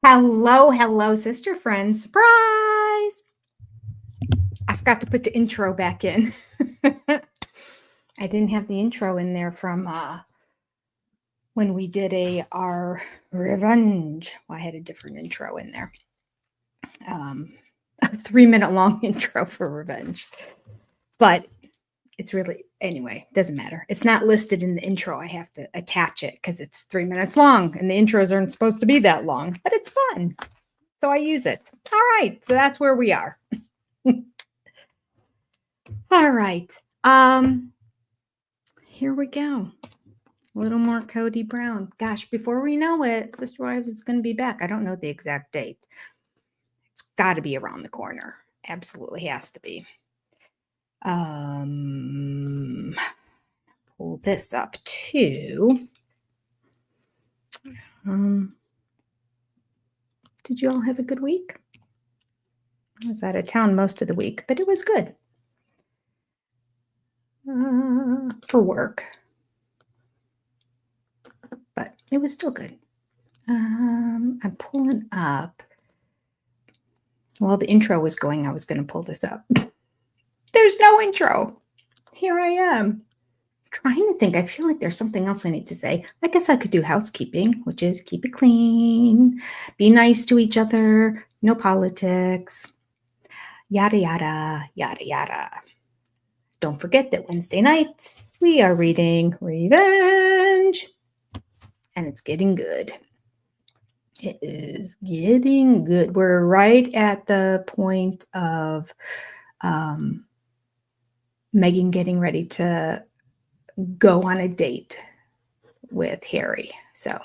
Hello, hello, sister friends. Surprise! I forgot to put the intro back in. I didn't have the intro in there from when we did our revenge. Well, I had a different intro in there. A 3-minute long intro for revenge. But it's really, anyway, doesn't matter. It's not listed in the intro. I have to attach it because it's 3 minutes long and the intros aren't supposed to be that long, but it's fun. So I use it. All right. So that's where we are. All right. Here we go. A little more Kody Brown. Gosh, before we know it, Sister Wives is going to be back. I don't know the exact date. It's got to be around the corner. Absolutely has to be. Pull this up too. Did you all have a good week? I was out of town most of the week, but it was good. For work. But it was still good. I'm pulling up. While the intro was going, I was going to pull this up. There's no intro. Here I am. Trying to think. I feel like there's something else I need to say. I guess I could do housekeeping, which is keep it clean, be nice to each other, no politics, yada, yada, yada, yada. Don't forget that Wednesday nights, we are reading Revenge. And it's getting good. It is getting good. We're right at the point of Megan getting ready to go on a date with Harry. So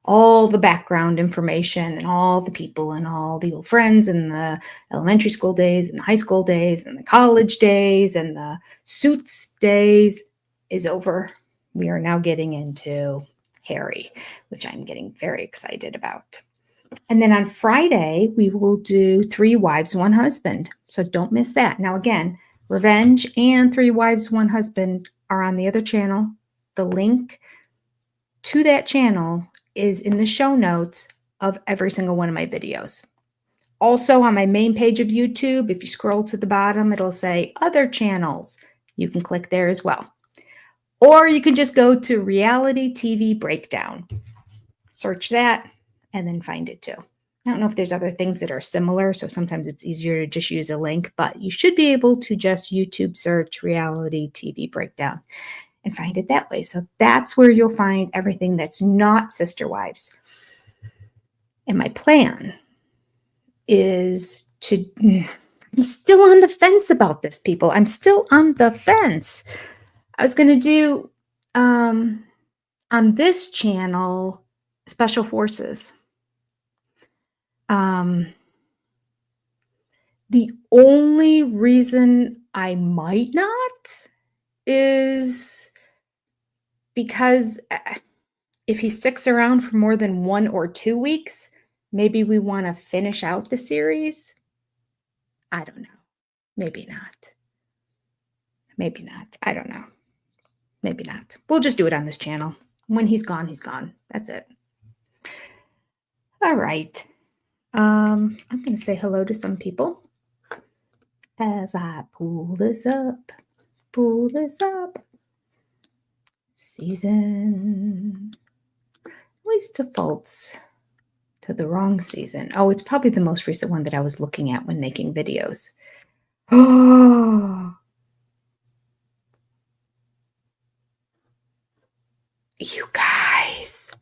all the background information and all the people and all the old friends and the elementary school days and the high school days and the college days and the suits days is over. We are now getting into Harry, which I'm getting very excited about. And then on Friday, we will do 3 Wives, 1 Husband. So don't miss that. Now, again, Revenge and 3 Wives, 1 Husband are on the other channel. The link to that channel is in the show notes of every single one of my videos. Also on my main page of YouTube, if you scroll to the bottom, it'll say other channels. You can click there as well. Or you can just go to Reality TV Breakdown. Search that and then find it too. I don't know if there's other things that are similar, so sometimes it's easier to just use a link, but you should be able to just YouTube search Reality TV Breakdown and find it that way. So that's where you'll find everything that's not Sister Wives. And my plan is to, I'm still on the fence about this, people. I'm still on the fence. I was going to do on this channel, Special Forces. The only reason I might not is because if he sticks around for more than 1 or 2 weeks, maybe we want to finish out the series. I don't know. Maybe not. Maybe not. I don't know. Maybe not. We'll just do it on this channel. When he's gone, he's gone. That's it. All right. I'm going to say hello to some people as I pull this up. Season always defaults to the wrong season. Oh, it's probably the most recent one that I was looking at when making videos. Oh, you guys,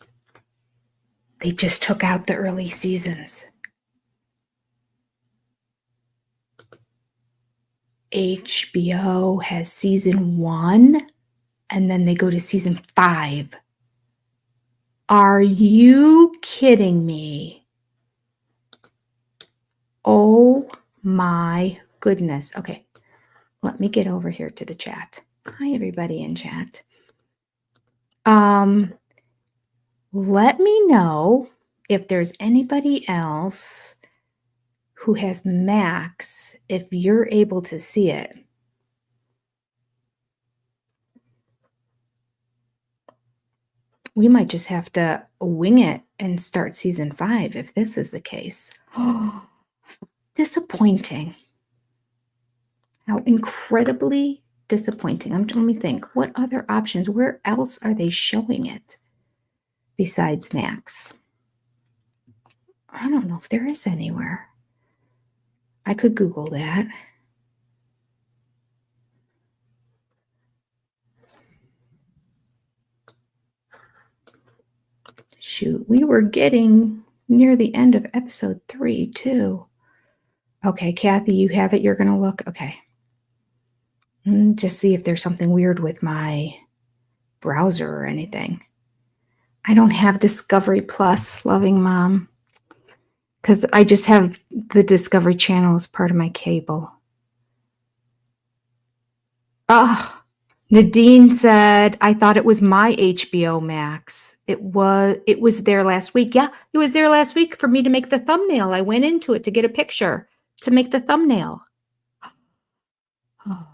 they just took out the early seasons. HBO has season 1 and then they go to season 5. Are you kidding me? Oh my goodness. Okay, let me get over here to the chat. Hi, everybody in chat. Let me know if there's anybody else who has Max, if you're able to see it. We might just have to wing it and start season 5 if this is the case. Oh, disappointing. How incredibly disappointing. Let me think. What other options? Where else are they showing it besides Max? I don't know if there is anywhere. I could Google that. Shoot, we were getting near the end of episode 3 too. Okay, Kathy, you have it. You're going to look. Okay. Just see if there's something weird with my browser or anything. I don't have Discovery Plus, loving mom, because I just have the Discovery Channel as part of my cable. Oh, Nadine said, I thought it was my HBO Max. It was there last week. Yeah, it was there last week for me to make the thumbnail. I went into it to get a picture to make the thumbnail. Oh.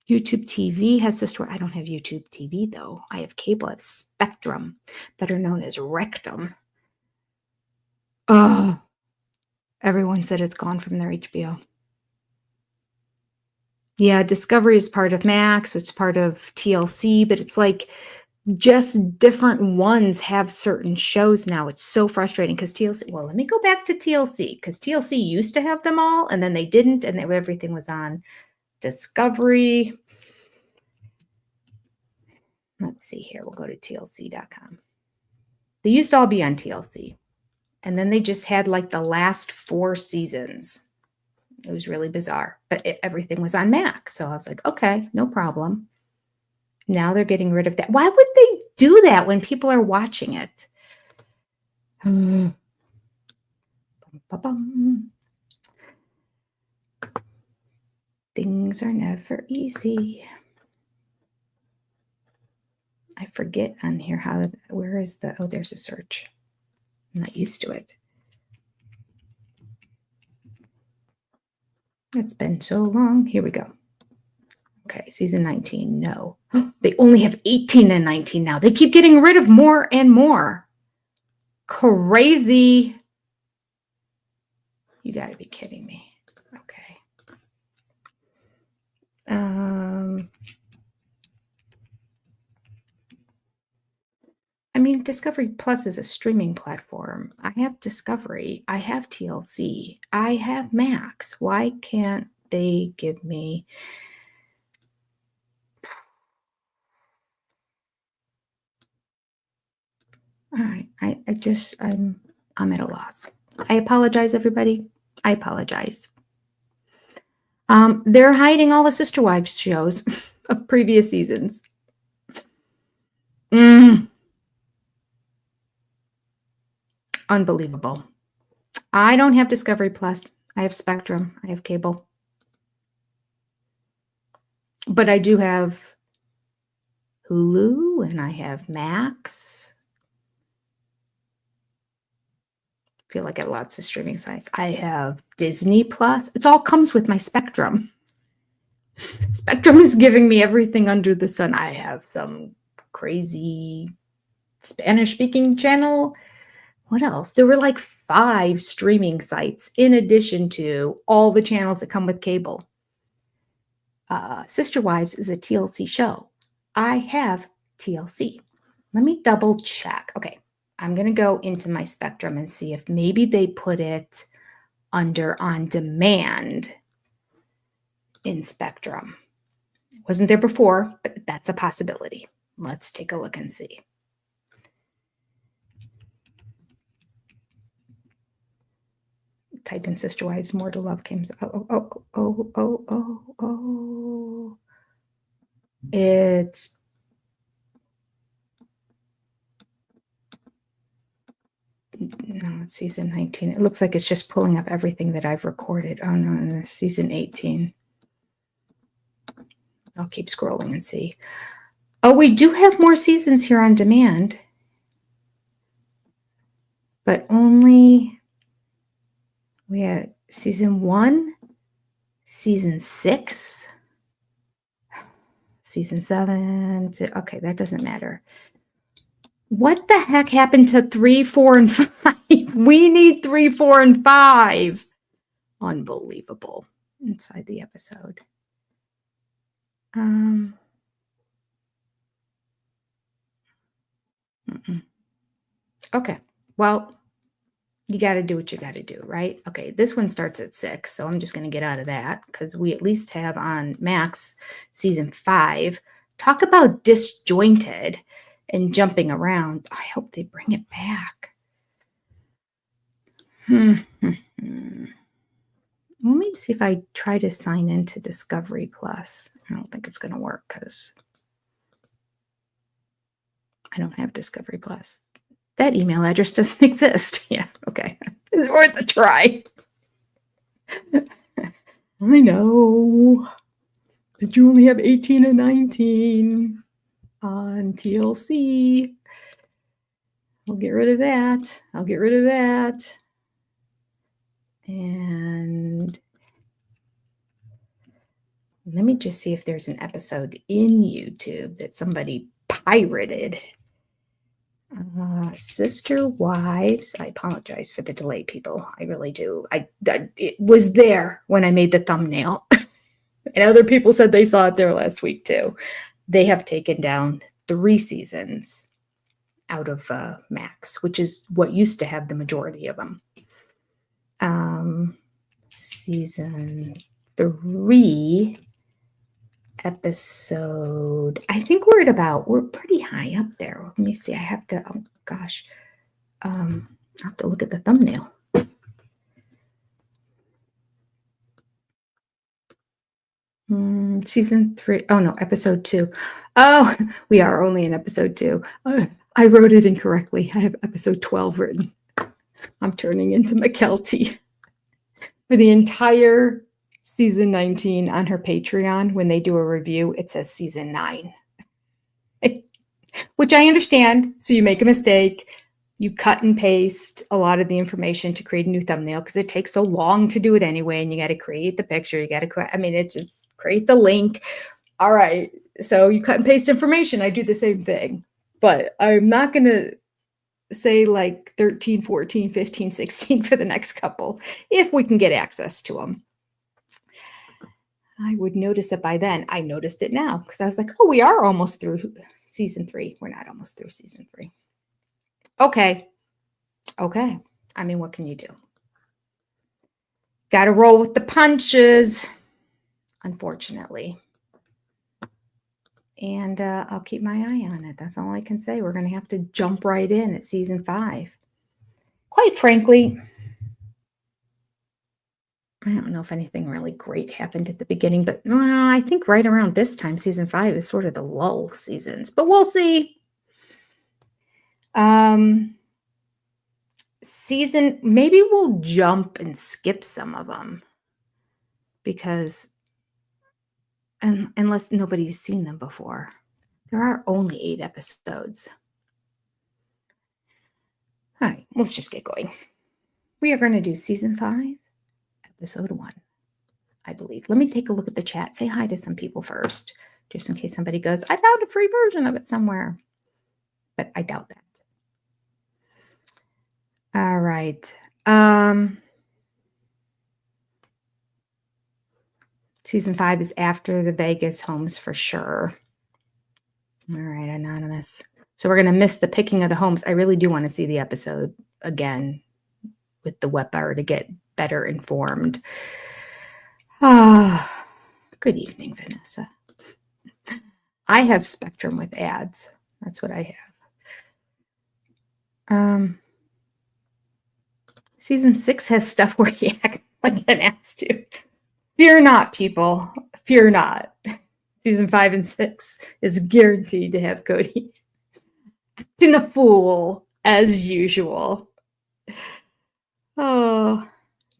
YouTube TV has to store. I don't have YouTube TV though. I have cable. I have Spectrum, better known as Rectum. Oh, everyone said it's gone from their HBO. Yeah, Discovery is part of Max. It's part of TLC, but it's like just different ones have certain shows now. It's so frustrating because TLC, well, let me go back to TLC because TLC used to have them all and then they didn't and everything was on Discovery. Let's see here. We'll go to TLC.com. They used to all be on TLC. And then they just had like the last 4 seasons. It was really bizarre. But everything was on Max. So I was like, okay, no problem. Now they're getting rid of that. Why would they do that when people are watching it? Things are never easy. I forget on here where is the, oh, there's a search. I'm not used to it. It's been so long. Here we go. Okay, season 19, no. They only have 18 and 19 now. They keep getting rid of more and more. Crazy. You got to be kidding me. Okay. I mean, Discovery Plus is a streaming platform. I have Discovery. I have TLC. I have Max. Why can't they give me... All right. I'm at a loss. I apologize, everybody. I apologize. They're hiding all the Sister Wives shows of previous seasons. Unbelievable. I don't have Discovery Plus. I have Spectrum. I have cable. But I do have Hulu and I have Max. I feel like I have lots of streaming sites. I have Disney Plus. It all comes with my Spectrum. Spectrum is giving me everything under the sun. I have some crazy Spanish-speaking channel. What else? There were like 5 streaming sites in addition to all the channels that come with cable. Sister Wives is a TLC show. I have TLC. Let me double check. Okay, I'm going to go into my Spectrum and see if maybe they put it under on demand in Spectrum. It wasn't there before, but that's a possibility. Let's take a look and see. Type in Sister Wives, More to Love came. Oh. It's no, it's season 19. It looks like it's just pulling up everything that I've recorded. Oh no, season 18. I'll keep scrolling and see. Oh, we do have more seasons here on demand, but only we had season 1, season 6, season 7. Okay, that doesn't matter. What the heck happened to 3, 4, and 5? We need 3, 4, and 5. Unbelievable. Inside the episode. Okay. Well, you got to do what you got to do, right? Okay. This one starts at 6, so I'm just going to get out of that because we at least have on Max season 5. Talk about disjointed and jumping around. I hope they bring it back. Let me see if I try to sign into Discovery Plus. I don't think it's going to work because I don't have Discovery Plus. That email address doesn't exist. Yeah, okay. It's worth a try. I know. But you only have 18 and 19 on TLC. I'll get rid of that. I'll get rid of that. And let me just see if there's an episode in YouTube that somebody pirated. Sister Wives. I apologize for the delay, people. I really do. It was there when I made the thumbnail. And other people said they saw it there last week too. They have taken down 3 seasons out of Max, which is what used to have the majority of them. Season 3 episode, I think we're pretty high up there. Let me see. I have to, oh gosh. I have to look at the thumbnail. Season 3. Oh no, episode 2. Oh, we are only in episode 2. I wrote it incorrectly. I have episode 12 written. I'm turning into McKelty. For the entire season 19 on her Patreon, when they do a review, it says season 9. Which I understand. So you make a mistake. You cut and paste a lot of the information to create a new thumbnail because it takes so long to do it anyway. And you got to create the picture. You got to, it's just create the link. All right. So you cut and paste information. I do the same thing. But I'm not going to say like 13, 14, 15, 16 for the next couple if we can get access to them. I would notice it by then. I noticed it now because I was like, oh, we are almost through season 3. We're not almost through season 3. Okay. What can you do? Got to roll with the punches, unfortunately. And I'll keep my eye on it. That's all I can say. We're going to have to jump right in at season 5. Quite frankly, I don't know if anything really great happened at the beginning, but I think right around this time, season 5 is sort of the lull seasons, but we'll see. Maybe we'll jump and skip some of them because unless nobody's seen them before, there are only 8 episodes. All right, let's just get going. We are going to do season 5, episode 1, I believe. Let me take a look at the chat. Say hi to some people first, just in case somebody goes, I found a free version of it somewhere. But I doubt that. All right. Season 5 is after the Vegas homes for sure. All right, anonymous. So we're going to miss the picking of the homes. I really do want to see the episode again with the wet bar to get better informed. Good evening, Vanessa. I have Spectrum with ads. That's what I have. Season 6 has stuff where you act like an ass to. Fear not, people. Fear not. Season 5 and 6 is guaranteed to have Cody acting a fool as usual. Oh,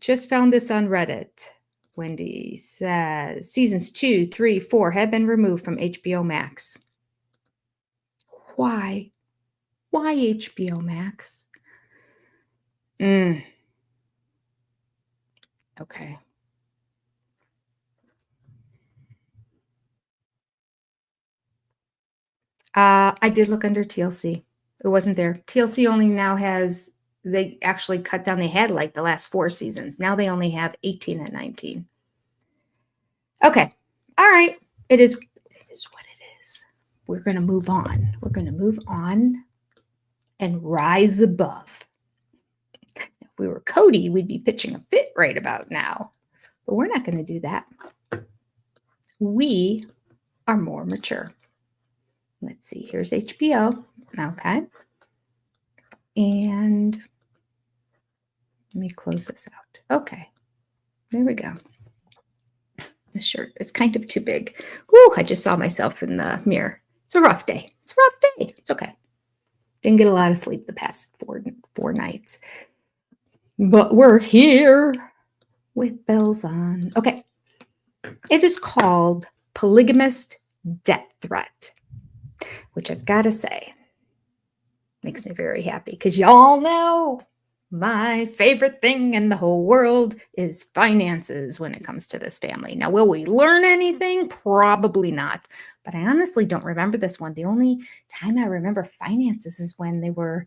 just found this on Reddit. Wendy says seasons 2, 3, 4 have been removed from HBO Max. Why? Why HBO Max? Okay. I did look under TLC. It wasn't there. TLC only now has, they actually cut down. They had like the last 4 seasons. Now they only have 18 and 19. Okay. All right. It is what it is. We're going to move on. We're going to move on and rise above. If we were Cody, we'd be pitching a fit right about now. But we're not going to do that. We are more mature. Let's see. Here's HBO. Okay. And let me close this out. Okay. There we go. This shirt is kind of too big. Whew, I just saw myself in the mirror. It's a rough day. It's a rough day. It's okay. Didn't get a lot of sleep the past four nights. But we're here with bells on. Okay. It is called Polygamist Death Threat, which I've got to say makes me very happy because y'all know my favorite thing in the whole world is finances when it comes to this family. Now, will we learn anything? Probably not. But I honestly don't remember this one. The only time I remember finances is when they were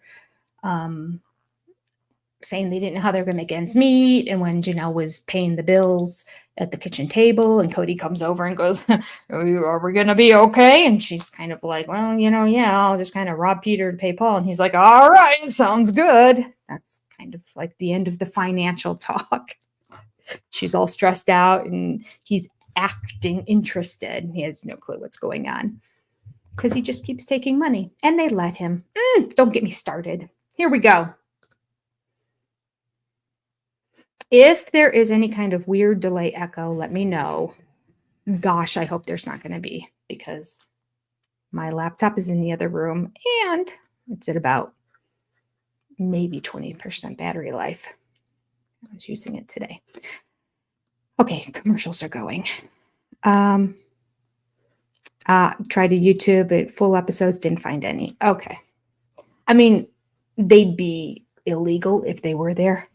saying they didn't know how they were going to make ends meet. And when Janelle was paying the bills at the kitchen table and Cody comes over and goes, are we going to be okay? And she's kind of like, well, yeah, I'll just kind of rob Peter to pay Paul. And he's like, all right, sounds good. That's kind of like the end of the financial talk. She's all stressed out and he's acting interested. He has no clue what's going on because he just keeps taking money and they let him. Don't get me started. Here we go. If there is any kind of weird delay echo, let me know. Gosh, I hope there's not going to be because my laptop is in the other room and it's at about maybe 20% battery life. I was using it today. Okay, commercials are going. Tried to YouTube it, full episodes, didn't find any. Okay. I mean, they'd be illegal if they were there.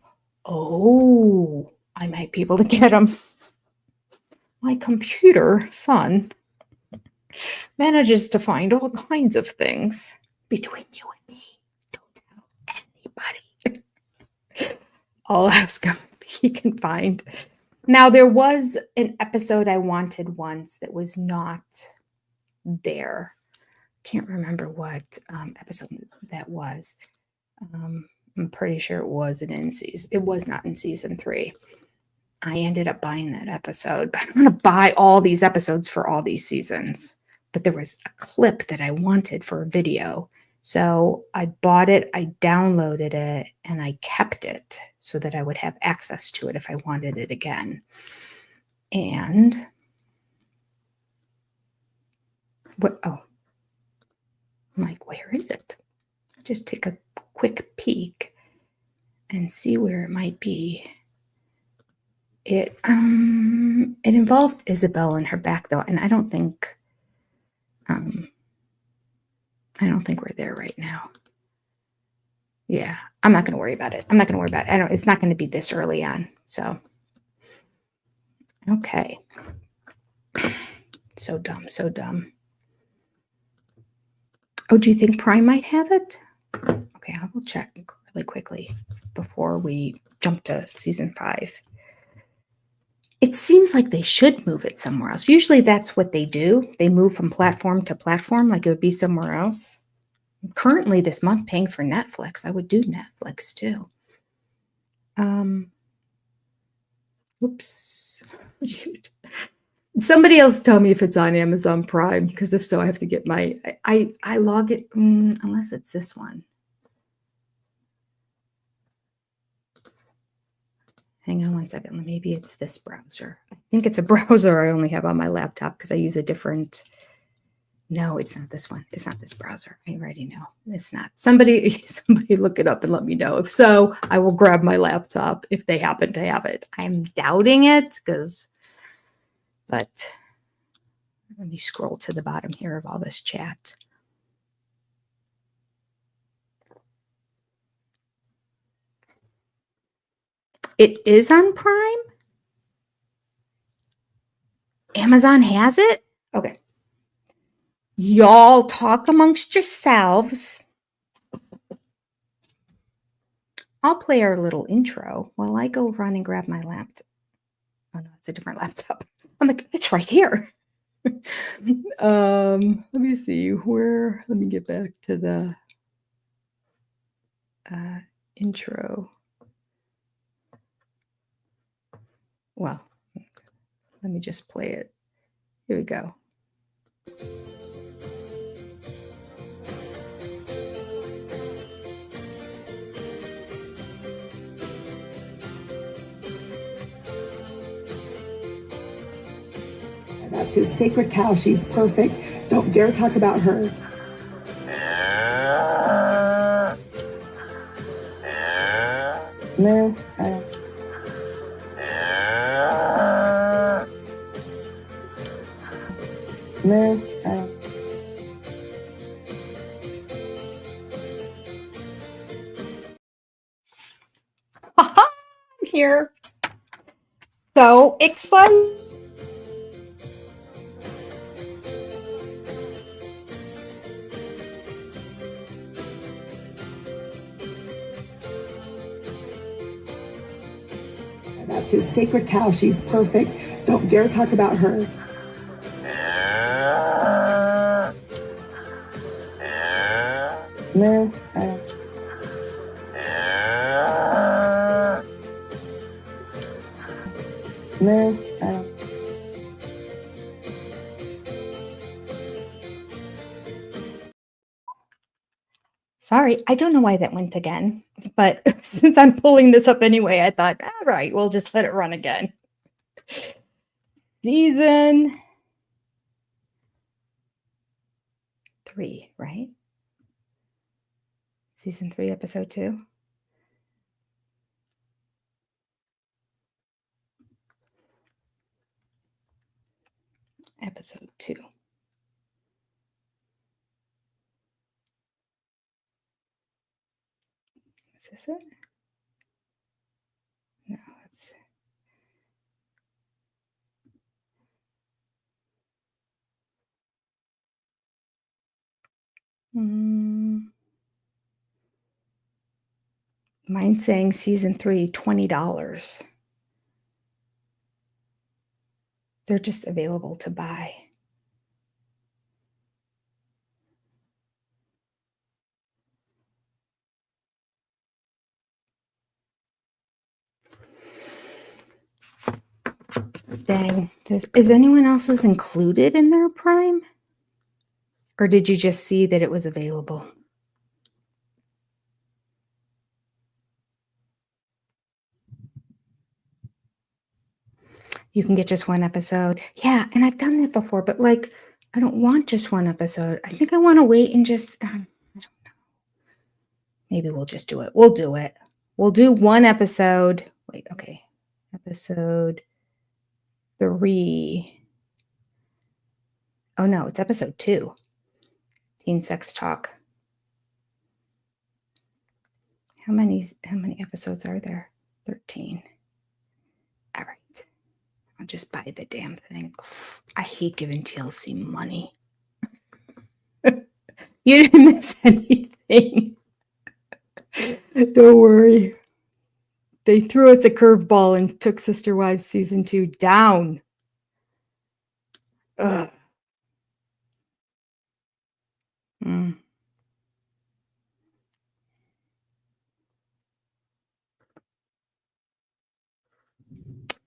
Oh, I might be able to get them. My computer son manages to find all kinds of things between you and me. Don't tell anybody. I'll ask him if he can find. Now, there was an episode I wanted once that was not there. Can't remember what episode that was. I'm pretty sure it wasn't in season. It was not in season 3. I ended up buying that episode, but I'm going to buy all these episodes for all these seasons. But there was a clip that I wanted for a video. So I bought it, I downloaded it, and I kept it so that I would have access to it if I wanted it again. And what? Oh, I'm like, where is it? Just take a quick peek and see where it might be. It involved Isabel and her back though, and I don't think we're there right now. Yeah, I'm not going to worry about it. It's not going to be this early on. So, okay. So dumb. Oh, do you think Prime might have it? Okay, I will check really quickly before we jump to season 5. It seems like they should move it somewhere else. Usually that's what they do. They move from platform to platform, like it would be somewhere else. I'm currently this month paying for Netflix. I would do Netflix too. Oops. Shoot. Somebody else tell me if it's on Amazon Prime, because if so, I have to get my, I log it, unless it's this one. Hang on one second. Maybe it's this browser. I think it's a browser I only have on my laptop because I use a different. No, it's not this one. It's not this browser. I already know. It's not. Somebody look it up and let me know. If so, I will grab my laptop if they happen to have it. I'm doubting it but let me scroll to the bottom here of all this chat. It is on Prime? Amazon has it? Okay. Y'all talk amongst yourselves. I'll play our little intro while I go run and grab my laptop. Oh no, it's a different laptop. I'm like, it's right here. Let me see let me get back to the intro. Well, let me just play it. Here we go. That's his sacred cow. She's perfect. Don't dare talk about her. No. No. I'm here. So excited. That's his sacred cow. She's perfect. Don't dare talk about her. No. No. Sorry, I don't know why that went again, but since I'm pulling this up anyway, I thought, all right, we'll just let it run again. Season 3, right? Season 3, episode 2. Episode 2. Is this it? No, it's... Mine's saying season 3, $20. They're just available to buy. Dang. Is anyone else's included in their Prime? Or did you just see that it was available? You can get just one episode. Yeah, and I've done that before, but like, I don't want just one episode. I think I want to wait and just, I don't know. Maybe we'll just do it. We'll do it. We'll do one episode. Wait, okay. Episode 3. Oh no, it's episode 2. Teen Sex Talk. How many episodes are there? 13. All right. I'll just buy the damn thing. I hate giving TLC money. You didn't miss anything. Don't worry. They threw us a curveball and took Sister Wives season 2 down. Ugh.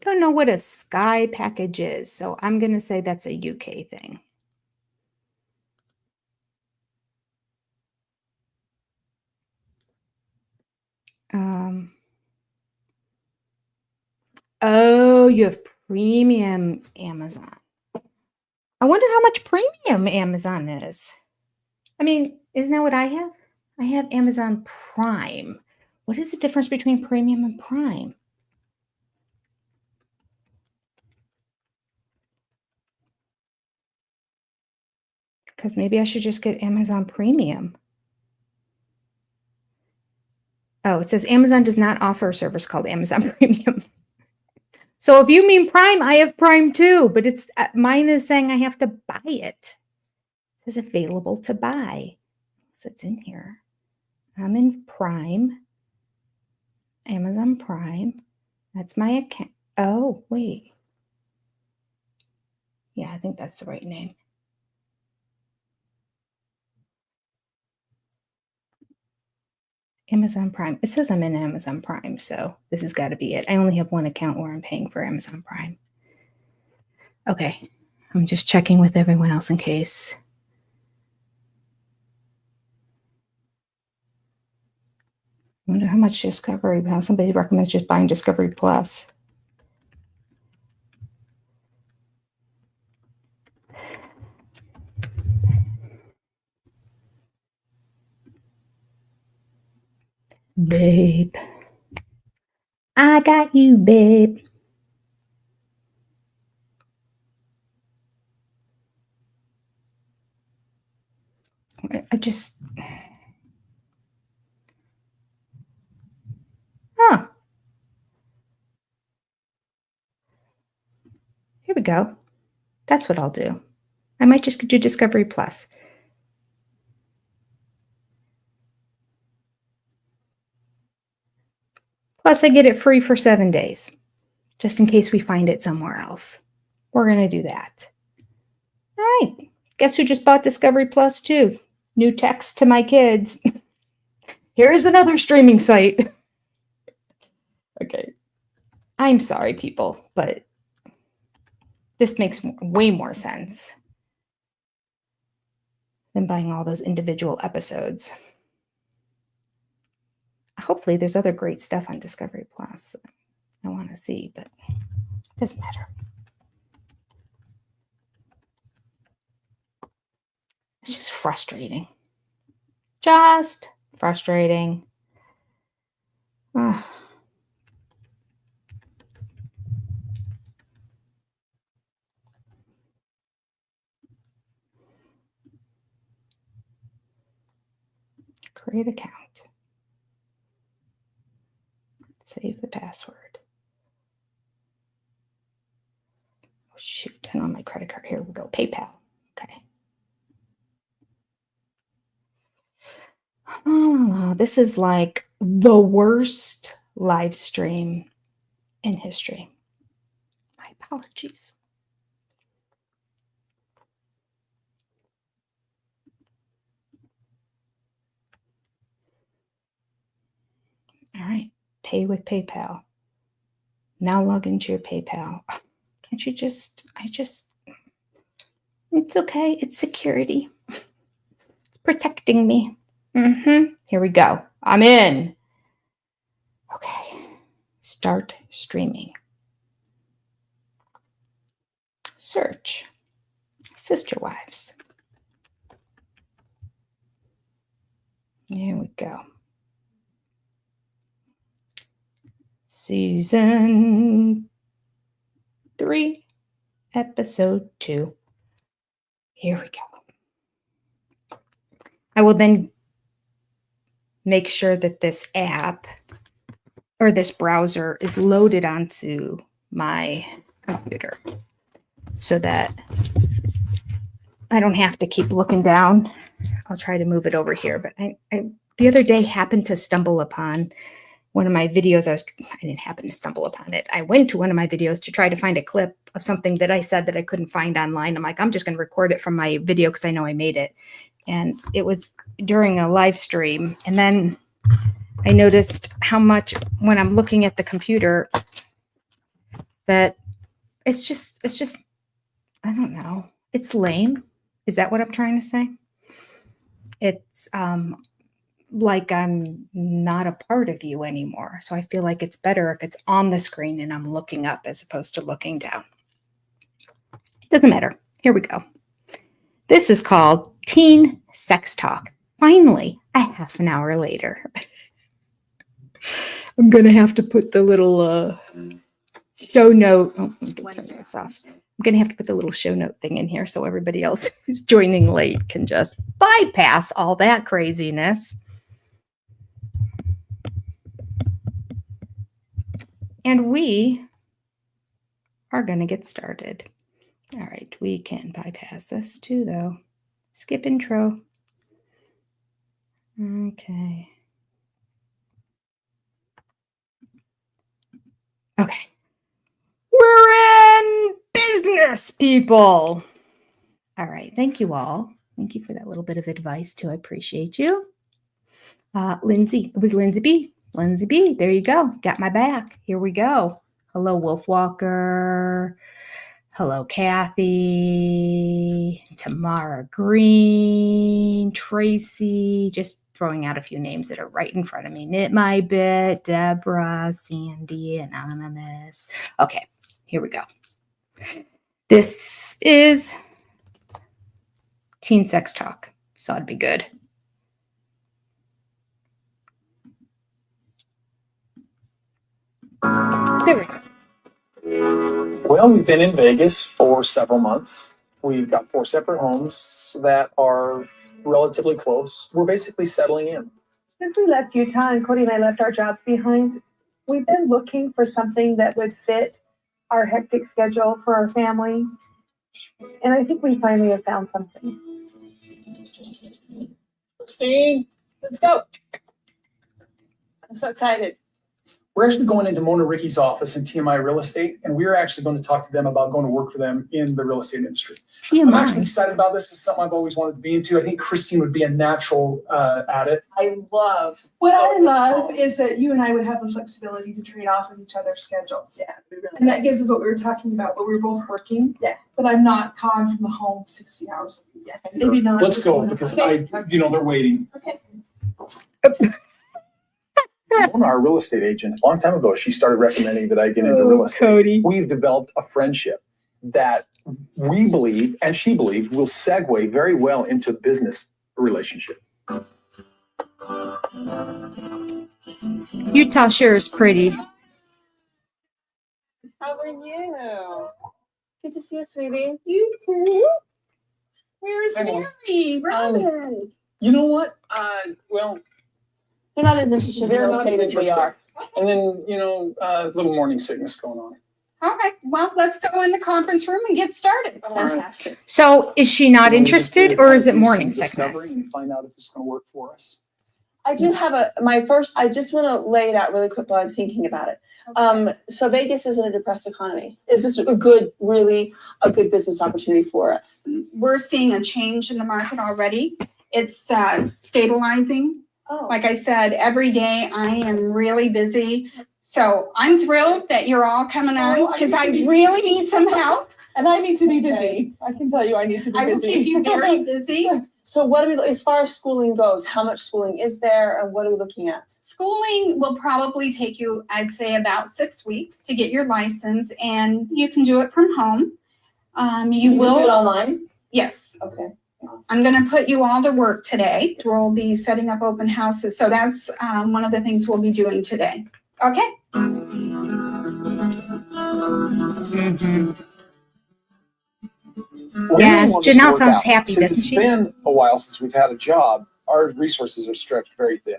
Don't know what a Sky package is, so I'm going to say that's a UK thing. Oh, you have premium Amazon. I wonder how much premium Amazon is. I mean, isn't that what I have? I have Amazon Prime. What is the difference between premium and Prime? Because maybe I should just get Amazon Premium. Oh, it says Amazon does not offer a service called Amazon Premium. So if you mean Prime, I have Prime too, but it's mine is saying I have to buy it. It says available to buy. So it's in here. I'm in Prime. Amazon Prime. That's my account. Oh, wait. Yeah, I think that's the right name. Amazon Prime. It says I'm in Amazon Prime, so this has got to be it. I only have one account where I'm paying for Amazon Prime. Okay. I'm just checking with everyone else in case. I wonder how much Discovery. Somebody recommends just buying Discovery Plus. Babe. I got you, babe. I just. Huh. Here we go. That's what I'll do. I might just do Discovery Plus. Plus, I get it free for 7 days, just in case we find it somewhere else. We're going to do that. All right. Guess who just bought Discovery Plus too? New text to my kids. Here's another streaming site. Okay. I'm sorry, people, but this makes way more sense than buying all those individual episodes. Hopefully, there's other great stuff on Discovery Plus I want to see, but it doesn't matter. It's just frustrating. Just frustrating. Ugh. Create account. Save the password. Oh, shoot, and on my credit card. Here we go. PayPal. Okay. Oh, this is like the worst live stream in history. My apologies. All right. Pay with PayPal. Now log into your PayPal. Can't you just, it's okay. It's security. Protecting me. Here we go. I'm in. Okay. Start streaming. Search. Sister Wives. Here we go. Season 3, episode 2. Here we go. I will then make sure that this app or this browser is loaded onto my computer so that I don't have to keep looking down. I'll try to move it over here, but I the other day happened to stumble upon one of my videos. I didn't happen to stumble upon it. I went to one of my videos to try to find a clip of something that I said that I couldn't find online. I'm like, I'm just going to record it from my video because I know I made it. And it was during a live stream. And then I noticed how much when I'm looking at the computer that it's just, I don't know. It's lame. Is that what I'm trying to say? It's like I'm not a part of you anymore. So I feel like it's better if it's on the screen and I'm looking up as opposed to looking down. Doesn't matter. Here we go. This is called Teen Sex Talk. Finally, a half an hour later. I'm going to have to put the little show note. Oh, I'm going to turn this off. I'm going to have to put the little show note thing in here so everybody else who's joining late can just bypass all that craziness. And we are going to get started. All right, we can bypass this too, though. Skip intro. Okay. Okay. We're in business, people. All right. Thank you all. Thank you for that little bit of advice, too. I appreciate you. Lindsay. It was Lindsay B. Lindsay B. There you go. Got my back. Here we go. Hello, Wolf Walker. Hello, Kathy. Tamara Green. Tracy. Just throwing out a few names that are right in front of me. Knit My Bit. Deborah. Sandy. Anonymous. Okay. Here we go. This is teen sex talk, so it'd be good. There we go. Well, we've been in Vegas for several months. We've got 4 separate homes that are relatively close. We're basically settling in. Since we left Utah and Cody and I left our jobs behind, we've been looking for something that would fit our hectic schedule for our family. And I think we finally have found something. Christine, let's go. I'm so excited. We're actually going into Mona Ricky's office in TMI Real Estate, and we're actually going to talk to them about going to work for them in the real estate industry. I'm actually excited about this. This is something I've always wanted to be into. I think Christine would be a natural at it. What I love is that you and I would have the flexibility to trade off of each other's schedules. Yeah, and that gives us what we were talking about, where we were both working. Yeah, but I'm not gone from the home 60 hours a week. Yeah, maybe not. Let's go because they're waiting. Okay. Our real estate agent, a long time ago, she started recommending that I get into real estate. Cody. We've developed a friendship that we believe, and she believes, will segue very well into business relationship. Utah sure is pretty. How are you? Good to see you, sweetie. You too. Where's Hi, Mom. Mary? Robyn? You know what? Well, They're not as interested in they're real not as estate as we interested. are. And then, a little morning sickness going on. All right. Well, let's go in the conference room and get started. Fantastic. So is she not You know, we interested, just or really is it do morning some discovery sickness? And find out if it's going to work for us. I do have I just want to lay it out really quick while I'm thinking about it. So Vegas isn't a depressed economy. Is this really a good business opportunity for us? We're seeing a change in the market already. It's stabilizing. Oh, Like I said, every day I am really busy. So I'm thrilled that you're all coming on because I really need some help. And I need to be busy. I can tell you I need to be I will busy. keep you very busy. so what do we, as far as schooling goes, how much schooling is there and what are we looking at? Schooling will probably take you, I'd say, about 6 weeks to get your license, and you can do it from home. You Can just do it will, online? yes. Okay. I'm going to put you all to work today. We'll be setting up open houses. So that's one of the things we'll be doing today. Okay. Mm-hmm. Well, Yes, we want this Janelle to work sounds out. happy, Since doesn't she? It's been a while since we've had a job. Our resources are stretched very thin.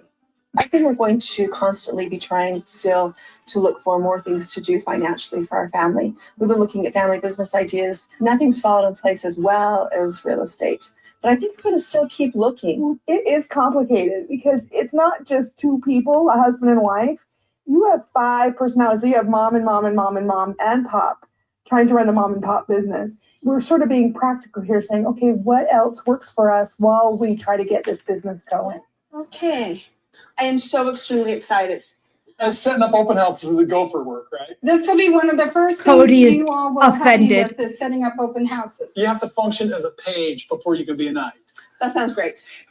I think we're going to constantly be trying still to look for more things to do financially for our family. We've been looking at family business ideas. Nothing's fallen in place as well as real estate. But I think we're going to still keep looking. It is complicated because it's not just 2 people, a husband and wife. You have 5 personalities. So you have mom and mom and mom and mom and pop trying to run the mom and pop business. We're sort of being practical here, saying, okay, what else works for us while we try to get this business going? Okay. I am so extremely excited. That's setting up open houses with the gopher work, right? This will be one of the first Cody things is you all will help me offended. with is setting up open houses. You have to function as a page before you can be a knight. That sounds great.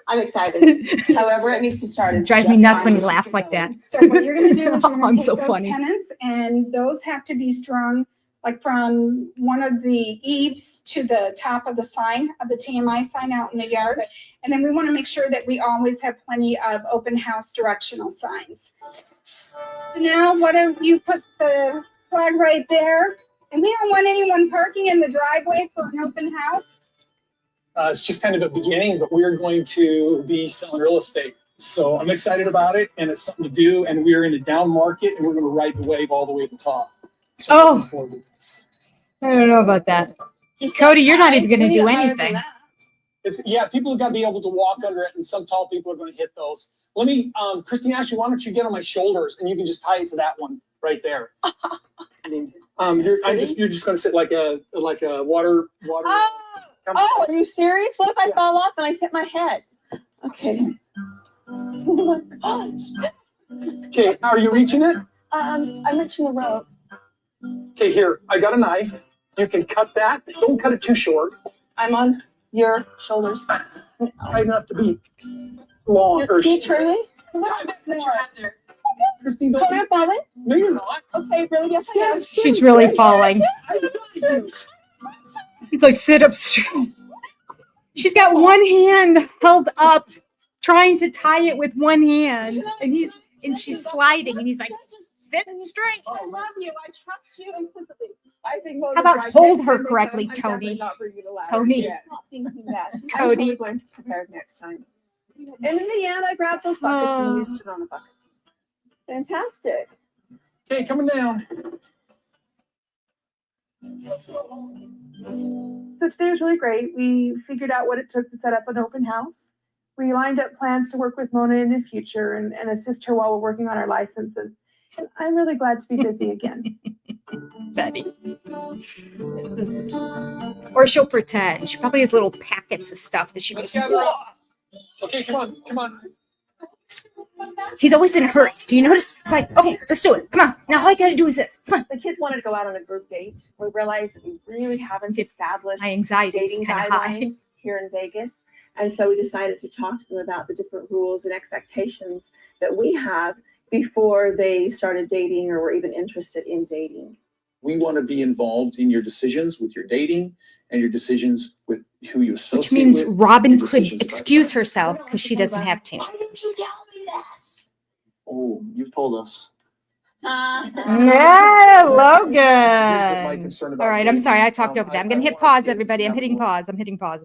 I'm excited. However, it needs to start. It's Drives me just nuts fine. when he laughs like that. So what you're going to do is you're going I'm to so take those funny. pennants, and those have to be strung like from one of the eaves to the top of the sign, of the TMI sign out in the yard. And then we want to make sure that we always have plenty of open house directional signs. Now, what if you put the flag right there? And we don't want anyone parking in the driveway for an open house. It's just kind of a beginning, but we're going to be selling real estate. So I'm excited about it, and it's something to do. And we're in a down market, and we're going to ride the wave all the way to the top. So I'm looking forward to this. I don't know about that. Cody, you're not even going to do anything. It's people have got to be able to walk under it, and some tall people are going to hit those. Let me, Christine, actually, why don't you get on my shoulders and you can just tie it to that one right there. You're just gonna sit like a water. Oh, are you serious? What if I fall off and I hit my head? Okay. Oh my gosh. Okay, are you reaching it? I'm reaching the rope. Okay, here, I got a knife. You can cut that. Don't cut it too short. I'm on your shoulders. High enough to be long. Can you turn me? Christine, Cody, I'm falling. no, you're not. Okay, really? Yes, I am. She's really falling. He's like, sit up straight. She's got one hand held up, trying to tie it with one hand, and she's sliding, and he's like, sit straight. I love you. I trust you implicitly. I think How about hold her correctly, Tony? Tony. Yeah. Not thinking that. Cody. I'm totally going to prepare next time. And in the end, I grabbed those buckets and used it on the buckets. Fantastic. Okay, coming down. So today was really great. We figured out what it took to set up an open house. We lined up plans to work with Mona in the future and assist her while we're working on our licenses. And I'm really glad to be busy again. Betty. Or she'll pretend. She probably has little packets of stuff that she Let's goes, gather up. Okay, come on. he's always in a hurry. Do you notice? It's like, okay, let's do it. Come on. Now all I gotta do is this. Come on. The kids wanted to go out on a group date. We realized that we really haven't established My anxiety is dating kind of high. guidelines here in Vegas. And so we decided to talk to them about the different rules and expectations that we have before they started dating or were even interested in dating. We want to be involved in your decisions with your dating and your decisions with who you associate Which means with. Robyn your could decisions about excuse friends. herself because she doesn't have teenagers. Oh, you've told us. Yeah, Here's what my Logan. concern about All right, I'm dating. sorry. I talked over that. I'm going to hit want pause, kids everybody. I'm have hitting more- pause. I'm hitting pause.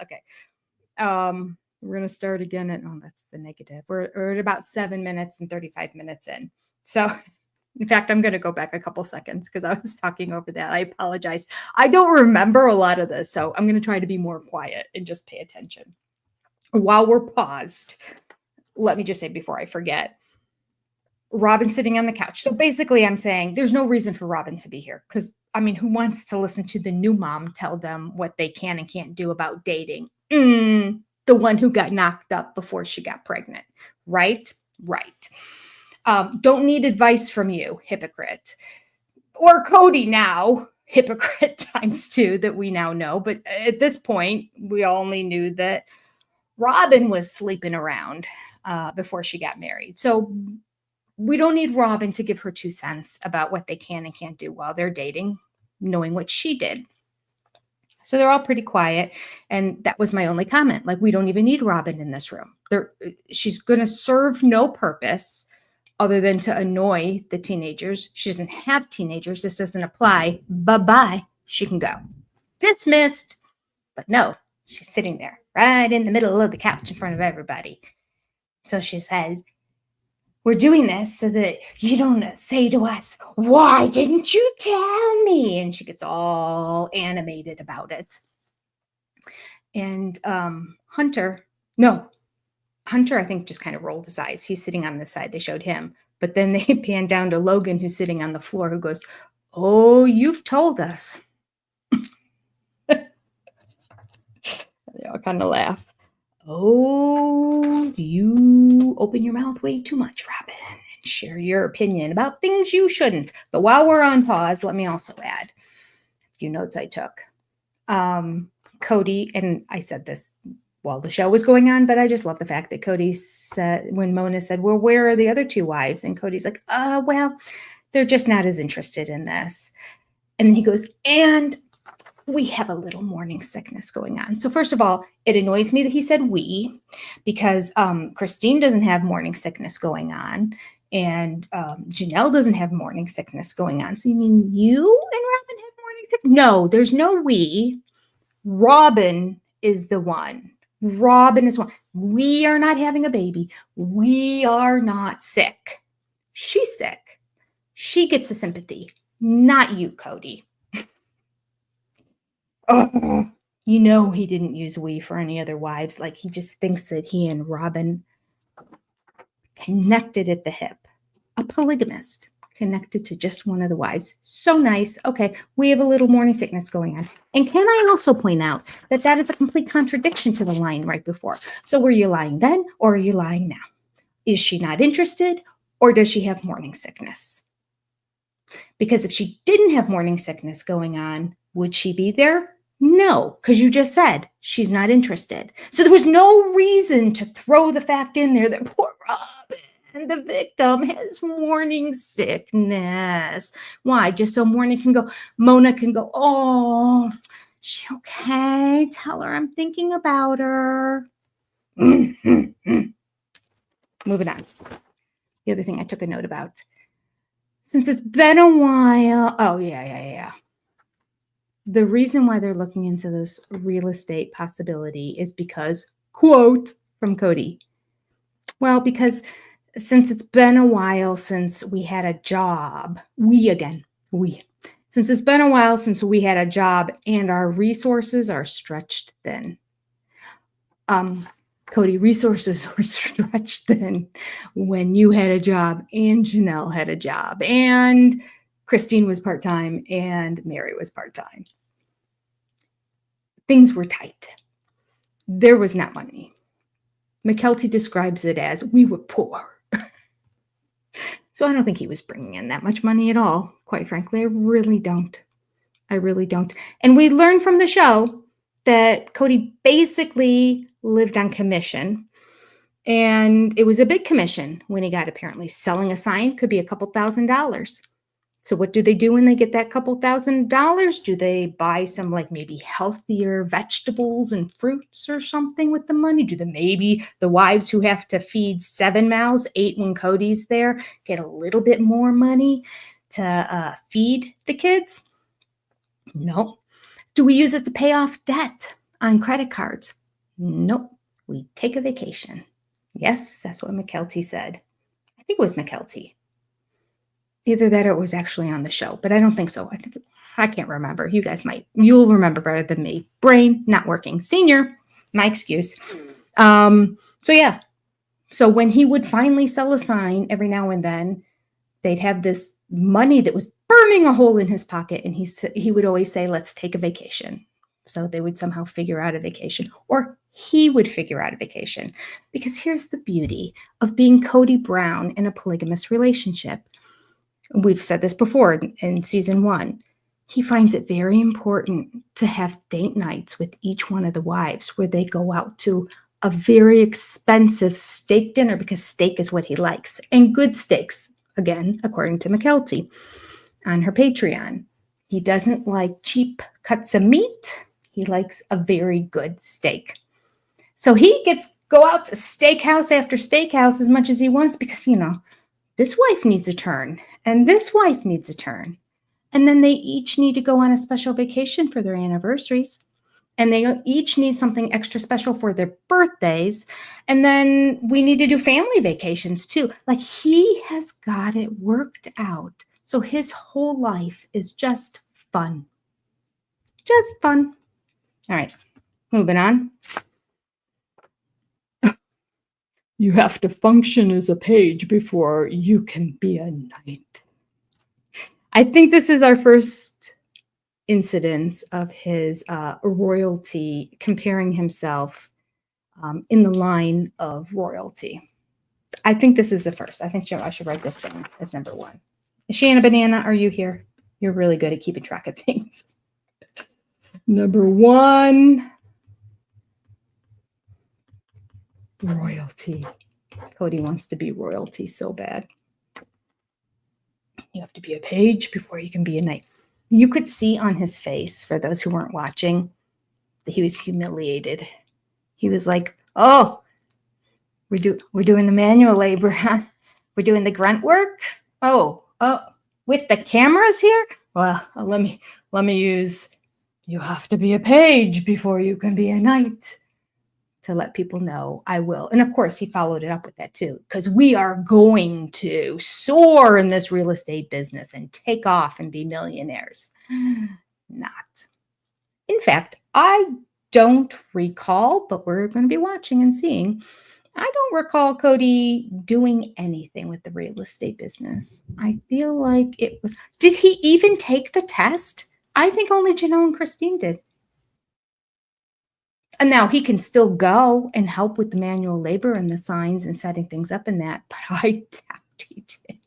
Okay. We're going to start again at, oh, that's the negative. We're at about 7 minutes and 35 minutes in. So, in fact, I'm going to go back a couple seconds because I was talking over that. I apologize. I don't remember a lot of this, so I'm going to try to be more quiet and just pay attention. While we're paused, let me just say before I forget, Robyn's sitting on the couch. So basically I'm saying there's no reason for Robyn to be here because, I mean, who wants to listen to the new mom tell them what they can and can't do about dating? The one who got knocked up before she got pregnant, right? Right. Don't need advice from you, hypocrite. Or Cody now, hypocrite times 2 that we now know. But at this point, we only knew that Robyn was sleeping around before she got married. So we don't need Robyn to give her 2 cents about what they can and can't do while they're dating, knowing what she did. So they're all pretty quiet. And that was my only comment. Like, we don't even need Robyn in this room. She's going to serve no purpose other than to annoy the teenagers. She doesn't have teenagers. This doesn't apply. Bye-bye. She can go. Dismissed. But no, she's sitting there right in the middle of the couch in front of everybody. So she said, we're doing this so that you don't say to us, why didn't you tell me? And she gets all animated about it. And Hunter, I think, just kind of rolled his eyes. He's sitting on this side. They showed him. But then they pan down to Logan, who's sitting on the floor, who goes, oh, you've told us. They all kind of laugh. Oh, you open your mouth way too much, Robyn, and share your opinion about things you shouldn't. But while we're on pause, let me also add a few notes I took. Cody, and I said this while the show was going on, but I just love the fact that Cody said, when Mona said, well, where are the other 2 wives? And Cody's like, well, they're just not as interested in this. And then he goes, and we have a little morning sickness going on. So first of all, it annoys me that he said we, because Christine doesn't have morning sickness going on, and Janelle doesn't have morning sickness going on. So you mean you and Robyn have morning sickness? No, there's no we. Robyn is the one. Robyn is one. We are not having a baby. We are not sick. She's sick. She gets the sympathy, not you, Cody. Oh, you know he didn't use we for any other wives. Like, he just thinks that he and Robyn connected at the hip, a polygamist connected to just one of the wives. So nice. Okay, we have a little morning sickness going on. And can I also point out that that is a complete contradiction to the line right before? So were you lying then or are you lying now? Is she not interested or does she have morning sickness? Because if she didn't have morning sickness going on, would she be there? No, because you just said she's not interested. So there was no reason to throw the fact in there that poor Robyn, the victim, has morning sickness. Why? Just so Mona can go, oh, she okay? Tell her I'm thinking about her. Moving on. The other thing I took a note about. Since it's been a while. Oh, yeah. The reason why they're looking into this real estate possibility is because, quote from Cody, well, because since it's been a while since we had a job, since it's been a while since we had a job and our resources are stretched thin. Cody, resources were stretched thin when you had a job and Janelle had a job and Christine was part-time and Mary was part-time. Things were tight. There was not money. McKelty describes it as we were poor. So I don't think he was bringing in that much money at all. Quite frankly, I really don't. And we learned from the show that Cody basically lived on commission. And it was a big commission when he got apparently. Selling a sign could be a couple $1,000s. So what do they do when they get that couple $1,000s? Do they buy some like maybe healthier vegetables and fruits or something with the money? Do maybe the wives who have to feed 7 mouths, 8 when Cody's there, get a little bit more money to feed the kids? No. Do we use it to pay off debt on credit cards? Nope. We take a vacation. Yes, that's what McKelty said. I think it was McKelty. Either that or it was actually on the show, but I don't think so. I can't remember. You guys you'll remember better than me. Brain not working. Senior, my excuse. So when he would finally sell a sign every now and then, they'd have this money that was burning a hole in his pocket. And he would always say, let's take a vacation. So they would somehow figure out a vacation, or he would figure out a vacation. Because here's the beauty of being Cody Brown in a polygamous relationship. We've said this before in season 1. He finds it very important to have date nights with each one of the wives where they go out to a very expensive steak dinner because steak is what he likes. And good steaks, again, according to McKelty on her Patreon. He doesn't like cheap cuts of meat. He likes a very good steak. So he gets go out to steakhouse after steakhouse as much as he wants because, this wife needs a turn, and this wife needs a turn. And then they each need to go on a special vacation for their anniversaries. And they each need something extra special for their birthdays. And then we need to do family vacations too. Like he has got it worked out. So his whole life is just fun. Just fun. All right, moving on. You have to function as a page before you can be a knight. I think this is our first incidence of his royalty, comparing himself in the line of royalty. I think this is the first. I think I should write this down as number 1. Shanna Banana, are you here? You're really good at keeping track of things. Number 1. Royalty. Cody wants to be royalty so bad. You have to be a page before you can be a knight. You could see on his face, for those who weren't watching, that he was humiliated. He was like, oh, we're doing the manual labor, huh? We're doing the grunt work? Oh, with the cameras here? Well, let me use, you have to be a page before you can be a knight. To let people know I will. And of course, he followed it up with that too, because we are going to soar in this real estate business and take off and be millionaires. Not. In fact, I don't recall, but we're going to be watching and seeing I don't recall Cody doing anything with the real estate business. I feel like it was, did he even take the test? I think only Janelle and Christine did. And now he can still go and help with the manual labor and the signs and setting things up and that, but I doubt he did.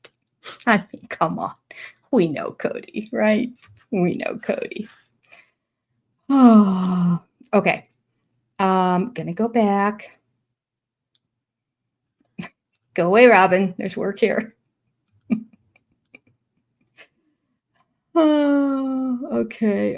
I mean, come on. We know Cody, right? We know Cody. Oh, okay. Gonna go back. Go away, Robyn. There's work here. Oh, okay.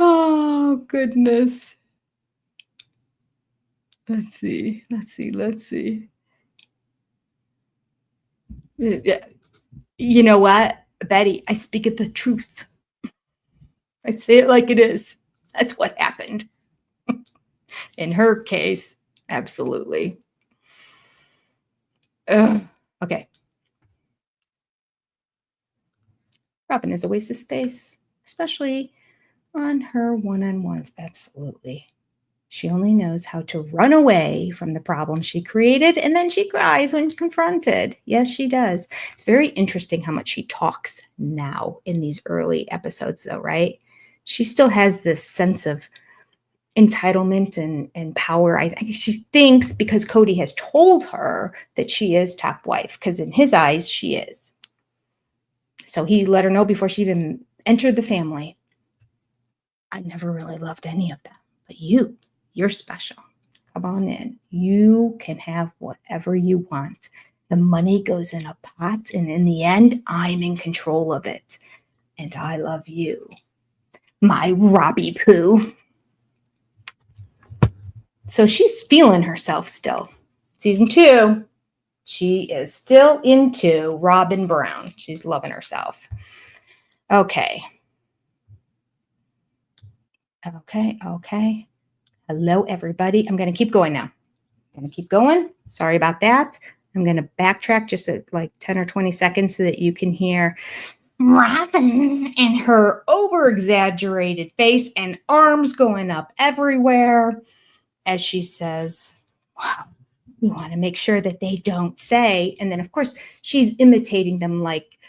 Oh, goodness. Let's see. Yeah. You know what, Betty? I speak of the truth. I say it like it is. That's what happened. In her case, absolutely. Okay. Robyn is a waste of space, especially on her one-on-ones. Absolutely. She only knows how to run away from the problem she created, and then she cries when confronted. Yes, she does. It's very interesting how much she talks now in these early episodes, though, right? She still has this sense of entitlement and power. I think she thinks because Cody has told her that she is top wife, because in his eyes, she is. So he let her know before she even entered the family. I never really loved any of them, but you're special. Come on in. You can have whatever you want. The money goes in a pot, and in the end, I'm in control of it. And I love you, my Robbie Poo. So she's feeling herself still. Season 2, she is still into Robyn Brown. She's loving herself. Okay. Hello, everybody. I'm going to keep going now. I'm going to keep going. Sorry about that. I'm going to backtrack just at like 10 or 20 seconds so that you can hear Robyn and her over-exaggerated face and arms going up everywhere as she says, wow, we want to make sure that they don't say. And then, of course, she's imitating them like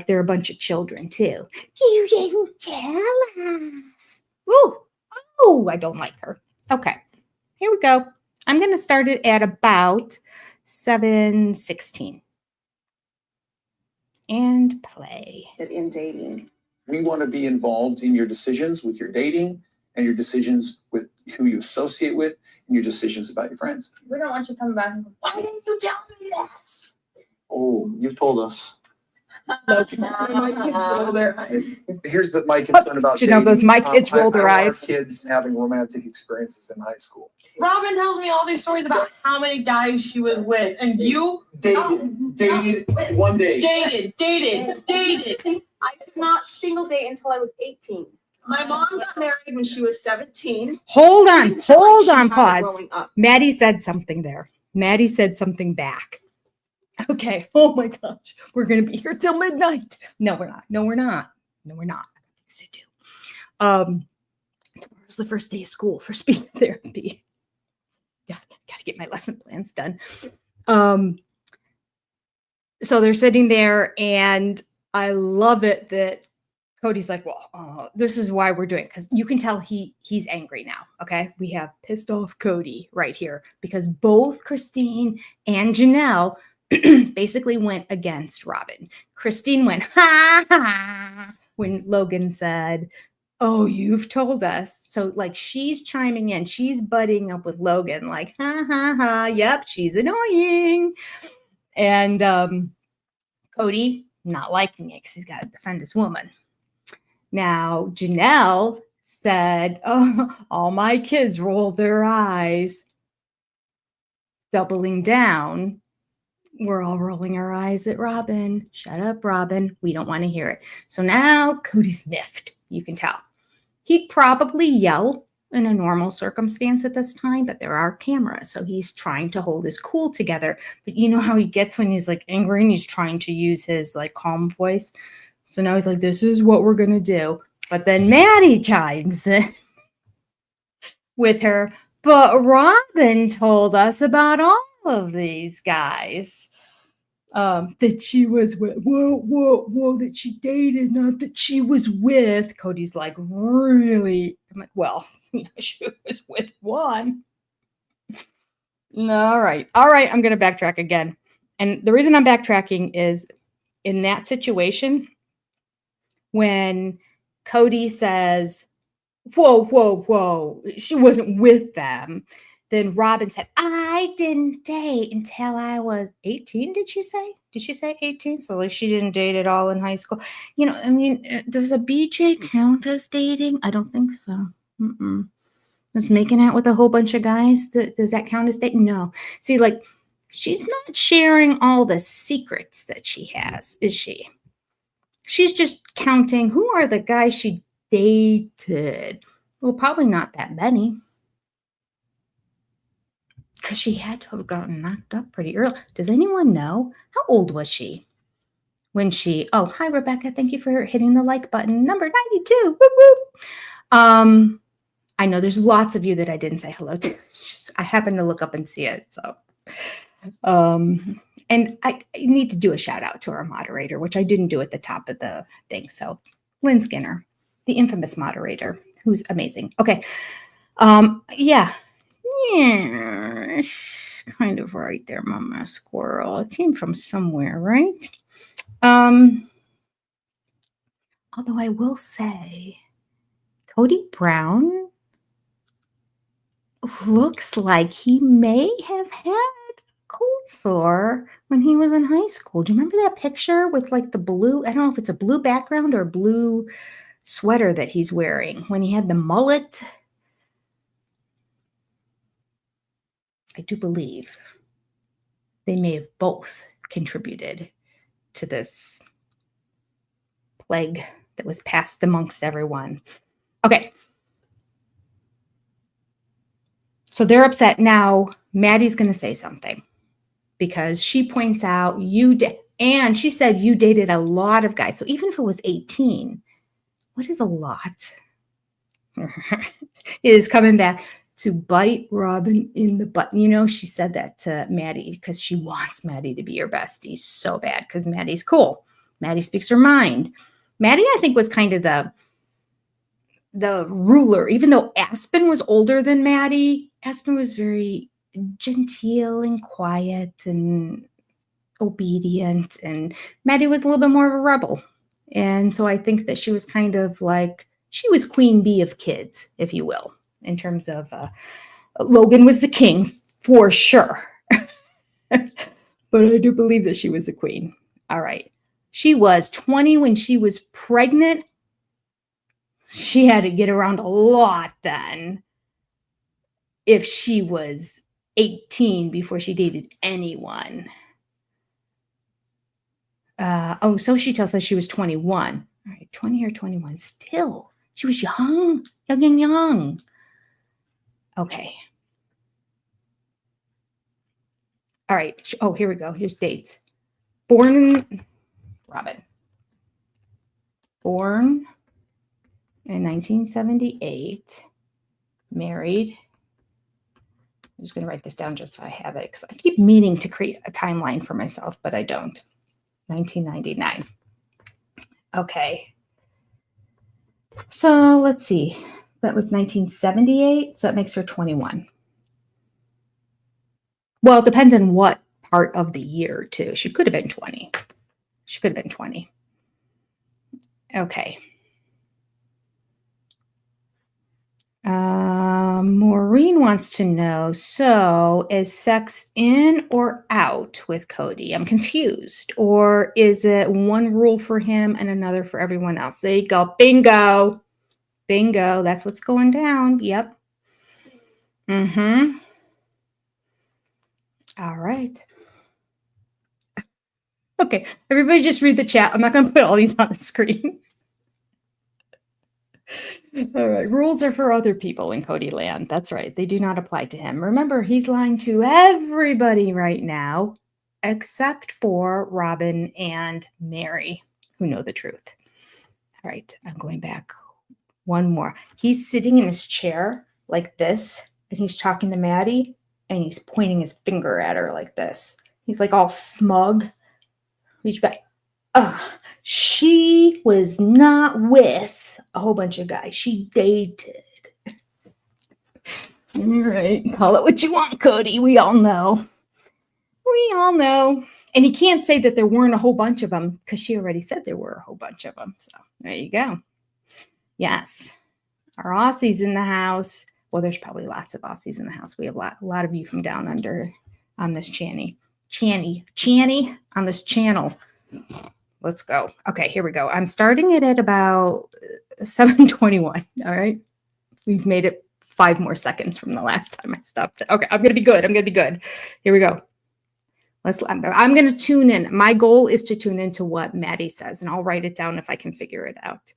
they're a bunch of children, too. You didn't tell us. Ooh, I don't like her. Okay, here we go. I'm going to start it at about 7:16. And play. In dating. We want to be involved in your decisions with your dating and your decisions with who you associate with and your decisions about your friends. We don't want you coming back and go, why didn't you tell me this? Oh, you've told us. My kids roll their eyes. Here's my concern about Janelle goes, my kids roll their I want eyes. our kids having romantic experiences in high school. Robyn tells me all these stories about how many guys she was with, and you Dated one day. dated. I did not single date until I was 18. My mom got married when she was 17. Hold on, pause. Growing up. Maddie said something there. Maddie said something back. Okay. Oh my gosh. We're going to be here till midnight. No, we're not. Things to do. Tomorrow's the first day of school for speech therapy. Yeah, gotta get my lesson plans done. So they're sitting there, and I love it that Cody's like, well, this is why we're doing it, because you can tell he's angry now. Okay, we have pissed off Cody right here because both Christine and Janelle basically went against Robyn. Christine went ha ha when Logan said, oh, you've told us. So like she's chiming in, she's buddying up with Logan, like ha ha ha, yep, she's annoying. And Cody not liking it because he's got to defend his woman. Now Janelle said, oh, all my kids rolled their eyes, doubling down. We're all rolling our eyes at Robyn. Shut up, Robyn. We don't want to hear it. So now Cody's miffed. You can tell. He'd probably yell in a normal circumstance at this time, but there are cameras. So he's trying to hold his cool together. But you know how he gets when he's like angry and he's trying to use his like calm voice. So now he's like, this is what we're going to do. But then Maddie chimes in with her. But Robyn told us about all of these guys. That she was with, whoa, that she dated, not that she was with. Cody's like, really? I'm like, well, she was with one. All right. I'm going to backtrack again. And the reason I'm backtracking is in that situation, when Cody says, whoa, she wasn't with them. Then Robyn said, I didn't date until I was 18, did she say? Did she say 18? So like she didn't date at all in high school. You know, I mean, does a BJ count as dating? I don't think so. That's making out with a whole bunch of guys. Does that count as dating? No. See, like, she's not sharing all the secrets that she has, is she? She's just counting who are the guys she dated. Well, probably not that many. Because she had to have gotten knocked up pretty early. Does anyone know? How old was she when she... Oh, hi, Rebecca. Thank you for hitting the like button. Number 92. Woo, woo. I know there's lots of you that I didn't say hello to. Just, I happened to look up and see it. So, and I need to do a shout out to our moderator, which I didn't do at the top of the thing. So, Lynn Skinner, the infamous moderator, who's amazing. Okay. Yeah, kind of right there, Mama Squirrel. It came from somewhere, right? Although I will say, Cody Brown looks like he may have had cold sore when he was in high school. Do you remember that picture with like the blue? I don't know if it's a blue background or a blue sweater that he's wearing when he had the mullet. I do believe they may have both contributed to this plague that was passed amongst everyone. Okay. So they're upset now. Maddie's going to say something because she points out and she said you dated a lot of guys. So even if it was 18, what is a lot? Is coming back to bite Robyn in the butt. You know, she said that to Maddie because she wants Maddie to be her bestie so bad because Maddie's cool. Maddie speaks her mind. Maddie, I think, was kind of the ruler. Even though Aspen was older than Maddie, Aspen was very genteel and quiet and obedient. And Maddie was a little bit more of a rebel. And so I think that she was kind of like, she was queen bee of kids, if you will, in terms of Logan was the king for sure. But I do believe that she was the queen. All right. She was 20 when she was pregnant. She had to get around a lot then if she was 18 before she dated anyone. So she tells us she was 21. All right, 20 or 21. Still, she was young. Okay. All right. Oh, here we go. Here's dates. Born in 1978. Married. I'm just going to write this down just so I have it because I keep meaning to create a timeline for myself, but I don't. 1999. Okay. So let's see. That was 1978. So that makes her 21. Well, it depends on what part of the year, too. She could have been 20. Okay. Maureen wants to know, so is sex in or out with Cody? I'm confused. Or is it one rule for him and another for everyone else? There you go. Bingo. That's what's going down. Yep. All right. Okay. Everybody just read the chat. I'm not going to put all these on the screen. All right. Rules are for other people in Cody land. That's right. They do not apply to him. Remember, he's lying to everybody right now, except for Robyn and Mary, who know the truth. All right. I'm going back. One more. He's sitting in his chair like this, and he's talking to Maddie, and he's pointing his finger at her like this. He's like all smug. Reach back. She was not with a whole bunch of guys. She dated. All right. Call it what you want, Cody. We all know. We all know. And he can't say that there weren't a whole bunch of them because she already said there were a whole bunch of them. So there you go. Yes. Our Aussies in the house. Well, there's probably lots of Aussies in the house. We have a lot of you from down under on this Channy on this channel. Let's go. Okay, here we go. I'm starting it at about 7:21. All right. We've made it 5 more seconds from the last time I stopped. Okay, I'm gonna be good. Here we go. I'm gonna tune in. My goal is to tune into what Maddie says, and I'll write it down if I can figure it out.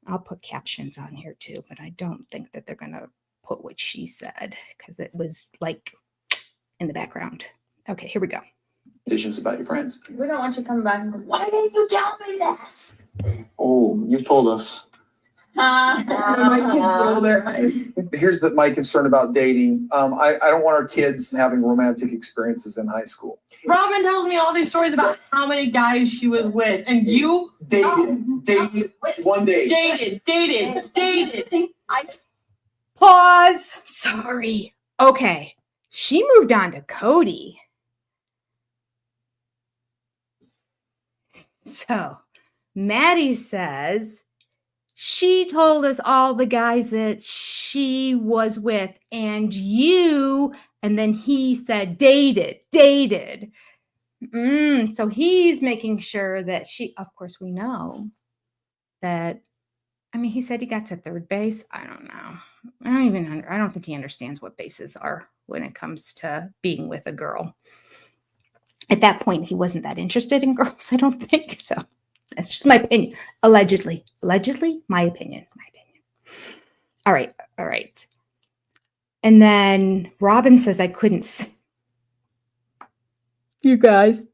I'll put captions on here too, but I don't think that they're gonna put what she said because it was like in the background. Okay, here we go. Decisions about your friends. We don't want you coming back and go, why didn't you tell me this? Oh, you've told us. My kids roll their eyes. Here's my concern about dating. I don't want our kids having romantic experiences in high school. Robyn tells me all these stories about how many guys she was with, and you Dated one day. dated. Pause. Sorry. Okay. She moved on to Cody. So Maddie says she told us all the guys that she was with, and you, and then he said dated. So he's making sure that she, of course, we know that. I mean, he said he got to third base. I don't know. I don't think he understands what bases are when it comes to being with a girl. At that point, he wasn't that interested in girls, I don't think. So that's just my opinion. Allegedly, my opinion. All right. And then Robyn says I couldn't sing. You guys,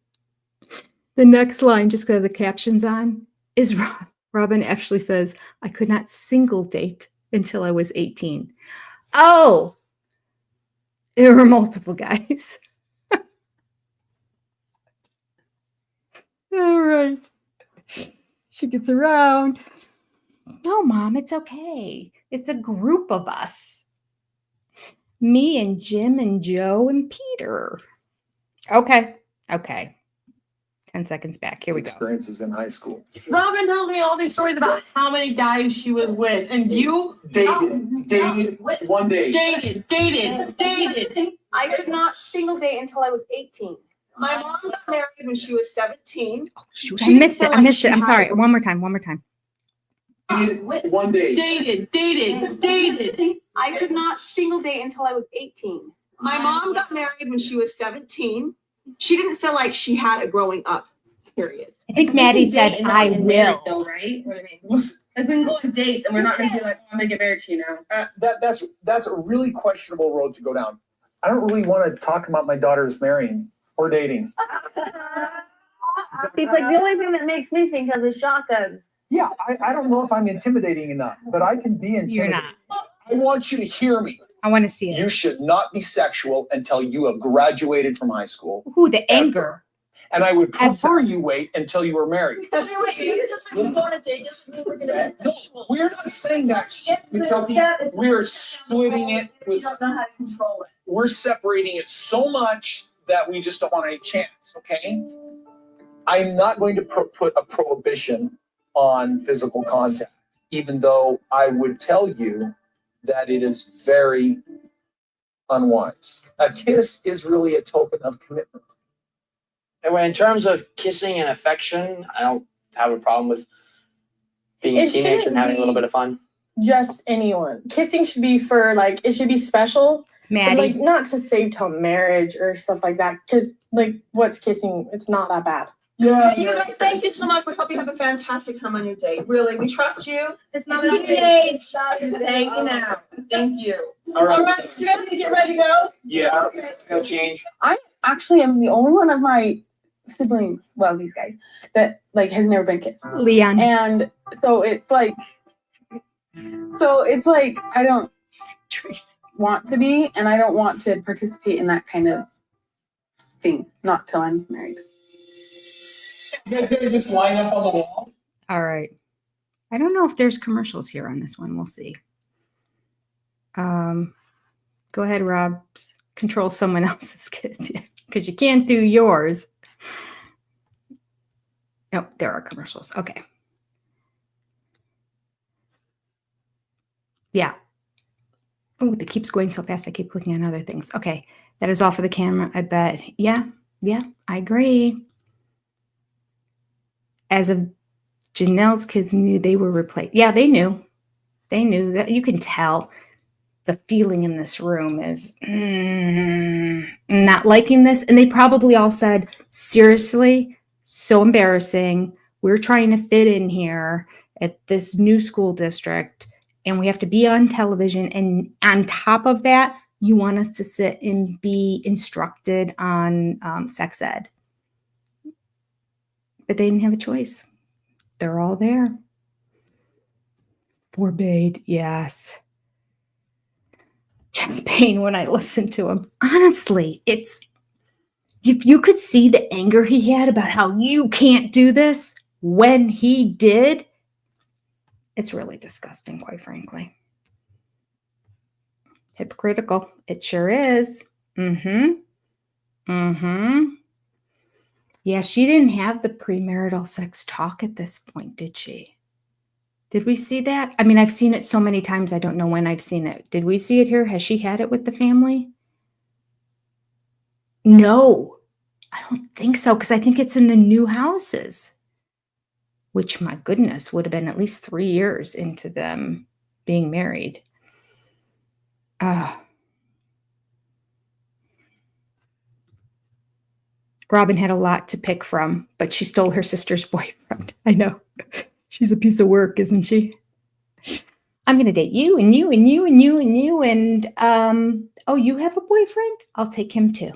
the next line, just because the caption's on, is Robyn actually says, I could not single date until I was 18. Oh, there were multiple guys. All right. She gets around. No, Mom, it's okay. It's a group of us. Me and Jim and Joe and Peter. Okay. 10 seconds back. Here we go. Experiences in high school. Robyn tells me all these stories about how many guys she was with, and you Dated one day. dated. I could not single date until I was 18. My mom got married when she was 17. Oh, shoot. I missed it. I'm sorry. One more time. Dated one day. Dated. I could not single date until I was 18. My mom got married when she was 17. She didn't feel like she had a growing up period. I think Maddie said, I will. Though, right? What I mean? Listen, Like we can go on dates and we're not going to be like, I'm going to get married to you now. that's a really questionable road to go down. I don't really want to talk about my daughters marrying or dating. He's like, the only thing that makes me think of is shotguns. Yeah, I don't know if I'm intimidating enough, but I can be intimidating. You're not. I want you to hear me. I want to see it. You should not be sexual until you have graduated from high school. Ooh, the anger. And I would prefer you wait until you were married. Wait, you just go on a date just so we're going to We're not saying that. We're splitting it. We don't know how to control it. We're separating it so much that we just don't want any chance, okay? I'm not going to put a prohibition on physical contact, even though I would tell you that it is very unwise. A kiss is really a token of commitment. Anyway, in terms of kissing and affection, I don't have a problem with being a teenager and having a little bit of fun. Just anyone. Kissing should be for like, it should be special. It's Maddie. But, like, not to save till marriage or stuff like that. Because like, what's kissing? It's not that bad. Yeah. You guys, thank you so much. We hope you have a fantastic time on your date. Really, we trust you. It's not a date. It's hanging out. Thank you. All right, so you guys can get ready to go? Yeah. Okay. No change. Actually, I'm the only one of my siblings, well, these guys, that like has never been kissed. Leon. And so it's like I don't want to be, and I don't want to participate in that kind of thing. Not till I'm married. You guys gonna just line up on the wall? All right. I don't know if there's commercials here on this one. We'll see. Go ahead, Rob. Control someone else's kids because you can't do yours. No, there are commercials. Okay. Yeah. Oh, it keeps going so fast. I keep clicking on other things. Okay. That is all for the camera, I bet. Yeah. Yeah. I agree. As of Janelle's kids knew they were replaced. Yeah, they knew. They knew that. You can tell the feeling in this room is not liking this. And they probably all said, seriously, so embarrassing. We're trying to fit in here at this new school district, and we have to be on television. And on top of that, you want us to sit and be instructed on sex ed. But they didn't have a choice. They're all there. Forbade, yes. Chest pain when I listen to him. Honestly, it's, if you could see the anger he had about how you can't do this when he did, it's really disgusting, quite frankly. Hypocritical. It sure is. Yeah, she didn't have the premarital sex talk at this point, did she? Did we see that? I mean, I've seen it so many times, I don't know when I've seen it. Did we see it here? Has she had it with the family? No, I don't think so, because I think it's in the new houses, which, my goodness, would have been at least 3 years into them being married. Robyn had a lot to pick from, but she stole her sister's boyfriend. I know. She's a piece of work, isn't she? I'm going to date you and you and you and you and you. And, oh, you have a boyfriend? I'll take him too.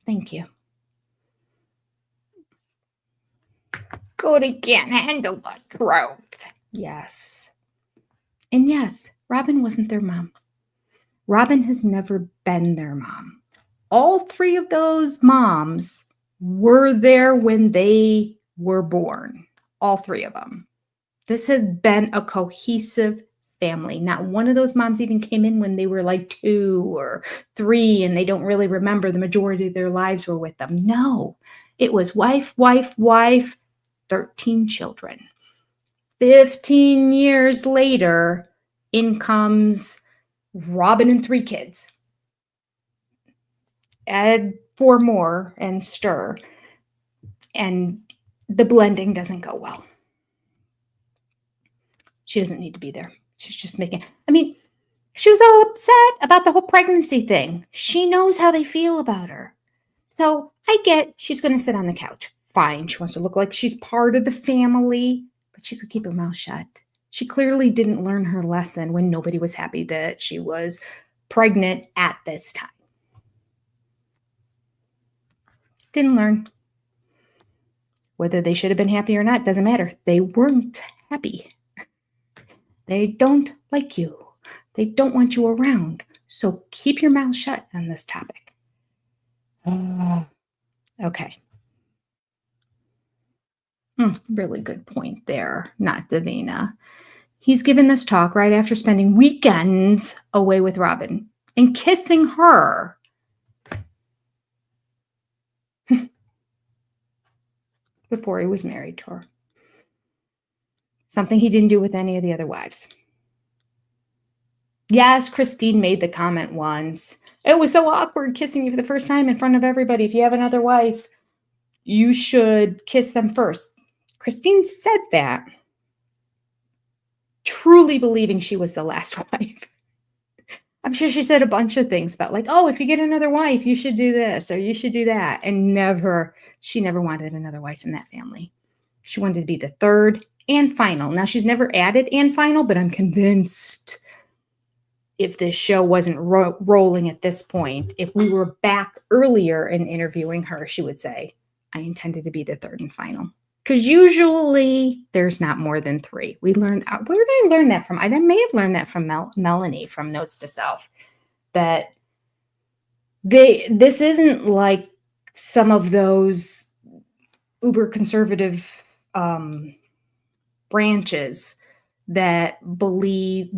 Thank you. Kody can't handle the truth. Yes. And yes, Robyn wasn't their mom. Robyn has never been their mom. All 3 of those moms were there when they were born. All 3 of them. This has been a cohesive family. Not one of those moms even came in when they were like 2 or 3 and they don't really remember the majority of their lives were with them. No, it was wife, wife, wife, 13 children. 15 years later, in comes Robyn and 3 kids. Add 4 more and stir. And the blending doesn't go well. She doesn't need to be there. She's just making, I mean, she was all upset about the whole pregnancy thing. She knows how they feel about her. So I get she's going to sit on the couch. Fine. She wants to look like she's part of the family, but she could keep her mouth shut. She clearly didn't learn her lesson when nobody was happy that she was pregnant at this time. Didn't learn. Whether they should have been happy or not doesn't matter. They weren't happy. They don't like you. They don't want you around. So keep your mouth shut on this topic. Okay. Really good point there, not Davina. He's given this talk right after spending weekends away with Robyn and kissing her. Before he was married to her. Something he didn't do with any of the other wives. Yes, Christine made the comment once. It was so awkward kissing you for the first time in front of everybody. If you have another wife, you should kiss them first. Christine said that, truly believing she was the last wife. I'm sure she said a bunch of things about like, oh, if you get another wife, you should do this or you should do that. And she never wanted another wife in that family. She wanted to be the third and final. Now she's never added and final, but I'm convinced if this show wasn't rolling at this point, if we were back earlier in interviewing her, she would say, I intended to be the third and final. Because usually there's not more than 3. Where did I learn that from? I may have learned that from Melanie from Notes to Self. That this isn't like some of those uber conservative branches that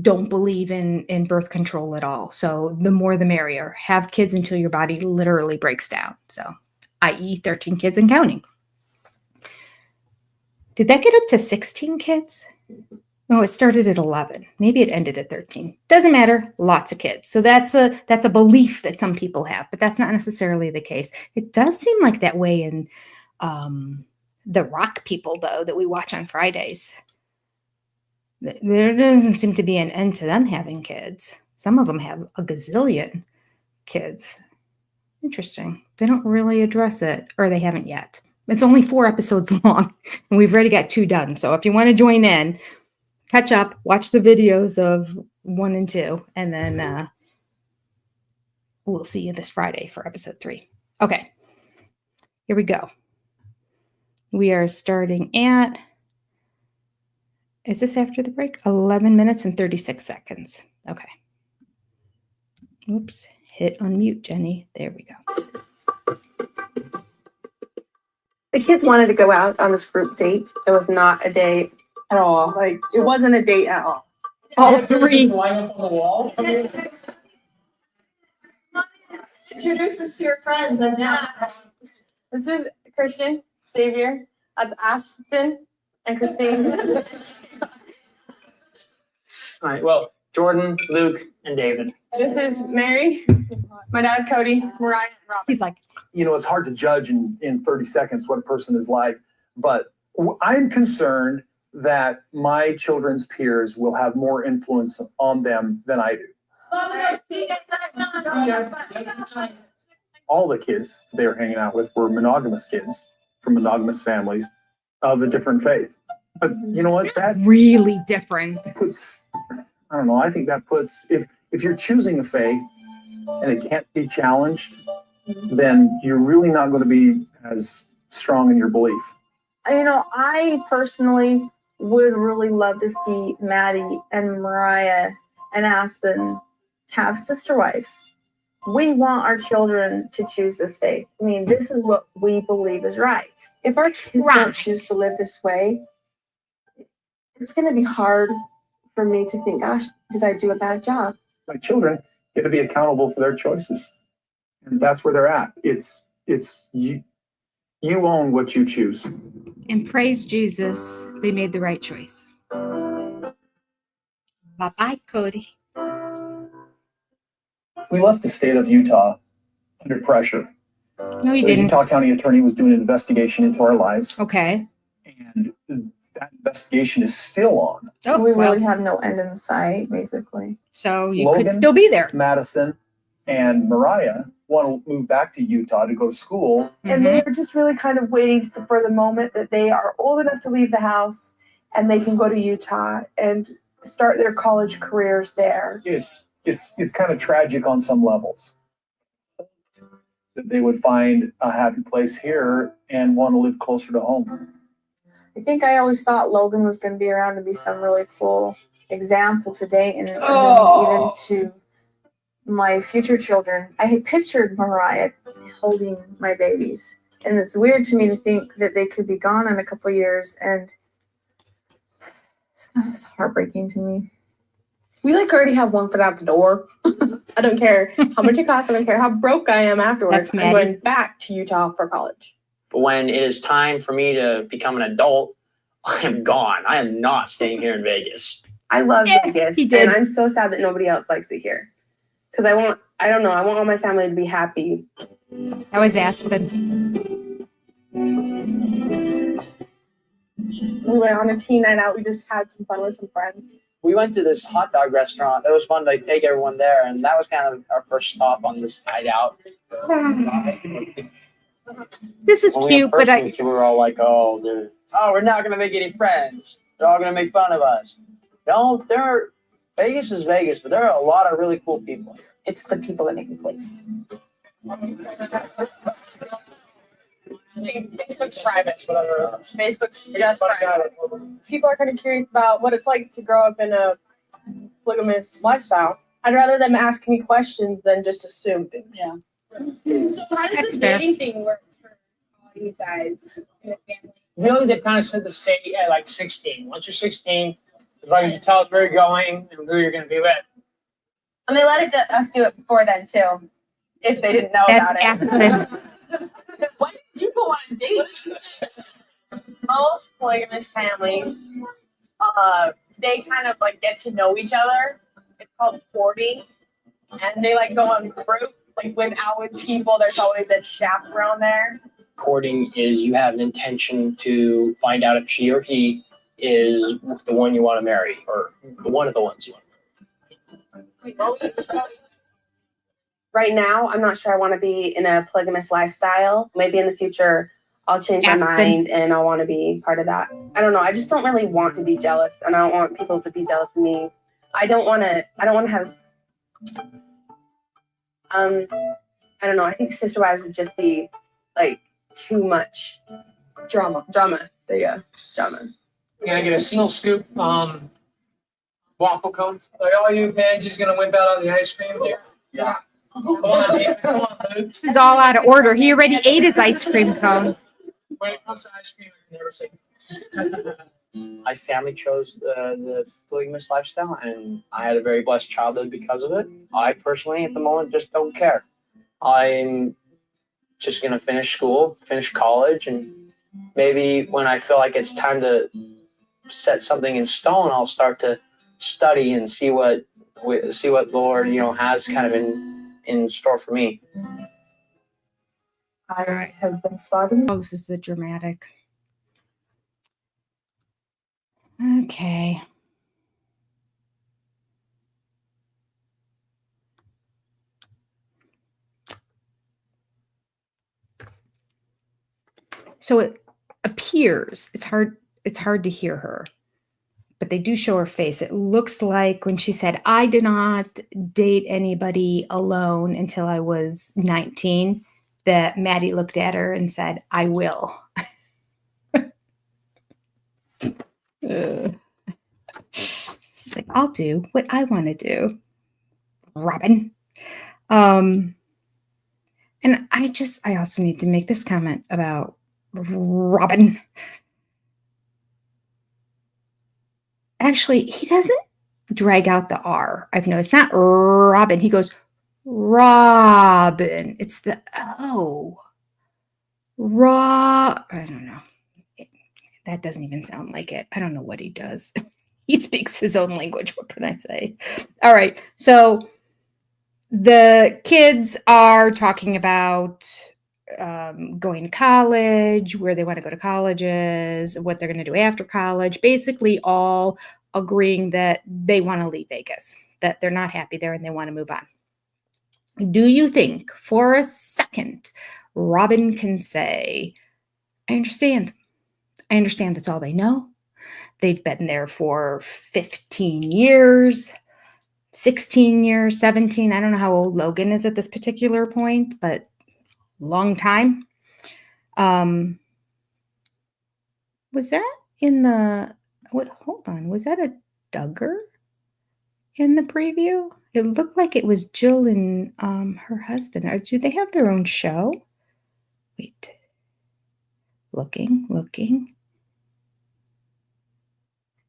don't believe in birth control at all. So the more the merrier. Have kids until your body literally breaks down. So, i.e., 13 kids and counting. Did that get up to 16 kids? No, it started at 11. Maybe it ended at 13. Doesn't matter. Lots of kids. So that's a belief that some people have, but that's not necessarily the case. It does seem like that way in the rock people, though, that we watch on Fridays. There doesn't seem to be an end to them having kids. Some of them have a gazillion kids. Interesting. They don't really address it, or they haven't yet. It's only 4 episodes long, and we've already got 2 done. So if you want to join in, catch up, watch the videos of 1 and 2, and then we'll see you this Friday for episode 3. Okay, here we go. We are starting at, is this after the break? 11 minutes and 36 seconds. Okay. Oops, hit unmute, Jenny. There we go. The kids wanted to go out on this group date. It was not a date At all. Like, it wasn't a date at all. All 3. Line up on the wall. Introduce us to your friends. This is Christian, Xavier. That's Aspen and Christine. All right. Well, Jordan, Luke, and David. This is Mary, my dad, Cody, Mariah, and Robyn. He's like, It's hard to judge in 30 seconds what a person is like, but I'm concerned that my children's peers will have more influence on them than I do. All the kids they were hanging out with were monogamous kids from monogamous families of a different faith. But you know what? That really different. puts, I don't know, I think that puts, if you're choosing a faith and it can't be challenged, then you're really not going to be as strong in your belief. I personally would really love to see Maddie and Mariah and Aspen have sister wives. We want our children to choose this faith. This is what we believe is right. If our kids don't choose to live this way, it's going to be hard for me to think, gosh, did I do a bad job? My children get to be accountable for their choices. And that's where they're at. It's you own what you choose. And praise Jesus, they made the right choice. Bye-bye, Cody. We left the state of Utah under pressure. No, you The didn't. Utah County Attorney was doing an investigation into our lives, Okay. and that investigation is still on. Oh, We well, really have no end in sight, basically. so you could Logan? still be there. Madison and Mariah want to move back to Utah to go to school. And they are just really kind of waiting for the moment that they are old enough to leave the house and they can go to Utah and start their college careers there. It's kind of tragic on some levels that they would find a happy place here and want to live closer to home. I think I always thought Logan was going to be around to be some really cool example to date, and even to my future children. I had pictured Mariah holding my babies, and it's weird to me to think that they could be gone in a couple of years, and it's heartbreaking to me. We already have one foot out the door. I don't care how much it costs. I don't care how broke I am afterwards. That's I'm Maddie. going back to Utah for college. But when it is time for me to become an adult, I am gone. I am not staying here in Vegas. I love Vegas, he did. and I'm so sad that nobody else likes it here. Because I want all my family to be happy. I was Aspen. We went on a teen night out. We just had some fun with some friends. we went to this hot dog restaurant. It was fun to take everyone there, and that was kind of our first stop on this hideout. This is When cute, but we were all like, "Oh, we're not gonna make any friends. They're all gonna make fun of us." No, Vegas is Vegas, but there are a lot of really cool people here. It's the people that make the place. Facebook's private. Facebook's just private. People are kind of curious about what it's like to grow up in a polygamous lifestyle. I'd rather them ask me questions than just assume things. Yeah. So how does this dating thing work for all you guys in the family? Really, they kind of set the state at like 16. Once you're 16, as long as you tell us where you're going and who you're going to be with. And they let us do it before then too, if they didn't know about it. When did you go on dates? Most polygamous families, they kind of like get to know each other. It's called courting, and they like go on group, like with people. There's always a chaperone there. Courting is you have an intention to find out if she or he is the one you want to marry, or one of the ones you want to marry. Right now, I'm not sure I want to be in a polygamous lifestyle. Maybe in the future, I'll change my mind and I'll want to be part of that. I don't know. I just don't really want to be jealous, and I don't want people to be jealous of me. I don't want to have. I don't know. I think sister wives would just be like too much drama. There you go. Drama. Can I get a single scoop waffle cone? Are all you managers going to whip out on the ice cream here? Yeah. Come on, Dave. Come on, dude. this is all out of order. He already ate his ice cream cone. When it comes to ice cream, I never say. My family chose the polygamous lifestyle, and I had a very blessed childhood because of it. I personally, at the moment, just don't care. I'm just going to finish school, finish college, and maybe when I feel like it's time to set something in stone, I'll start to study and see what Lord, has kind of in store for me. I have been spotted. Oh, this is the dramatic. Okay. So it appears it's hard to hear her, but they do show her face. It looks like when she said, "I did not date anybody alone until I was 19, that Maddie looked at her and said, "I will." She's like, "I'll do what I want to do, Robyn." And I also need to make this comment about Robyn. Actually, he doesn't drag out the R. I've noticed. Not Robyn. He goes, Robyn. It's the O. I don't know. That doesn't even sound like it. I don't know what he does. He speaks his own language. What can I say? All right. So the kids are talking about going to college, where they want to go to colleges, what they're going to do after college, basically all agreeing that they want to leave Vegas, that they're not happy there and they want to move on. Do you think for a second Robyn can say, I understand that's all they know. They've been there for 15 years, 16 years, 17. I don't know how old Logan is at this particular point, but long time. Was that in the, hold on, was that a Duggar in the preview? It looked like it was Jill and her husband. Or do they have their own show? Wait. Looking.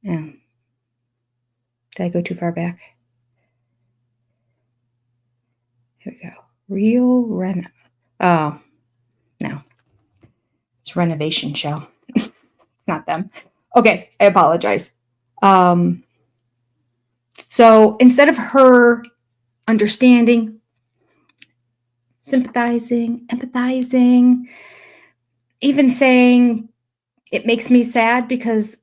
Yeah. Did I go too far back? Here we go. Real Reno. Oh, no. It's Renovation Show. It's not them. Okay, I apologize. So instead of her understanding, sympathizing, empathizing, even saying, it makes me sad because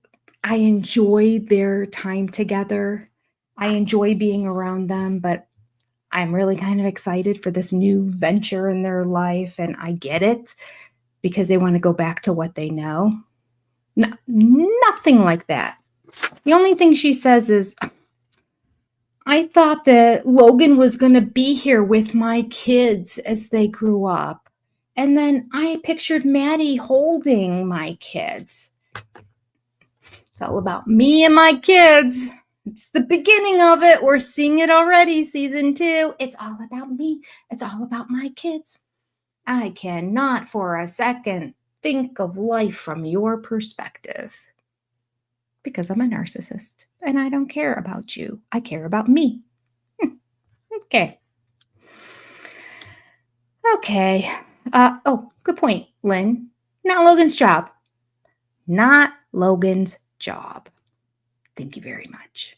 I enjoy their time together. I enjoy being around them, but I'm really kind of excited for this new venture in their life. And I get it because they want to go back to what they know. No, nothing like that. The only thing she says is, I thought that Logan was going to be here with my kids as they grew up. And then I pictured Maddie holding my kids. It's all about me and my kids. It's the beginning of it. We're seeing it already, season 2. It's all about me. It's all about my kids. I cannot for a second think of life from your perspective. Because I'm a narcissist and I don't care about you. I care about me. Okay. Okay. Oh, good point, Lynn. Not Logan's job. Not Logan's job. Thank you very much.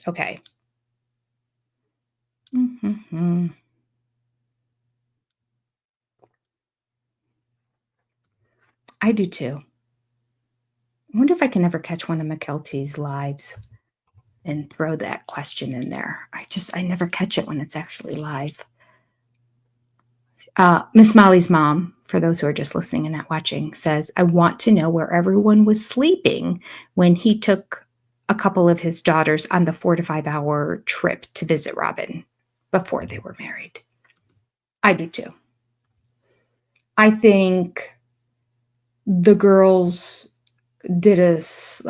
Okay. I do too. I wonder if I can ever catch one of McKelty's lives and throw that question in there. I never catch it when it's actually live. Miss Molly's mom, for those who are just listening and not watching, says, I want to know where everyone was sleeping when he took a couple of his daughters on the 4 to 5 hour trip to visit Robyn before they were married. I do too. I think the girls did this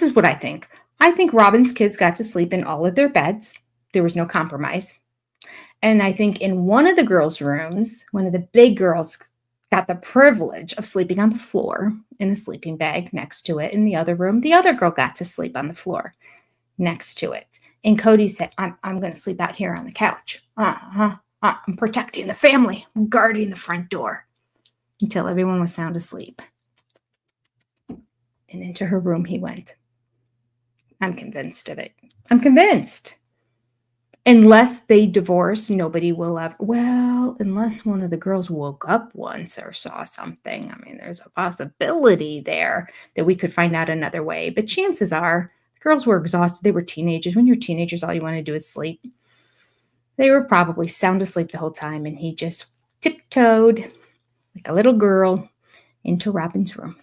is what I think. I think Robyn's kids got to sleep in all of their beds. There was no compromise. And I think in one of the girls' rooms, one of the big girls got the privilege of sleeping on the floor in a sleeping bag next to it. In the other room, the other girl got to sleep on the floor next to it. And Cody said, I'm going to sleep out here on the couch. I'm protecting the family. I'm guarding the front door until everyone was sound asleep. And into her room he went. I'm convinced of it. I'm convinced. Unless they divorce, nobody will ever. Well, unless one of the girls woke up once or saw something. I mean, there's a possibility there that we could find out another way. But chances are, the girls were exhausted. They were teenagers. When you're teenagers, all you want to do is sleep. They were probably sound asleep the whole time, and he just tiptoed like a little girl into Robyn's room.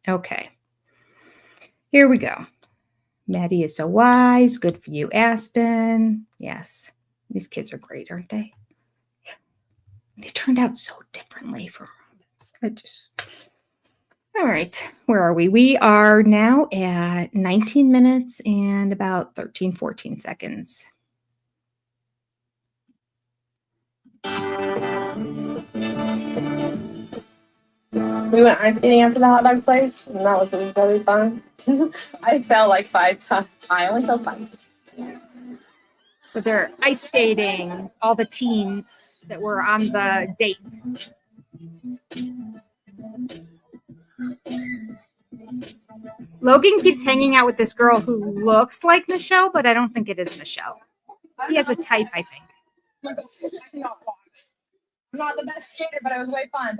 Okay. Here we go. Maddie is so wise. Good for you, Aspen. Yes. These kids are great, aren't they? They turned out so differently from Robyn's. All right. Where are we? We are now at 19 minutes and about 13, 14 seconds. We went ice skating after the hot dog place, and that was really fun. I fell like 5 times. I only fell 5. So they're ice skating, all the teens that were on the date. Logan keeps hanging out with this girl who looks like Michelle, but I don't think it is Michelle. He has a type, I think. I'm not the best skater, but it was way fun.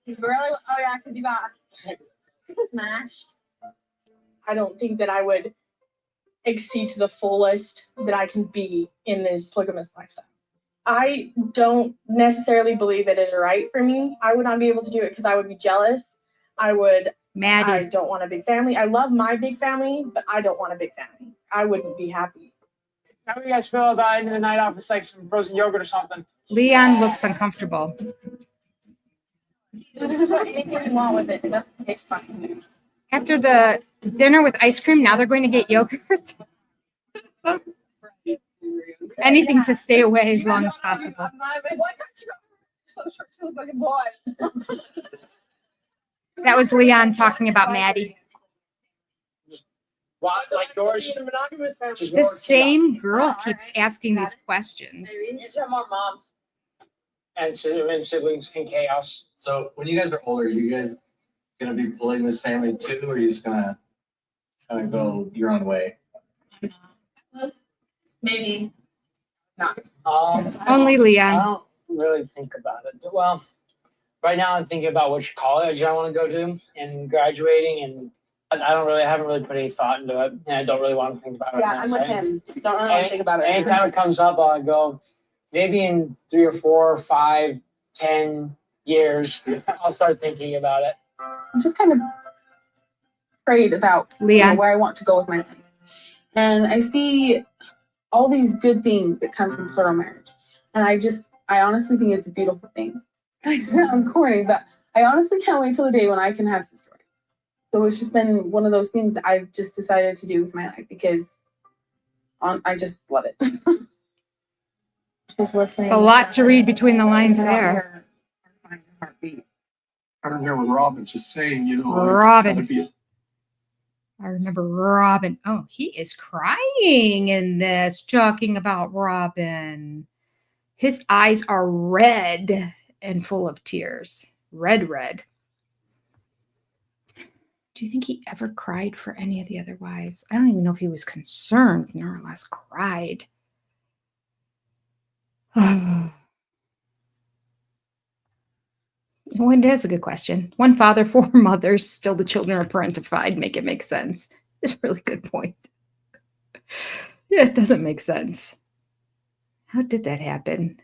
Really? Oh yeah, because you got smashed. I don't think that I would exceed to the fullest that I can be in this polygamous lifestyle. I don't necessarily believe it is right for me. I would not be able to do it because I would be jealous. Maddie. I don't want a big family. I love my big family, but I don't want a big family. I wouldn't be happy. How do you guys feel about ending the night off with like some frozen yogurt or something? Leon looks uncomfortable. Anything you want with it. It doesn't taste fine. After the dinner with ice cream, now they're going to get yogurt. Anything to stay away as long as possible. So short, she looks like a boy. That was Leon talking about Maddie. What, like yours? The same girl keeps asking these questions. More moms. And siblings in chaos. So when you guys are older, you guys gonna be polygamous family too, or are you just gonna kind of go your own way? Maybe not. Only Leon. I don't really think about it. Well, right now I'm thinking about which college I want to go to and graduating, and I haven't really put any thought into it, and I don't really want to think about it. Yeah, now, I'm with him. Don't really want Any- to think about it. Anytime it comes up, I'll go, maybe in 3 or 4 or 5, 10 years, I'll start thinking about it. I'm just kind of afraid about where I want to go with my life. And I see all these good things that come from plural marriage. And I honestly think it's a beautiful thing. It sounds corny, but I honestly can't wait till the day when I can have sister wives. So it's just been one of those things that I've just decided to do with my life because I just love it. Just listening. A lot to read between the lines there. I remember Robyn just saying, you know, Robyn. I remember Robyn. Oh, he is crying in this, talking about Robyn. His eyes are red and full of tears. Red. Do you think he ever cried for any of the other wives? I don't even know if he was concerned, nor less cried. Well, that's a good question. One father, 4 mothers, still the children are parentified. Make it make sense. It's a really good point. Yeah, it doesn't make sense. How did that happen?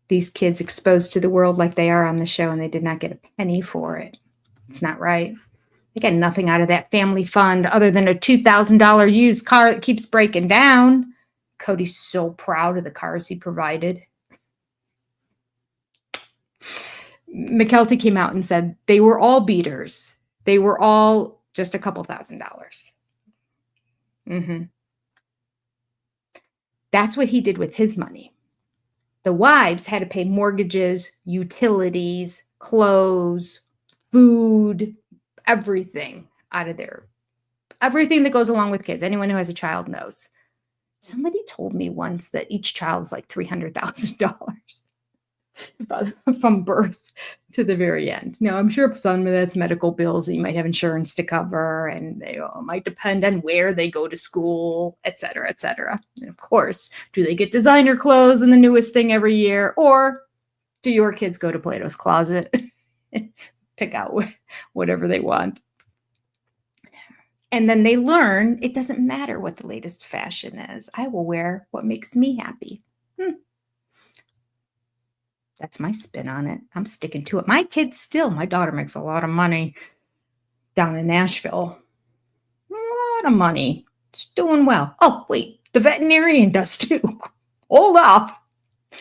These kids exposed to the world like they are on the show, and they did not get a penny for it. It's not right. They got nothing out of that family fund other than a $2,000 used car that keeps breaking down. Cody's so proud of the cars he provided. McKelty came out and said they were all beaters. They were all just a couple $1,000s. That's what he did with his money. The wives had to pay mortgages, utilities, clothes, food, everything out of there. Everything that goes along with kids. Anyone who has a child knows. Somebody told me once that each child is like $300,000 from birth to the very end. Now, I'm sure some of that's medical bills that you might have insurance to cover, and they all might depend on where they go to school, et cetera, et cetera. And of course, do they get designer clothes and the newest thing every year, or do your kids go to Plato's Closet and pick out whatever they want? And then they learn it doesn't matter what the latest fashion is. I will wear what makes me happy. That's my spin on it. I'm sticking to it. My daughter makes a lot of money down in Nashville. A lot of money. It's doing well. Oh, wait, the veterinarian does too. Hold up.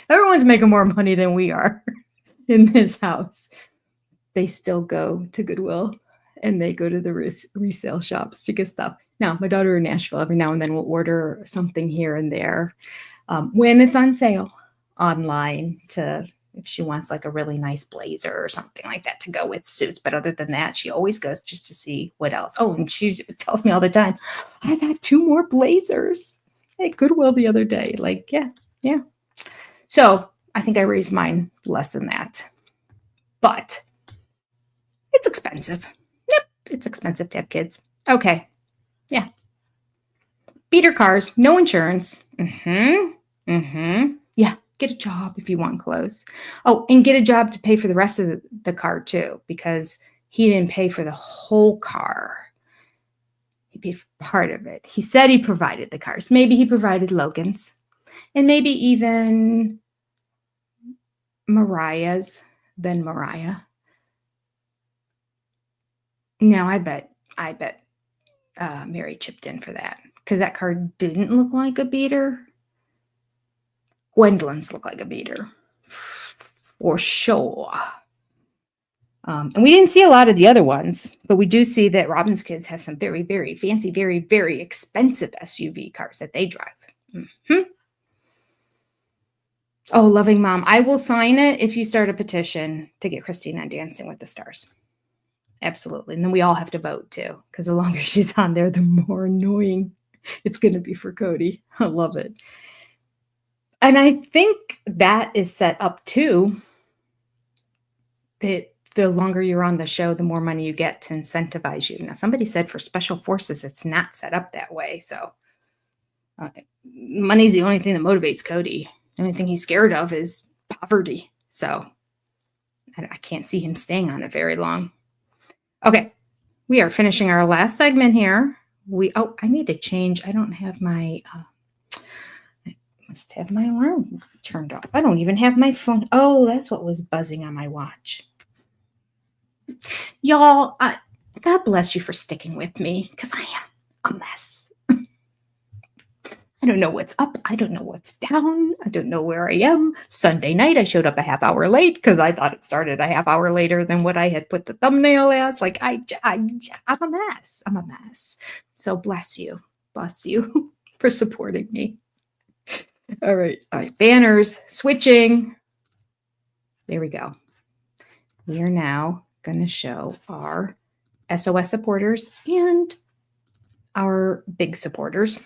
Everyone's making more money than we are in this house. They still go to Goodwill. And they go to the resale shops to get stuff. Now, my daughter in Nashville, every now and then will order something here and there when it's on sale online if she wants like a really nice blazer or something like that to go with suits. But other than that, she always goes just to see what else. Oh, and she tells me all the time, I got 2 more blazers at Goodwill the other day. Like, yeah. So I think I raised mine less than that. But it's expensive. It's expensive to have kids. Okay. Yeah. Beater cars, no insurance. Yeah. Get a job if you want clothes. Oh, and get a job to pay for the rest of the car too, because he didn't pay for the whole car. He paid for part of it. He said he provided the cars. Maybe he provided Logan's, and maybe even Mariah's, then Mariah. No, I bet Mary chipped in for that because that car didn't look like a beater. Gwendolyn's looked like a beater for sure. And we didn't see a lot of the other ones, but we do see that Robyn's kids have some very, very fancy, very, very expensive SUV cars that they drive. Oh, loving mom. I will sign it if you start a petition to get Christine on Dancing with the Stars. Absolutely. And then we all have to vote too, because the longer she's on there, the more annoying it's going to be for Cody. I love it. And I think that is set up too, that the longer you're on the show, the more money you get to incentivize you. Now, somebody said for special forces, it's not set up that way. So money's the only thing that motivates Cody. The only thing he's scared of is poverty. So I can't see him staying on it very long. Okay. We are finishing our last segment here. I need to change. I don't have my, I must have my alarm turned off. I don't even have my phone. Oh, that's what was buzzing on my watch. Y'all, God bless you for sticking with me because I am a mess. I don't know what's up. I don't know what's down. I don't know where I am. Sunday night, I showed up a half hour late because I thought it started a half hour later than what I had put the thumbnail as. Like, I'm a mess. I'm a mess. So bless you. Bless you for supporting me. All right. All right. Banners. Switching. There we go. We are now going to show our SOS supporters and our big supporters.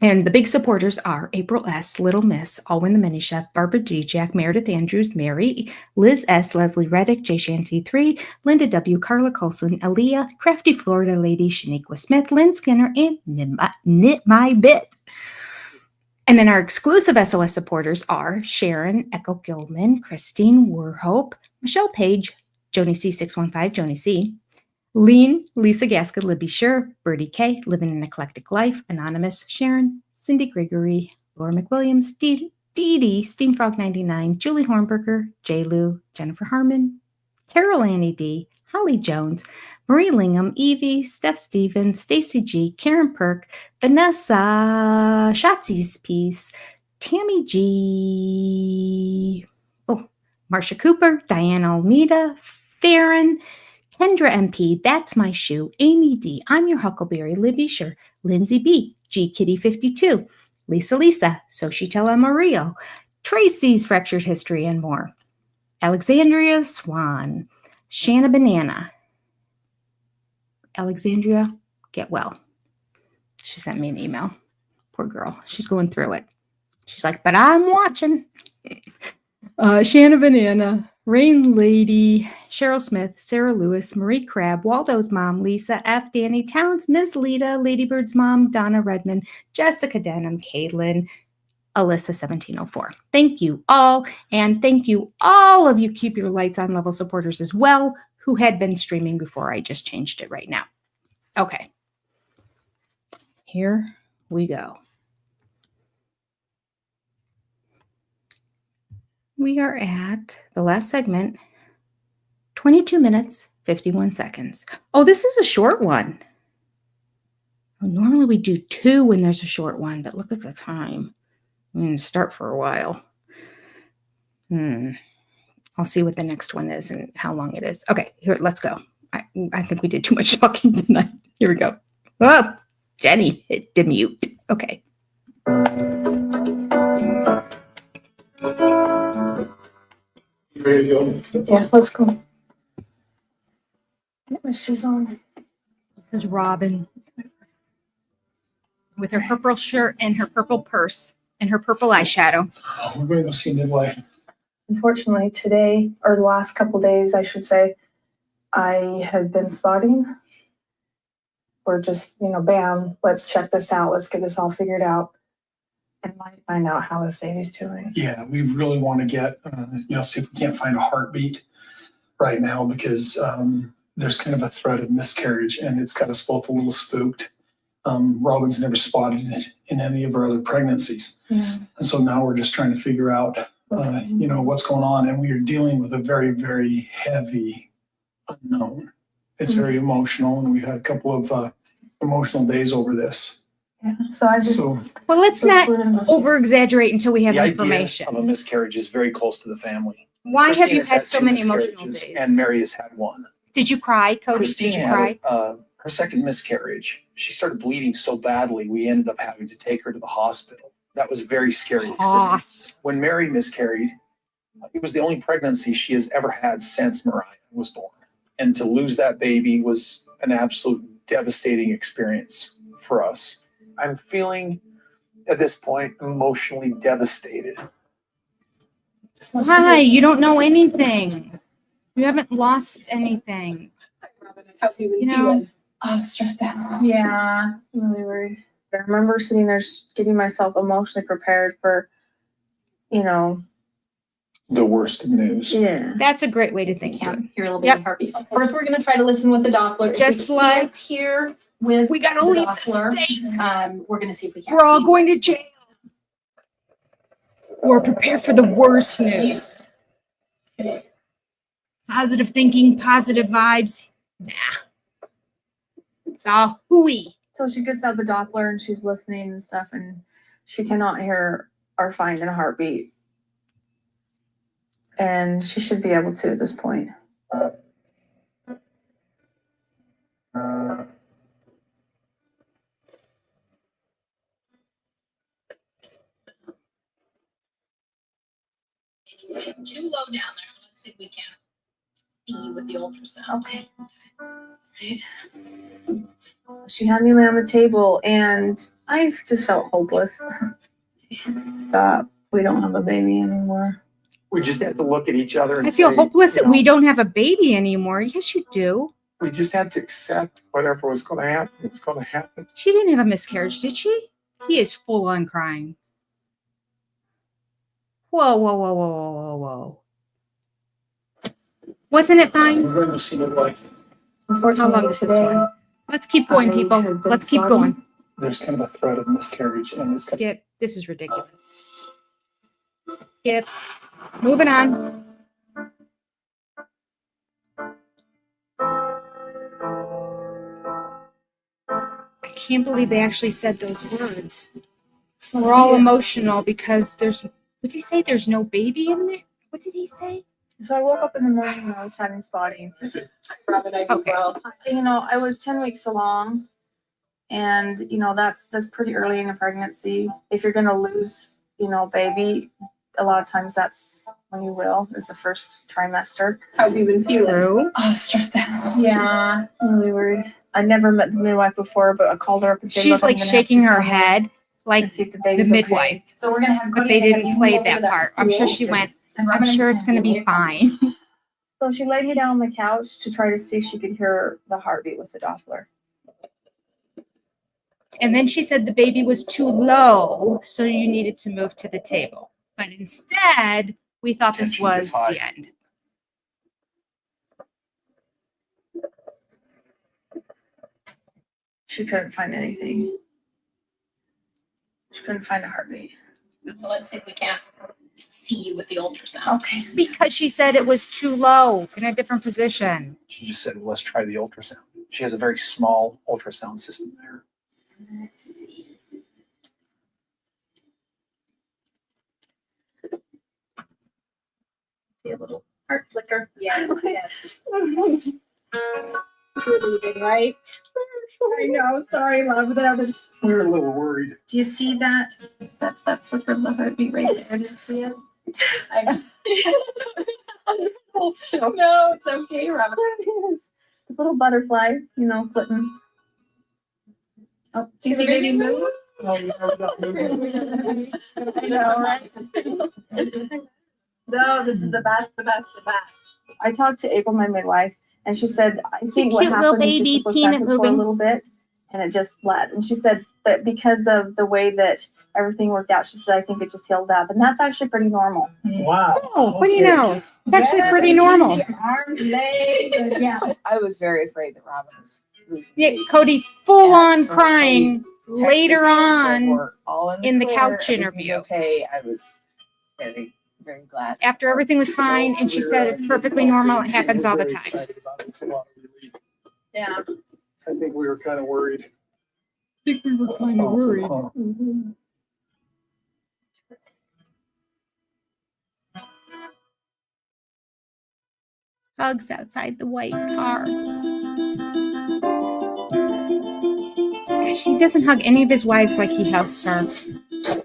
And the big supporters are April S., Little Miss, Alwyn the Mini Chef, Barbara G., Jack Meredith Andrews, Mary, Liz S., Leslie Reddick, J. Shanty 3, Linda W., Carla Colson, Aaliyah, Crafty Florida Lady, Shaniqua Smith, Lynn Skinner, and Knit My Bit. And then our exclusive SOS supporters are Sharon Echo Gilman, Christine Werhope, Michelle Page, Joni C615, Joni C., Lean, Lisa Gaskin, Libby Sure, Birdie K, Living an Eclectic Life, Anonymous, Sharon, Cindy Gregory, Laura McWilliams, Dee Dee, Steamfrog 99, Julie Hornberger, J. Lou, Jennifer Harmon, Carol Annie D, Holly Jones, Marie Lingham, Evie, Steph Stevens, Stacy G, Karen Perk, Vanessa, Shotzi's Piece, Tammy G, Marsha Cooper, Diane Almeida, Farron, Kendra MP, That's My Shoe, Amy D, I'm Your Huckleberry, Libby Sure, Lindsay B, G Kitty 52, Lisa, Xochitl Mario, Tracy's Fractured History, and more. Alexandria Swan, Shanna Banana. Alexandria, get well. She sent me an email. Poor girl. She's going through it. She's like, but I'm watching. Shanna Banana, Rain Lady, Cheryl Smith, Sarah Lewis, Marie Crabb, Waldo's mom, Lisa F., Danny Towns, Ms. Lita, Ladybird's mom, Donna Redmond, Jessica Denham, Caitlin, Alyssa 1704. Thank you all, and thank you all of you Keep Your Lights On level supporters as well, who had been streaming before I just changed it right now. Okay. Here we go. We are at the last segment, 22 minutes, 51 seconds. Oh, this is a short one. Well, normally we do 2 when there's a short one, but look at the time. I'm going to start for a while. I'll see what the next one is and how long it is. Okay, here, let's go. I think we did too much talking tonight. Here we go. Oh, Jenny, hit demute. Okay. You ready to go? Yeah, let's go. Get my shoes on. This is Robyn with her purple shirt and her purple purse and her purple eyeshadow. Oh, we're going to go see midwife. Unfortunately, today, or the last couple days, I should say, I have been spotting. Or just, bam, let's check this out. Let's get this all figured out. And might find out how this baby's doing. Yeah, we really want to get, see if we can't find a heartbeat right now because there's kind of a threat of miscarriage and it's got us both a little spooked. Robyn's never spotted it in any of her other pregnancies. Yeah. And so now we're just trying to figure out, what's going on. And we are dealing with a very, very heavy unknown. It's very emotional and we've had a couple of emotional days over this. Yeah. So let's not over exaggerate until we have information. The idea of a miscarriage is very close to the family. Why Christine have you had has so 2 many emotional miscarriages, days? And Mary has had 1. Did you cry, Cody? Christine Did you cry? had her second miscarriage. She started bleeding so badly, we ended up having to take her to the hospital. That was a very scary experience. When Mary miscarried, it was the only pregnancy she has ever had since Mariah was born. And to lose that baby was an absolute devastating experience for us. I'm feeling, at this point, emotionally devastated. Why? You don't know anything. You haven't lost anything. I'm stressed out. Yeah, I'm really worried. I remember sitting there getting myself emotionally prepared for you know, The worst news. yeah. That's a great way to think. Hear a little bit Yep. of heartbeat. First, we're gonna try to listen with the Doppler. If Just we like- can't hear with We gotta the leave the Doppler, state. we're gonna see if we can. We're all going to jail. We're prepared for the worst news. Positive thinking, positive vibes. Nah. It's all hooey. So she gets out the Doppler and she's listening and stuff, and she cannot hear or find a heartbeat. And she should be able to at this point. Too low down there, so let's see if we can see you with the ultrasound. Okay. She had me lay on the table, and I just felt hopeless. That we don't have a baby anymore. We just had to look at each other and I feel say, hopeless you that know, we don't have a baby anymore. Yes, you do. we just had to accept whatever was going to happen. It's going to happen. She didn't have a miscarriage, did she? He is full on crying. Whoa, whoa, whoa, whoa, whoa, whoa, whoa. Wasn't it fine? We're going to see midwife. How long is today? Let's keep going, people. Let's keep going. There's kind of a threat of miscarriage, and it's Skip. This is ridiculous. Skip. Moving on. I can't believe they actually said those words. We're all emotional because there's, what did he say? There's no baby in there? What did he say? So I woke up in the morning and I was having spotting. Robyn, I do well. You know, I was 10 weeks along, and you know that's pretty early in a pregnancy. If you're gonna lose, you know, baby, a lot of times that's when you will, is the first trimester. How have you been feeling? True. Oh, stressed out. Yeah, I'm really worried. I never met the midwife before, but I called her up and said, She's "Look, I'm like gonna have shaking to her come in head like and see if the the baby's okay." midwife. So we're gonna have But Cody they and didn't you play move over that to the part. I'm sure pool. she went, And I'm Robyn sure and it's going to be fine. So she laid me down on the couch to try to see if she could hear the heartbeat with the Doppler. And then she said the baby was too low, so you needed to move to the table. But instead, we thought this Tension was gets high. the end. She couldn't find anything. She couldn't find a heartbeat. So let's see if we can't see you with the ultrasound. Okay. Because she said it was too low in a different position. She just said, well, let's try the ultrasound. She has a very small ultrasound system there. Let's see. See a little heart flicker. Yes, yes. You're leaving, right? I know. Sorry, love. We were a little worried. Do you see that? That's that flicker of the heartbeat right there. Do you see it? I know. No, it's okay, Robyn. It's a little butterfly, you know, flitting. Oh, do you see baby move? Oh, you know, not moving. I know, right? No, this is the best, the best, the best. I talked to April, my midwife, and she said, I think what cute little happened is baby, she pushed peanut back for a moving. little bit, and it just bled. And she said that because of the way that everything worked out, she said, I think it just healed up. And that's actually pretty normal. Wow. Oh, what do you know? It's actually pretty normal. Arms, legs, Yeah. I was very afraid that Robyn was losing. Yeah, baby. Cody full on And so crying Texted later me and said, on "We're all in the clear, couch everything's interview. Okay, I was very, very glad. after everything was fine. And she said it's perfectly normal. It happens all the time. Excited about it. It's a lot of relief. Yeah. I think we were kind of worried. I think we were kind of worried. Hugs outside the white car. Gosh, he doesn't hug any of his wives like he hugs her. So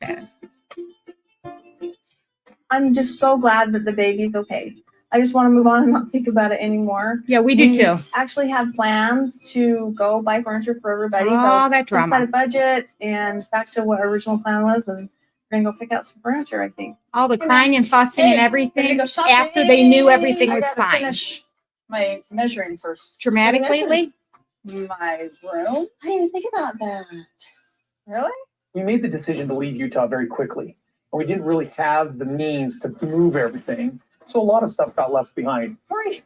sad. I'm just so glad that the baby's okay. I just want to move on and not think about it anymore. Yeah, we do too. Actually have plans to go buy furniture for everybody. Oh, that Set drama. a budget and back to what our original plan was, and we're gonna go pick out some furniture, I think. All the crying and fussing and everything go shopping. after they knew everything I was gotta fine. finish my measuring first. Dramatic lately? My room? I didn't even think about that. Really? We made the decision to leave Utah very quickly. and we didn't really have the means to move everything. So a lot of stuff got left behind. Hurry.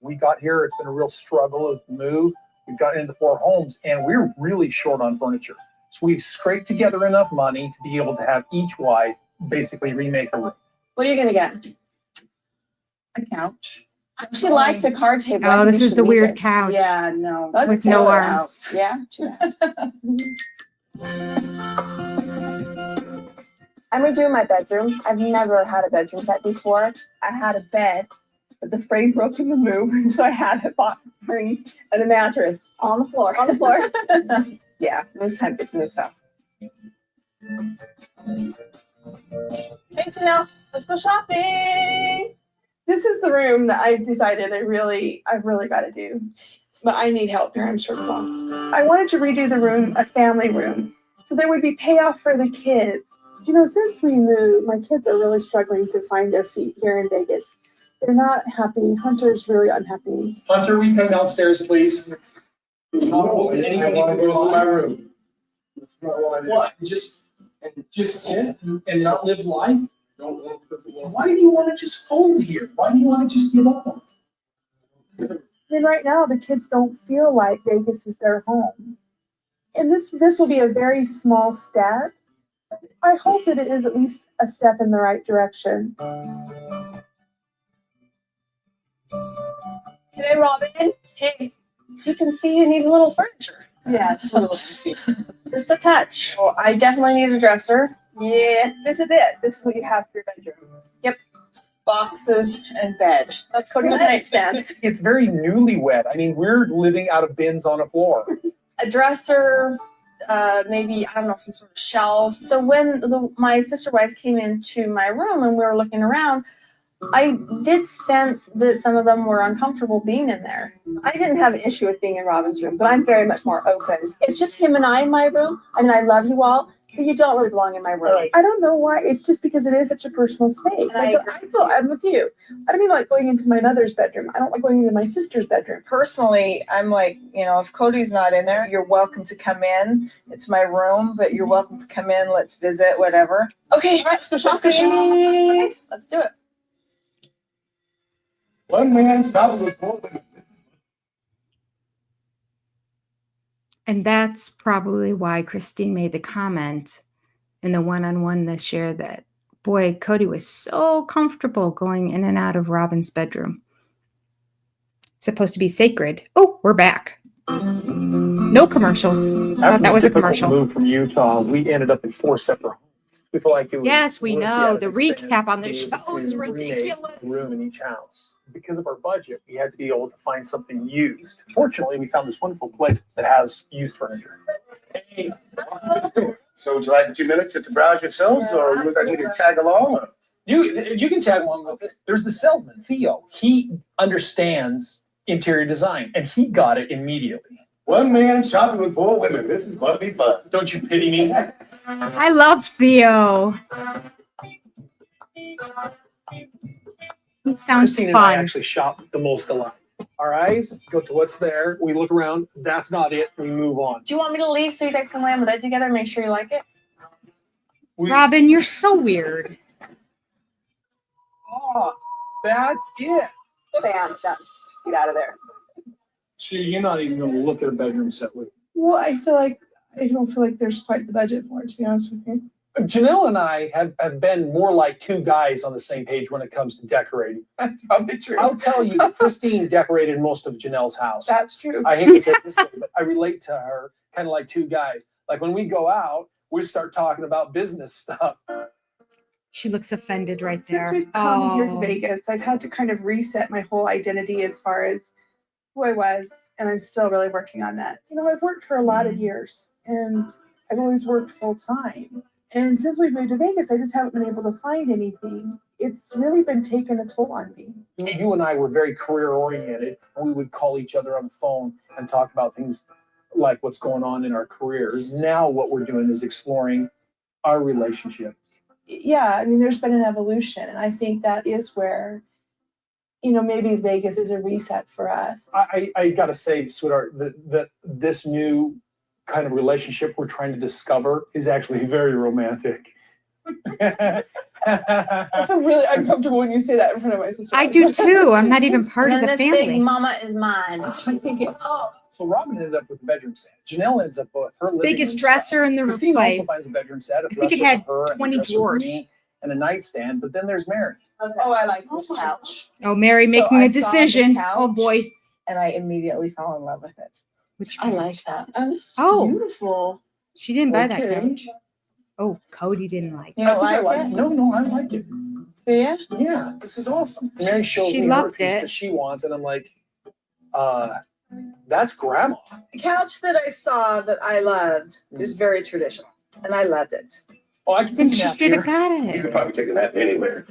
We got here, it's been a real struggle to move. We've gotten into 4 homes and we're really short on furniture. So we've scraped together enough money to be able to have each wife basically remake a room. What are you gonna get? A couch. I actually like the card table. Oh, this is the weird couch. Yeah, no. Let's with tear no it arms. out. Yeah, too bad. I'm redoing my bedroom. I've never had a bedroom set before. I had a bed, but the frame broke in the move, and so I had a box spring and a mattress on the floor. On the floor. Yeah, it was time to get some new stuff. Hey, Janelle, let's go shopping. This is the room that I've decided I've really got to do. But I need help here, I'm sure it won't. I wanted to redo the room, a family room, so there would be payoff for the kids. You know, since we moved, my kids are really struggling to find their feet here in Vegas. They're not happy. Hunter's really unhappy. Hunter, we come downstairs, please. No, I want to go to my room. That's not what I do. What? Just sit and not live life? Why do you want to just fold here? Why do you want to just give up on it? I mean, right now, the kids don't feel like Vegas is their home. And this will be a very small step. I hope that it is at least a step in the right direction. Hey, Robyn. Hey. So you can see you need a little furniture. Yeah, it's a little empty. Just a touch. Well, I definitely need a dresser. Yes, this is it. This is what you have for your bedroom. Yep. Boxes and bed. That's Cody's nightstand. It's very newlywed. I mean, we're living out of bins on a floor. A dresser, maybe, I don't know, some sort of shelf. So when my sister wives came into my room and we were looking around, I did sense that some of them were uncomfortable being in there. I didn't have an issue with being in Robyn's room, but I'm very much more open. It's just him and I in my room. I mean, I love you all, but you don't really belong in my room. I don't know why. It's just because it is such a personal space. I'm with you. I don't even like going into my mother's bedroom. I don't like going into my sister's bedroom. Personally, I'm like, you know, if Cody's not in there, you're welcome to come in. It's my room, but you're welcome to come in. Let's visit, whatever. Okay, let's go shopping. Let's do it. One man shopping with 4 women. And that's probably why Christine made the comment in the one-on-one this year that, boy, Cody was so comfortable going in and out of Robyn's bedroom. It's supposed to be sacred. Oh, we're back. No commercial. Thought that was a commercial. Move from Utah, we ended up in 4 separate homes. We feel like it was. Yes, we know. The expense recap on the to show is remake ridiculous. a room in each house. Because of our budget, we had to be able to find something used. Fortunately, we found this wonderful place that has used furniture. Hey, so would you like a few minutes just to browse yourselves, or you look like you can tag along? Or? You can tag along with this. There's the salesman, Theo. He understands interior design, and he got it immediately. One man shopping with 4 women. This is going to be fun. Don't you pity me? I love Theo. He sounds Christine fun. and I actually shop the most alike. Our eyes go to what's there. We look around. That's not it. We move on. Do you want me to leave so you guys can lay on the bed together and make sure you like it? Robyn, you're so weird. Oh, that's it. Bam, done. Get out of there. So you're not even going to look at a bedroom set with. Well, I don't feel like there's quite the budget for it, to be honest with you. Janelle and I have been more like 2 guys on the same page when it comes to decorating. That's probably true. I'll tell you, Christine decorated most of Janelle's house. That's true. I hate to say this, but I relate to her kind of like 2 guys. Like when we go out, we start talking about business stuff. She looks offended right there. Since we've come here to Vegas, I've had to kind of reset my whole identity as far as who I was, and I'm still really working on that. You know, I've worked for a lot of years, and I've always worked full time. And since we've moved to Vegas, I just haven't been able to find anything. It's really been taking a toll on me. You and I were very career oriented. We would call each other on the phone and talk about things like what's going on in our careers. Now what we're doing is exploring our relationship. Yeah, I mean, there's been an evolution, and I think that is where, you know, maybe Vegas is a reset for us. I gotta say, sweetheart, that this new kind of relationship we're trying to discover is actually very romantic. I feel really uncomfortable when you say that in front of my sister. I do too. I'm not even part of And the this big family. mama is mine. So Robyn ended up with a bedroom set. Janelle ends up with her living Biggest room dresser in the Christine place. also finds a bedroom set. I think it had 20 drawers. And a nightstand. But then there's Mary. Oh, I like this couch. Oh, Mary So making I a saw this decision. couch, Oh boy. And I immediately fell in love with it. Which I like that. This is Oh. beautiful. She didn't buy that Okay. couch. Oh, Cody didn't like You it. don't like it? No, I like it. Do you? Yeah, this is awesome. Mary shows She me her loved piece it. that she wants, and I'm like, that's grandma. The couch that I saw that I loved is very traditional, and I loved it. Oh, I can Then take she a nap should here. have got You it. could probably take a nap anywhere.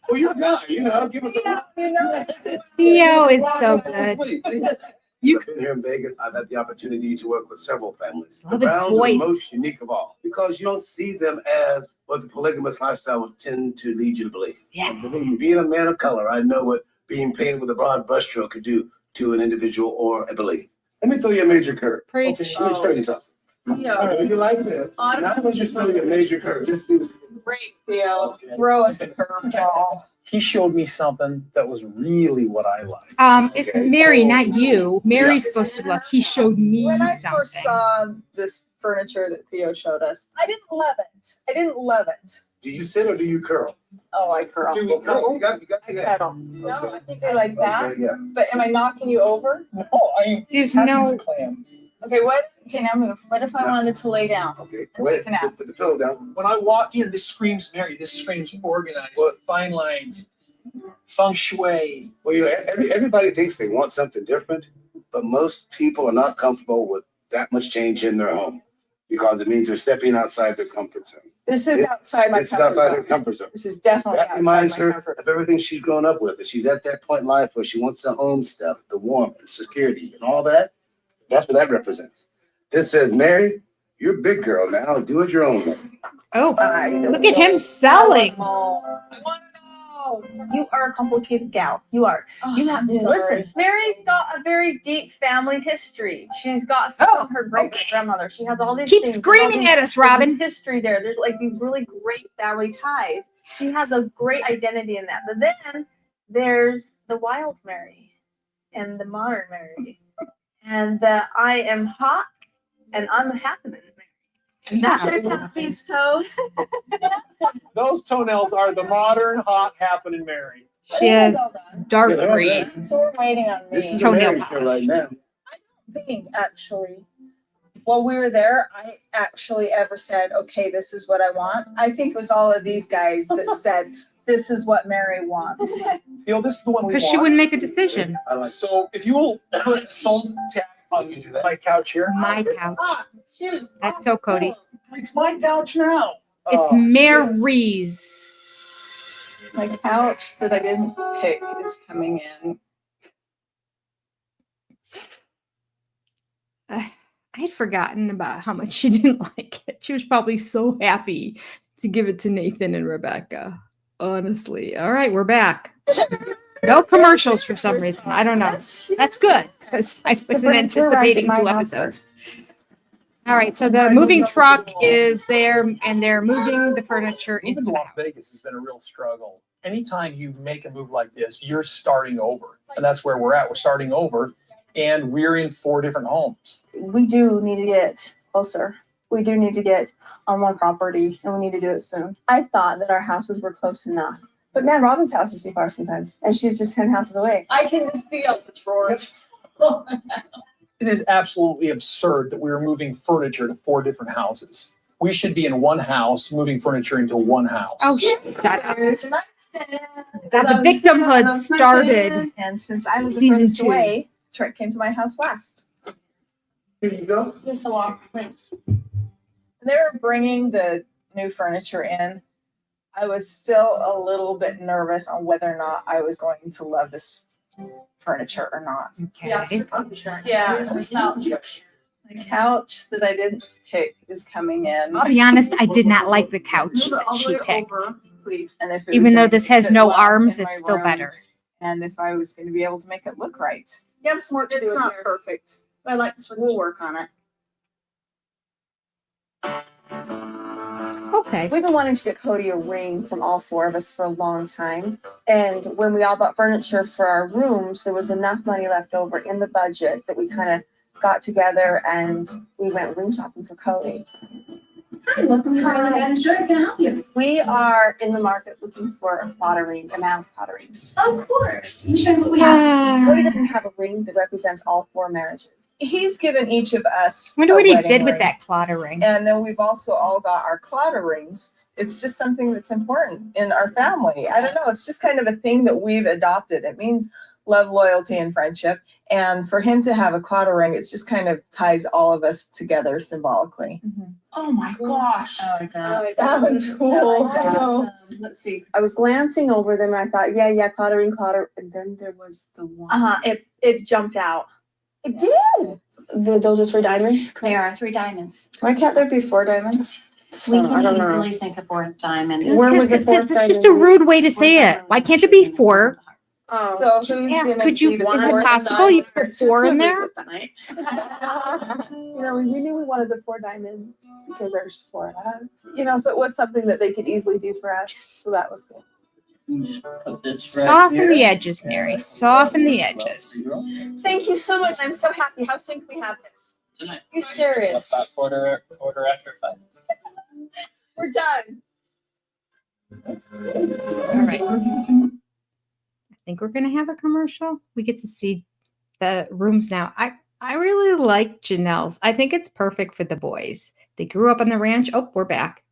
Well, you're a guy, give us a Theo is so good. I've been here in Vegas. I've had the opportunity to work with several families. Love the his Browns are voice. the most unique of all because you don't see them as what the polygamous lifestyle would tend to lead you to believe. Yeah. Being a man of color, I know what being painted with a broad brushstroke could do to an individual or a belief. Let me throw you a major curve. Preach. Okay, let me show you something. Theo. All right, you like this? Now I'm going to just throw you a major curve. Just see. Great, Theo. Throw us a curveball. He showed me something that was really what I like. Mary, not you. Mary's supposed to look. He showed me When I something. first saw this furniture that Theo showed us, I didn't love it. Do you sit or do you curl? Oh, I curl. Do you curl? You got I that. cuddle. No, I think I like that. Okay, yeah. But am I knocking you over? No, I There's happy no- as a clam. Okay, what? Okay, now move. What if I wanted to lay down? Okay, And wait. take a nap. Put the pillow down. When I walk in, this screams Mary. This screams organized, fine lines, feng shui. Well, everybody thinks they want something different, but most people are not comfortable with that much change in their home because it means they're stepping outside their comfort zone. This is outside my It's comfort outside her zone. comfort zone. This is definitely That outside reminds my her comfort. of everything she's grown up with. That she's at that point in life where she wants the home stuff, the warmth, the security, and all that. That's what that represents. This says, Mary, you're a big girl now. Do it your own way. Oh, look at him selling. I want to know. You are a complicated gal. You are. You have to listen. Mary's got a very deep family history. She's got stuff from her great grandmother. She has all these Keep things. screaming at us, There's Robyn. this history there. There's like these really great family ties. She has a great identity in that. But then there's the wild Mary and the modern Mary. And I am hot and I'm happening. And that's Check out these toes. Those toenails are the modern, hot, happening Mary. She has dark Yeah, green. So we're waiting on This me. is the Toenail Mary show right now. Think actually, while we were there, I actually ever said, okay, this is what I want. I think it was all of these guys that said, this is what Mary wants. Theo, this is the one we Because want. she wouldn't make a decision. So if you will put sold tag on my couch here. My couch. Shoot. That's so Cody. It's my couch now. It's Oh, Mary's. My couch that I didn't pick is coming in. I had forgotten about how much she didn't like it. She was probably so happy to give it to Nathan and Rebecca. Honestly. All right, we're back. No commercials for some reason. I don't know. That's good because I wasn't anticipating 2 episodes. All right, so the moving truck is there and they're moving the furniture Moving into to the Las house. Vegas has been a real struggle. Anytime you make a move like this, you're starting over. And that's where we're at. We're starting over and we're in 4 different homes. We do need to get closer. We do need to get on one property and we need to do it soon. I thought that our houses were close enough. But man, Robyn's house is too far sometimes. And she's just 10 houses away. I can just see all the drawers. It is absolutely absurd that we are moving furniture to 4 different houses. We should be in one house, moving furniture into one house. Oh, shut up. There's your nightstand. Got the victimhood started. And since I was the Season furthest 2. away, Trent came to my house last. Here you go. It's a lot. Thanks. They were bringing the new furniture in. I was still a little bit nervous on whether or not I was going to love this furniture or not. Okay. Yeah. The couch that I didn't pick is coming in. I'll be honest, I did not like the couch that she picked. Please. And if it Even was though going this to has fit no well arms, in it's my still room, better. And if I was going to be able to make it look right. You have some work to do. It's not perfect. I like this one. We'll work on it. Okay. We've been wanting to get Cody a ring from all four of us for a long time. And when we all bought furniture for our rooms, there was enough money left over in the budget that we kind of got together and we went ring shopping for Cody. Hi, welcome to Robyn Manager. Can I help you? We are in the market looking for a plotter ring, a man's plotter ring. Of course. Can you show me what we have? Cody doesn't have a ring that represents all four marriages. He's given each of us. I wonder a what he wedding did with ring. that clotter ring. And then we've also all got our clotter rings. It's just something that's important in our family. I don't know. It's just kind of a thing that we've adopted. It means love, loyalty, and friendship. And for him to have a clotter ring, it's just kind of ties all of us together symbolically. Mm-hmm. Oh my gosh. I like that. That one's cool. Let's see. I was glancing over them and I thought, yeah, clotter ring, clotter. And then there was the one. It jumped out. It did. Those are 3 diamonds? They are 3 diamonds. Why can't there be 4 diamonds? We I can don't know. easily sink a 4th diamond. Where would the 4th That's just a rude way to say it. Why can't there be 4? Oh, So Just who's ask, gonna could you, be is the it fourth possible you diamond? put 4 in there? You know, we knew we wanted the 4 diamonds because there's 4 of us. You know, so it was something that they could easily do for us. So that was good. Put this right Soften the here. edges, Mary. Soften the edges. Thank you so much. I'm so happy. How soon can we have this? Tonight. You serious? About quarter after 5. We're done. All right. I think we're going to have a commercial. We get to see the rooms now. I really like Janelle's. I think it's perfect for the boys. They grew up on the ranch. Oh, we're back.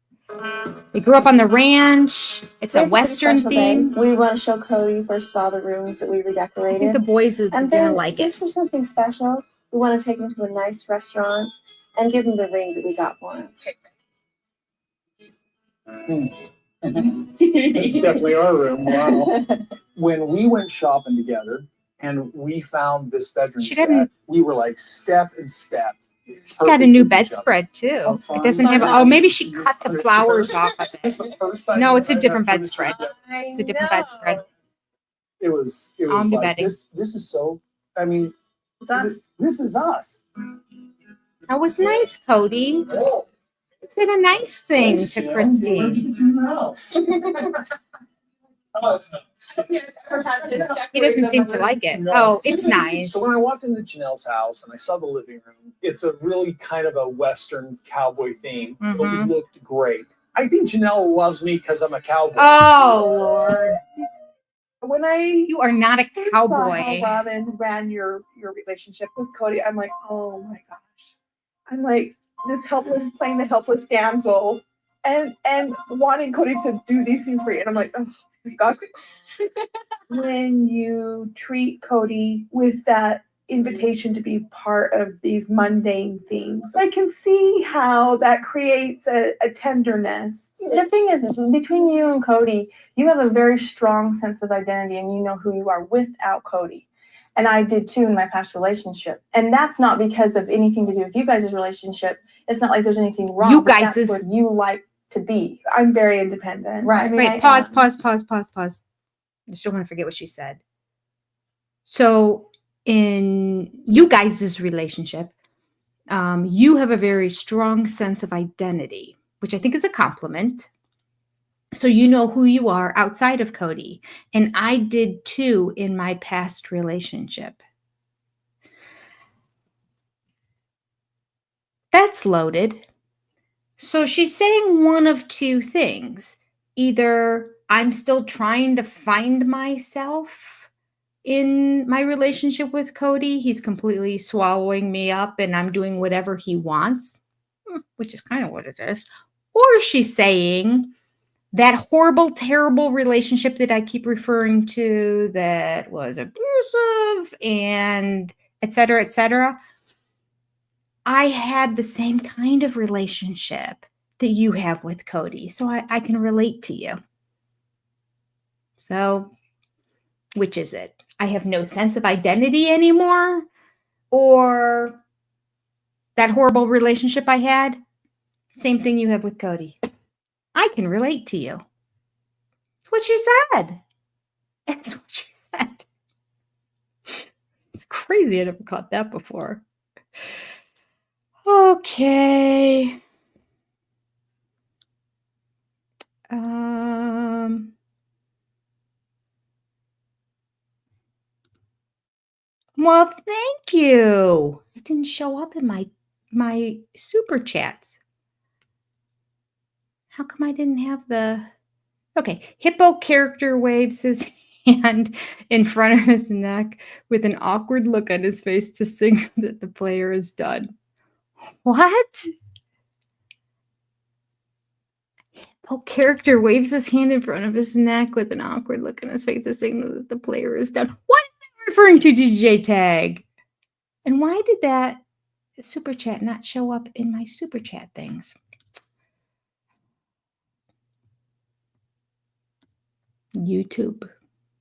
They grew up on the ranch. It's a Today's pretty Western special day. theme. We want to show Cody first of all the rooms that we I think redecorated. the boys are And going to then like just it. for something special, we want to take him to a nice restaurant and give him the ring that we got for him. This is definitely our room. Wow. When we went shopping together and we found this bedroom She set, didn't- we were like step and step. Got a new bedspread too. Oh, It doesn't have. Oh, maybe she cut the flowers off of It's it. the first time No, it's a I've different had bedspread. furniture. It's a different bedspread. It was On the like bedding. this is so, I mean, this is us. That was nice, Cody. It's a nice thing to Christine. Oh, it's nice. He doesn't seem to like it. Oh, it's nice. So when I walked into Janelle's house and I saw the living room, it's a really kind of a Western cowboy theme. But Mhm. it looked great. I think Janelle loves me because I'm a cowboy. Oh, Lord. When I You are not a saw how cowboy. Robyn ran your relationship with Cody, I'm like, oh my gosh. I'm like this helpless, playing the helpless damsel and wanting Cody to do these things for you. And I'm like, oh my gosh. When you treat Cody with that invitation to be part of these mundane things, I can see how that creates a tenderness. The thing is, between you and Cody, you have a very strong sense of identity and you know who you are without Cody. And I did too in my past relationship. And that's not because of anything to do with you guys' relationship. It's not like there's anything wrong. You but guys that's is- where you like to be. I'm very independent. Right. I mean, Wait, I pause. am. I just don't want to forget what she said. So in you guys' relationship, you have a very strong sense of identity, which I think is a compliment. So you know who you are outside of Cody. And I did too in my past relationship. That's loaded. So she's saying one of two things. Either I'm still trying to find myself in my relationship with Cody. He's completely swallowing me up and I'm doing whatever he wants, which is kind of what it is. Or she's saying that horrible, terrible relationship that I keep referring to that was abusive and et cetera, I had the same kind of relationship that you have with Cody. So I can relate to you. So which is it? I have no sense of identity anymore? Or that horrible relationship I had? Same thing you have with Cody. I can relate to you. That's what she said. That's what she said. It's crazy. I never caught that before. Okay. Well, thank you. It didn't show up in my super chats. How come I didn't have the... Okay. Hippo character waves his hand in front of his neck with an awkward look on his face to signal that the player is done. What? Hippo character waves his hand in front of his neck with an awkward look on his face to signal that the player is done. What is that referring to, DJ Tag? And why did that super chat not show up in my super chat things? YouTube.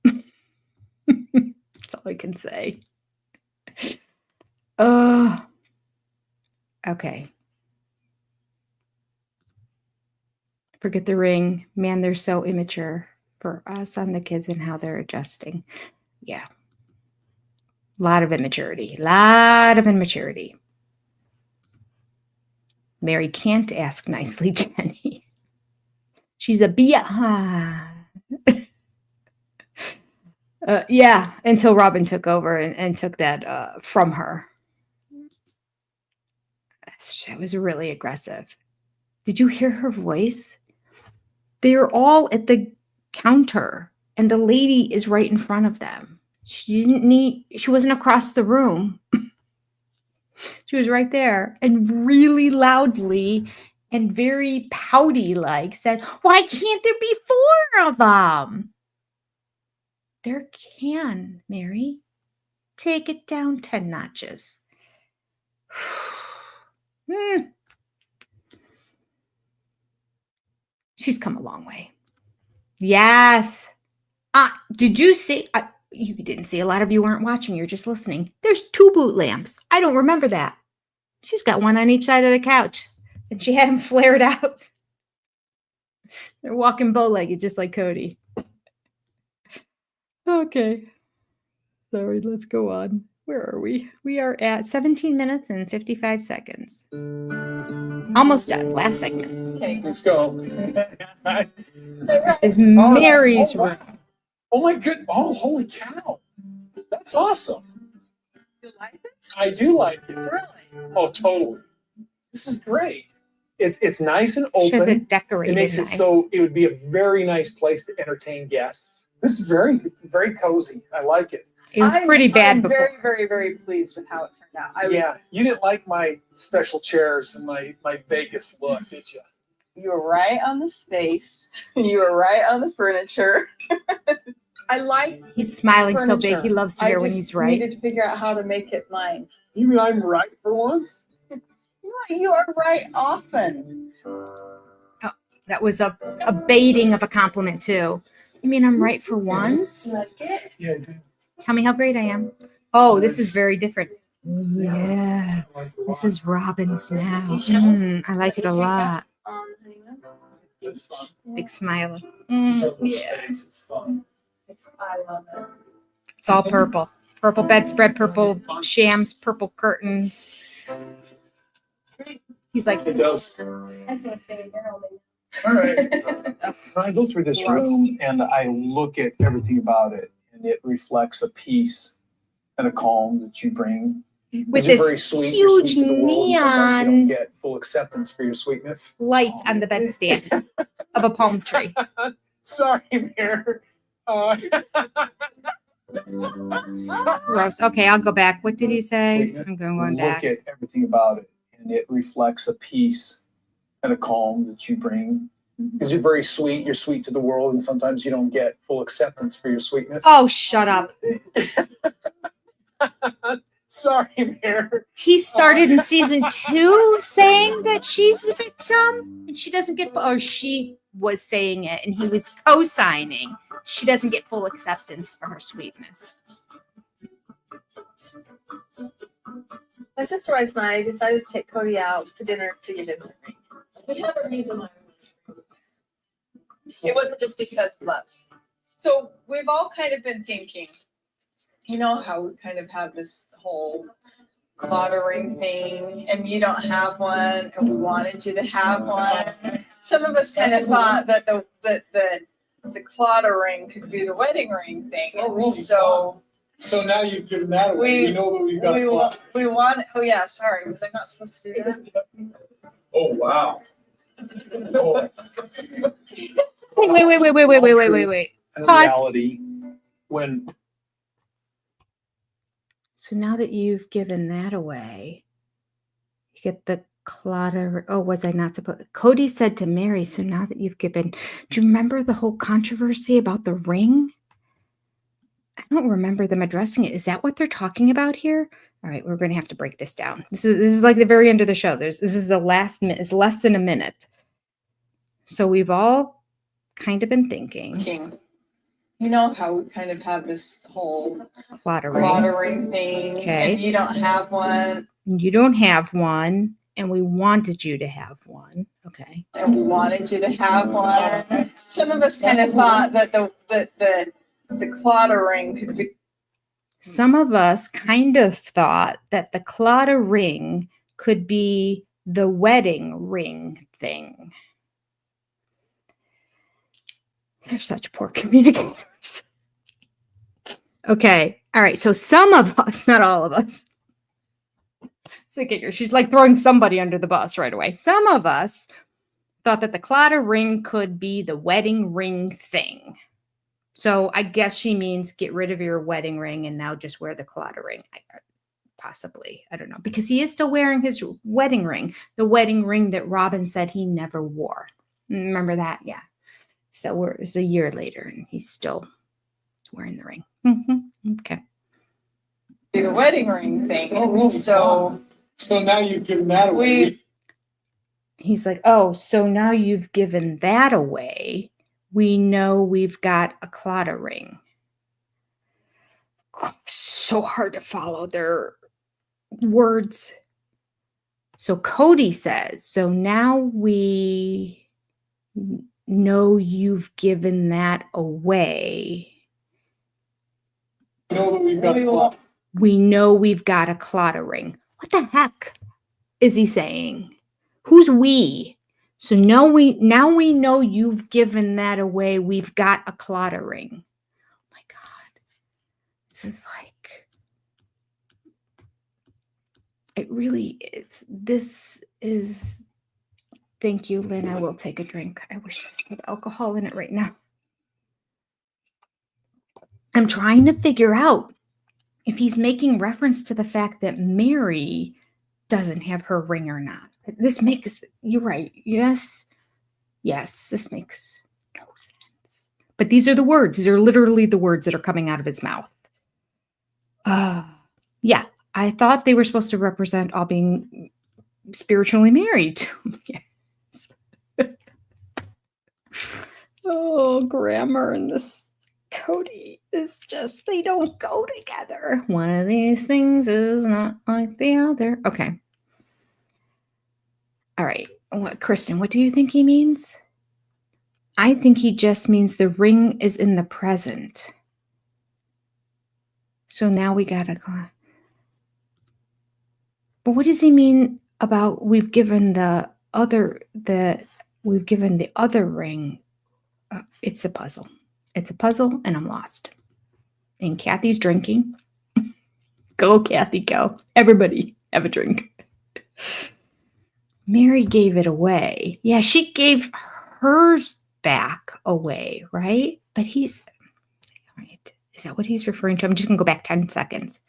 That's all I can say. Okay. Forget the ring. Man, they're so immature for us on the kids and how they're adjusting. Yeah. A lot of immaturity. Mary can't ask nicely, Jenny. She's a yeah, until Robyn took over and took that from her. It was really aggressive. Did you hear her voice? They're all at the counter and the lady is right in front of them. She wasn't across the room. She was right there and really loudly and very pouty like said, "Why can't there be 4 of them?" There can, Mary. Take it down 10 notches. She's come a long way. Yes. Did you see? You didn't see. A lot of you weren't watching. You're just listening. There's 2 boot lamps. I don't remember that. She's got one on each side of the couch. And she had them flared out. They're walking bow-legged just like Cody. Okay. Sorry, let's go on. Where are we? We are at 17 minutes and 55 seconds. Almost done. Last segment. Okay, let's go. This is Mary's room. Oh my good. Oh, holy cow. That's awesome. You like it? I do like it. Really? Oh, totally. This is great. It's nice and open. She has it decorated. It makes it so it would be a very nice place to entertain guests. This is very, very cozy. I like it. It was pretty bad I'm before. very, very, very pleased with how it turned out. You didn't like my special chairs and my Vegas look, did you? You were right on the space. You were right on the furniture. I like. He's smiling so big. furniture. He loves to hear when he's right. I just needed to figure out how to make it mine. You mean I'm right for once? You are right often. Oh, that was a baiting of a compliment too. You mean I'm right for once? You like it? Yeah, I do. Tell me how great I am. Oh, this is very different. Ooh, yeah. This is Robyn's now. I like it a lot. That's fun. Big smile. It's up with Yeah. space. It's fun. I love it. It's all purple. Purple bedspread, purple shams, purple curtains. He's like, It does. All right. I go through this room and I look at everything about it, and it reflects a peace and a calm that you bring. with You're this very sweet. You're huge sweet to the world, and sometimes you don't neon get full acceptance for your sweetness. light on the bedstand of a palm tree. Sorry, Mayor. Gross. Okay, I'll go back. What did he say? Sweetness. I'm going Look back. at everything about it, and it reflects a peace and a calm that you bring. Because you're very sweet. You're sweet to the world, and sometimes you don't get full acceptance for your sweetness. Oh, shut up. Sorry, Mayor. He started in season 2 saying that she's the victim and she doesn't get, or she was saying it and he was co-signing. She doesn't get full acceptance for her sweetness. My sister and I decided to take Cody out to dinner to give him the ring. We have a reason why. It wasn't just because of love. So we've all kind of been thinking, you know how we kind of have this whole cluttering thing, and you don't have one, and we wanted you to have one. Some of us kind of thought that the cluttering could be the wedding ring thing. Oh, really? So now you've given that away. We know that we've got we want. Oh yeah, sorry. Was I not supposed to do that? Oh wow. Oh. Wait. In Pause. reality, when So now that you've given that away, you get the clutter. Oh, was I not supposed? Cody said to Mary, so now that you've given, do you remember the whole controversy about the ring? I don't remember them addressing it. Is that what they're talking about here? All right, we're going to have to break this down. This is like the very end of the show. This is the last minute. It's less than a minute. So we've all kind of been thinking. You know how we kind of have this whole Cluttering thing, Okay. and you don't have one. You don't have one, and we wanted you to have one. Okay. And we wanted you to have one. Some of us kind of thought that the cluttering could be. Some of us kind of thought that the clutter ring could be the wedding ring thing. They're such poor communicators. Okay. All right. So some of us, not all of us. She's like throwing somebody under the bus right away. Some of us thought that the clutter ring could be the wedding ring thing. So I guess she means get rid of your wedding ring and now just wear the clutter ring. Possibly. I don't know. Because he is still wearing his wedding ring. The wedding ring that Robyn said he never wore. Remember that? Yeah. So it's a year later and he's still wearing the ring. Okay. The wedding ring thing. So now you've given that away. He's like, oh, so now you've given that away. We know we've got a clutter ring. Oh, so hard to follow their words. So Cody says, so now we know you've given that away. We know we've got a clutter ring. What the heck is he saying? Who's we? So now we know you've given that away. We've got a clutter ring. Oh my God. This is like, it really is. This is, thank you, Lynn. I will take a drink. I wish this had alcohol in it right now. I'm trying to figure out if he's making reference to the fact that Mary doesn't have her ring or not. This makes, you're right. Yes, this makes no sense. But these are the words. These are literally the words that are coming out of his mouth. Yeah, I thought they were supposed to represent all being spiritually married. Yes. Oh, grammar and this Cody is just, they don't go together. One of these things is not like the other. Okay. All right. Kristen, what do you think he means? I think he just means the ring is in the present. So now we got a... But what does he mean about we've given the other ring? It's a puzzle. It's a puzzle and I'm lost. And Kathy's drinking. Go, Kathy, go. Everybody have a drink. Mary gave it away. Yeah, she gave hers back away, right? But he's, all right. Is that what he's referring to? I'm just going to go back 10 seconds.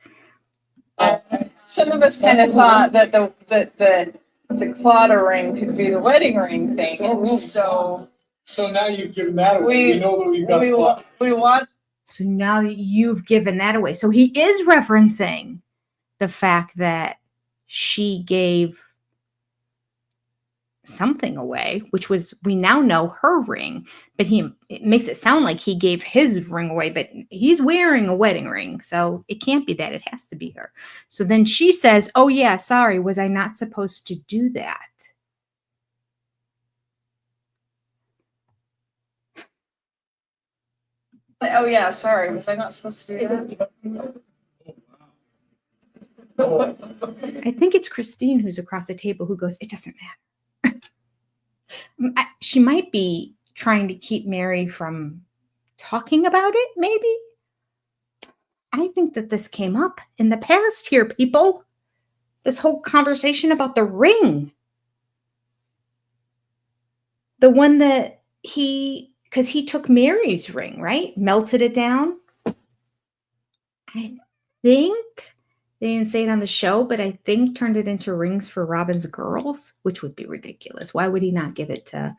Some of us kind of thought that the clutter ring could be the wedding ring thing. So now you've given that away. We know that we've got we want. So now you've given that away. So he is referencing the fact that she gave something away, which was, we now know her ring, but it makes it sound like he gave his ring away, but he's wearing a wedding ring. So it can't be that. It has to be her. So then she says, oh yeah, sorry, was I not supposed to do that? Oh yeah, sorry, was I not supposed to do that? I think it's Christine who's across the table who goes, it doesn't matter. She might be trying to keep Mary from talking about it, maybe. I think that this came up in the past here, people. This whole conversation about the ring. The one that because he took Mary's ring, right? Melted it down. I think they didn't say it on the show, but I think turned it into rings for Robyn's girls, which would be ridiculous. Why would he not give it to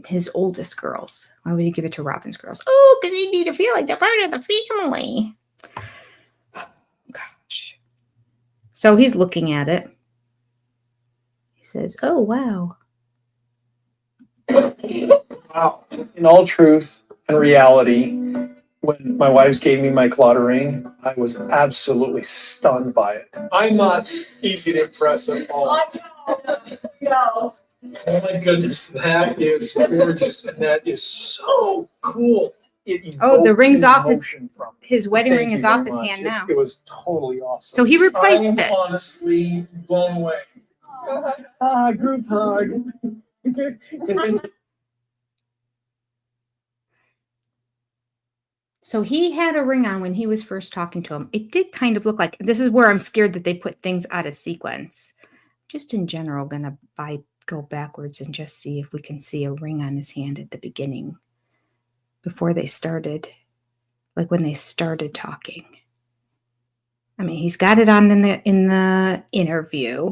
his oldest girls? Why would he give it to Robyn's girls? Oh, because he need to feel like they're part of the family. Gosh. So he's looking at it. He says, oh, wow. Wow. In all truth and reality, when my wife gave me my clotter ring, I was absolutely stunned by it. I'm not easy to impress at all. No. Oh my goodness, that is gorgeous and that is so cool. Oh, the ring's off his wedding Thank ring is you off very his much. hand now. It was totally awesome. So he replaced I'm it. honestly blown away. Group hug. So he had a ring on when he was first talking to him. It did kind of look like, this is where I'm scared that they put things out of sequence. Just in general, gonna go backwards and just see if we can see a ring on his hand at the beginning before they started, like when they started talking. I mean, he's got it on in the interview.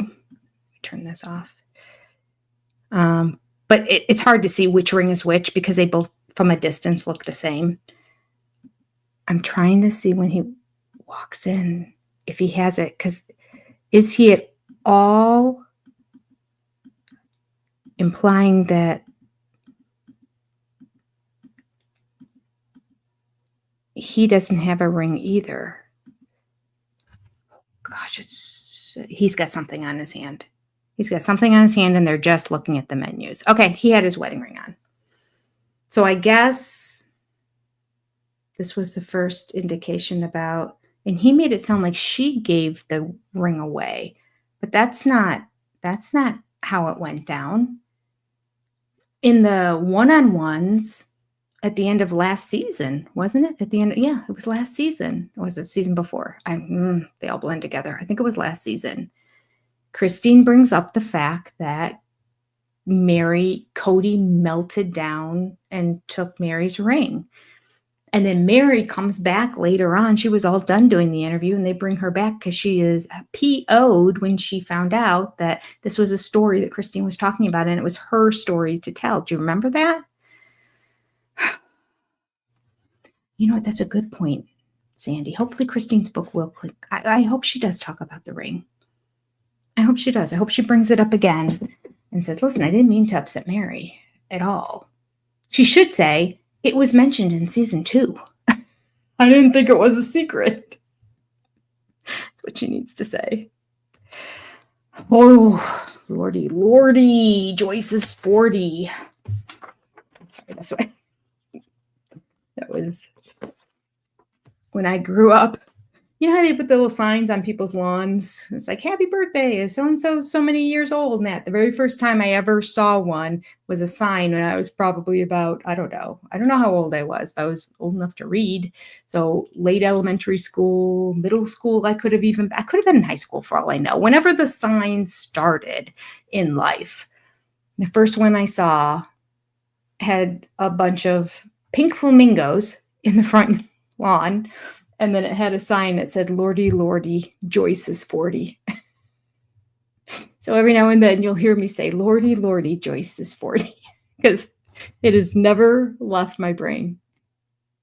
Turn this off. But it's hard to see which ring is which because they both, from a distance, look the same. I'm trying to see when he walks in, if he has it, because is he at all implying that he doesn't have a ring either? Gosh, he's got something on his hand. He's got something on his hand and they're just looking at the menus. Okay, he had his wedding ring on. So I guess this was the first indication about, and he made it sound like she gave the ring away, but that's not how it went down. In the one-on-ones at the end of last season, wasn't it? At the end, yeah, it was last season. Or was it season before? They all blend together. I think it was last season. Christine brings up the fact that Cody melted down and took Mary's ring. And then Mary comes back later on. She was all done doing the interview and they bring her back because she is PO'd when she found out that this was a story that Christine was talking about and it was her story to tell. Do you remember that? You know what? That's a good point, Sandy. Hopefully Christine's book will click. I hope she does talk about the ring. I hope she does. I hope she brings it up again and says, listen, I didn't mean to upset Mary at all. She should say, it was mentioned in season 2. I didn't think it was a secret. That's what she needs to say. Oh, Lordy. Joyce is 40. Sorry, that's why. That was when I grew up. You know how they put the little signs on people's lawns? It's like, happy birthday, so-and-so so many years old. And that the very first time I ever saw one was a sign when I was probably about, I don't know how old I was, but I was old enough to read. So late elementary school, middle school, I could have been in high school for all I know. Whenever the signs started in life, the first one I saw had a bunch of pink flamingos in the front lawn. And then it had a sign that said, Lordy, Joyce is 40. So every now and then you'll hear me say, Lordy, Joyce is 40. Because it has never left my brain.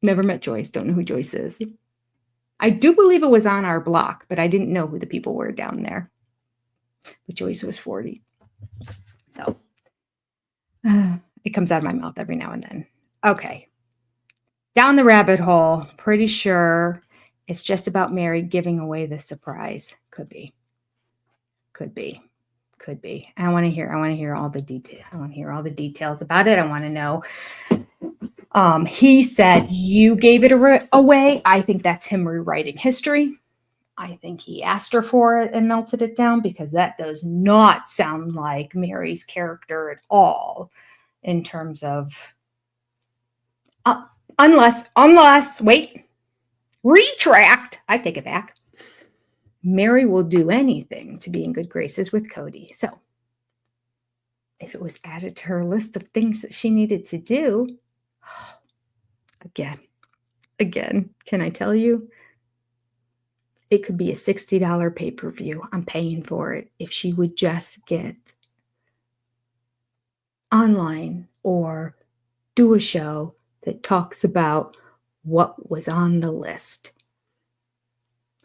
Never met Joyce. Don't know who Joyce is. I do believe it was on our block, but I didn't know who the people were down there. But Joyce was 40. So it comes out of my mouth every now and then. Okay. Down the rabbit hole, pretty sure it's just about Mary giving away the surprise. Could be. I want to hear all the details. I want to hear all the details about it. I want to know. He said you gave it away. I think that's him rewriting history. I think he asked her for it and melted it down, because that does not sound like Mary's character at all in terms of, unless, wait, retract, I take it back. Mary will do anything to be in good graces with Cody. So if it was added to her list of things that she needed to do, again, can I tell you? It could be a $60 pay-per-view. I'm paying for it if she would just get online or do a show that talks about what was on the list.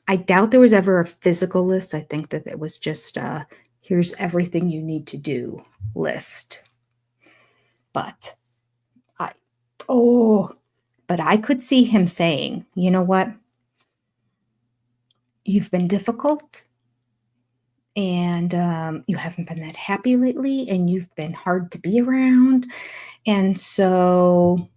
I doubt there was ever a physical list. I think that it was just here's everything you need to do list. But I could see him saying, you know what? You've been difficult, and you haven't been that happy lately, and you've been hard to be around. And so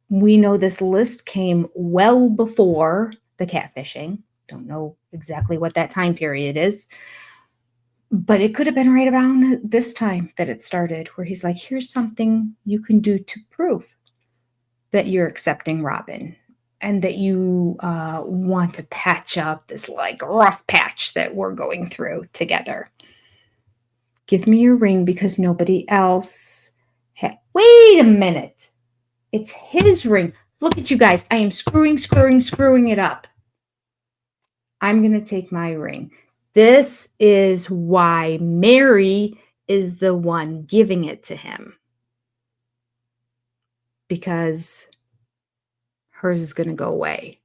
we know this list came well before the catfishing. Don't know exactly what that time period is, but it could have been right around this time that it started, where he's like, here's something you can do to prove that you're accepting Robyn, and that you want to patch up this like rough patch that we're going through together. Give me your ring because nobody else wait a minute. It's his ring. Look at you guys. I am screwing it up. I'm going to take my ring. This is why Mary is the one giving it to him. Because hers is going to go away.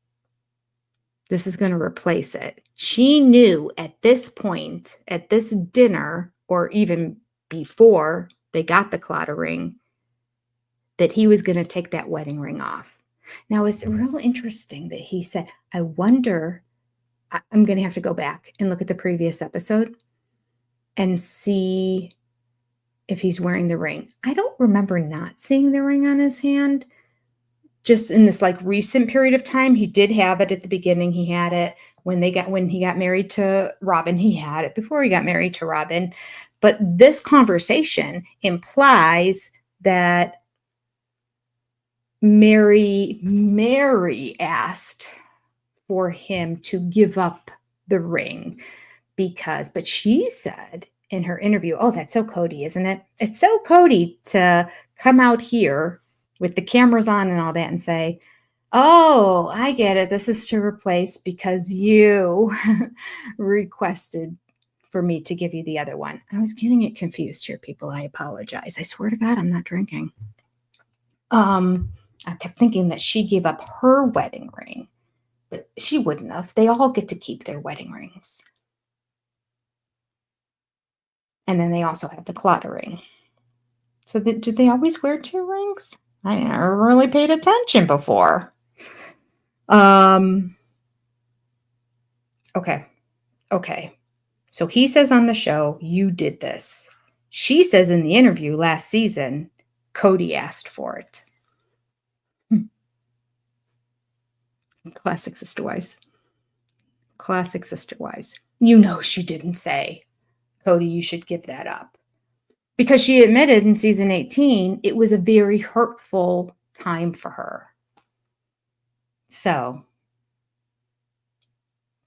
This is going to replace it. She knew at this point, at this dinner, or even before they got the Claddagh ring, that he was going to take that wedding ring off. Now, it's real interesting that he said, I wonder, I'm going to have to go back and look at the previous episode and see if he's wearing the ring. I don't remember not seeing the ring on his hand. Just in this like recent period of time, he did have it at the beginning. He had it when he got married to Robyn. He had it before he got married to Robyn. But this conversation implies that Mary asked for him to give up the ring but she said in her interview, oh, that's so Cody, isn't it? It's so Cody to come out here with the cameras on and all that and say, oh, I get it. This is to replace because you requested for me to give you the other one. I was getting it confused here, people. I apologize. I swear to God, I'm not drinking. I kept thinking that she gave up her wedding ring, but she wouldn't have. They all get to keep their wedding rings. And then they also have the Claddagh ring. So do they always wear two rings? I never really paid attention before. Okay. So he says on the show, you did this. She says in the interview last season, Cody asked for it. Classic sister wives. Classic sister wives. You know she didn't say, Cody, you should give that up. Because she admitted in season 18, it was a very hurtful time for her. So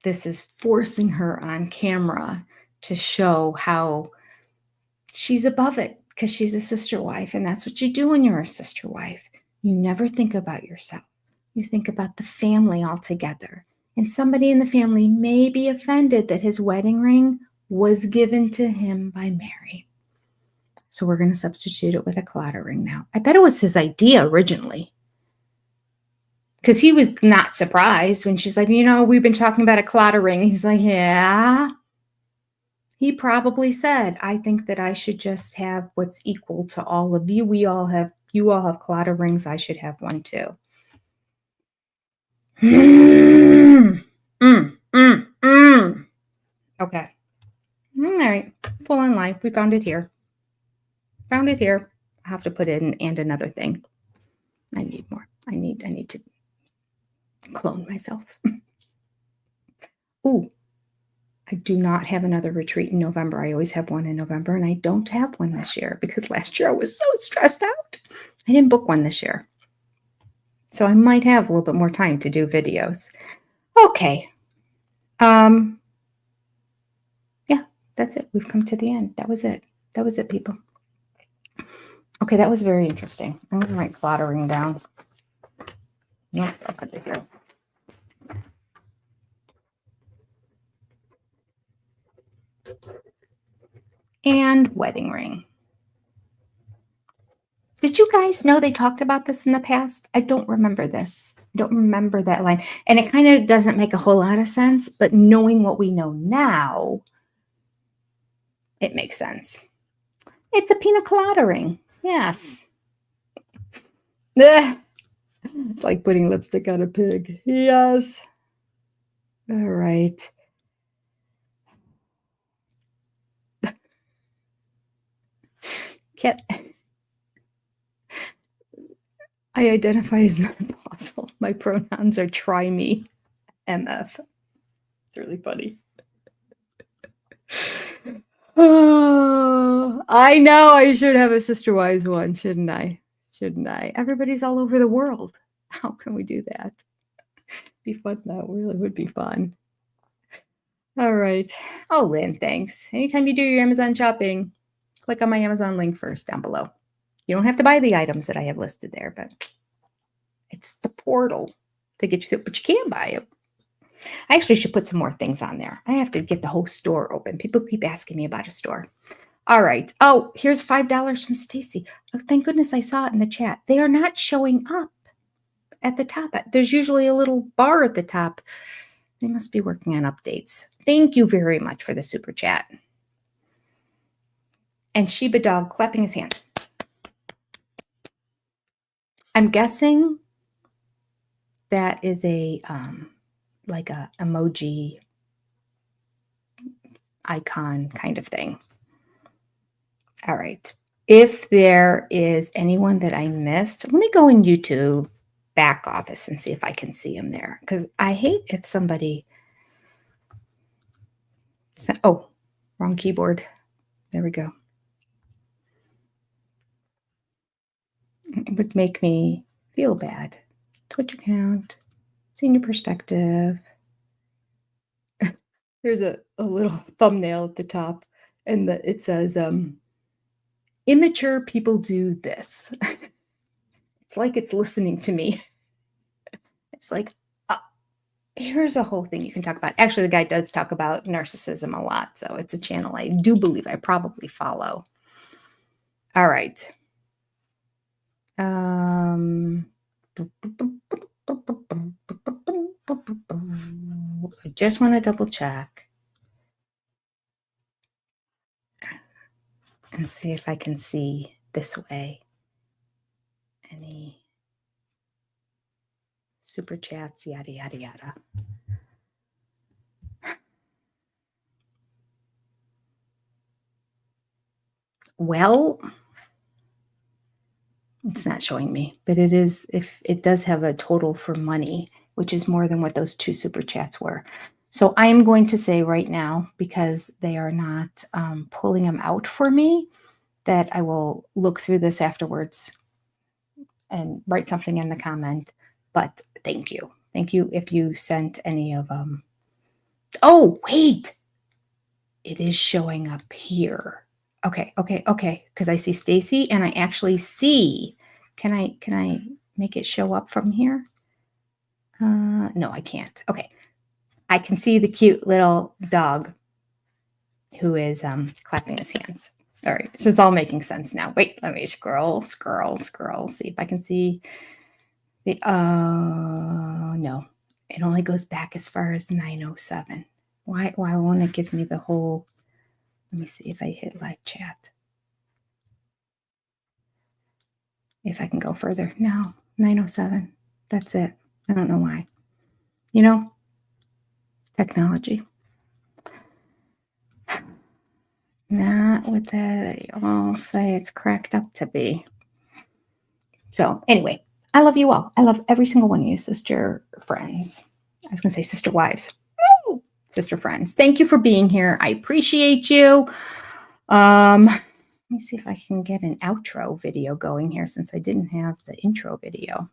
this is forcing her on camera to show how she's above it because she's a sister wife. And that's what you do when you're a sister wife. You never think about yourself. You think about the family altogether. And somebody in the family may be offended that his wedding ring was given to him by Mary. So we're going to substitute it with a Claddagh ring now. I bet it was his idea originally. Because he was not surprised when she's like, you know, we've been talking about a Claddagh ring. He's like, yeah. He probably said, I think that I should just have what's equal to all of you. You all have Claddagh rings. I should have one too. Okay. All right. Full on live. We found it here. I have to put in and another thing. I need more. I need to clone myself. Ooh, I do not have another retreat in November. I always have one in November, and I don't have one this year because last year I was so stressed out. I didn't book one this year. So I might have a little bit more time to do videos. Okay. Yeah, that's it. We've come to the end. That was it. That was it, people. Okay, that was very interesting. I'm going to write flattering down. Nope, I'll put it here. And wedding ring. Did you guys know they talked about this in the past? I don't remember this. I don't remember that line. And it kind of doesn't make a whole lot of sense, but knowing what we know now, it makes sense. It's a pina colada ring. Yes. It's like putting lipstick on a pig. Yes. All right. I identify as menopausal. My pronouns are try me, MF. It's really funny. Oh, I know I should have a Sister Wives one, shouldn't I? Shouldn't I? Everybody's all over the world. How can we do that? Be fun though. Really would be fun. All right. Oh, Lynn, thanks. Anytime you do your Amazon shopping, click on my Amazon link first down below. You don't have to buy the items that I have listed there, but it's the portal to get you through, but you can buy it. I actually should put some more things on there. I have to get the whole store open. People keep asking me about a store. All right. Oh, here's $5 from Stacy. Oh, thank goodness I saw it in the chat. They are not showing up at the top. There's usually a little bar at the top. They must be working on updates. Thank you very much for the super chat. And Sheba Dog clapping his hands. I'm guessing that is a like a emoji icon kind of thing. All right. If there is anyone that I missed, let me go in YouTube back office and see if I can see them there. Because I hate if somebody... Oh, wrong keyboard. There we go. It would make me feel bad. Twitch account, senior perspective. There's a little thumbnail at the top, and it says, immature people do this. It's like it's listening to me. It's like, here's a whole thing you can talk about. Actually, the guy does talk about narcissism a lot, so it's a channel I do believe I probably follow. All right. I just want to double check and see if I can see this way any super chats, yada, yada, yada. Well, it's not showing me, but it is, if it does have a total for money, which is more than what those 2 super chats were. So I'm going to say right now, because they are not pulling them out for me, that I will look through this afterwards and write something in the comment. But thank you. Thank you if you sent any of them. Oh, wait. It is showing up here. Okay. Because I see Stacy and I actually see. Can I make it show up from here? No, I can't. Okay. I can see the cute little dog who is clapping his hands. All right. So it's all making sense now. Wait, let me scroll. See if I can see the, no, it only goes back as far as 907. Why won't it give me the whole? Let me see if I hit live chat. If I can go further. No, 907. That's it. I don't know why. You know, technology. Not what they all say it's cracked up to be. So anyway, I love you all. I love every single one of you, sister friends. I was going to say sister wives. Woo! sister friends. Thank you for being here. I appreciate you. Let me see if I can get an outro video going here since I didn't have the intro video.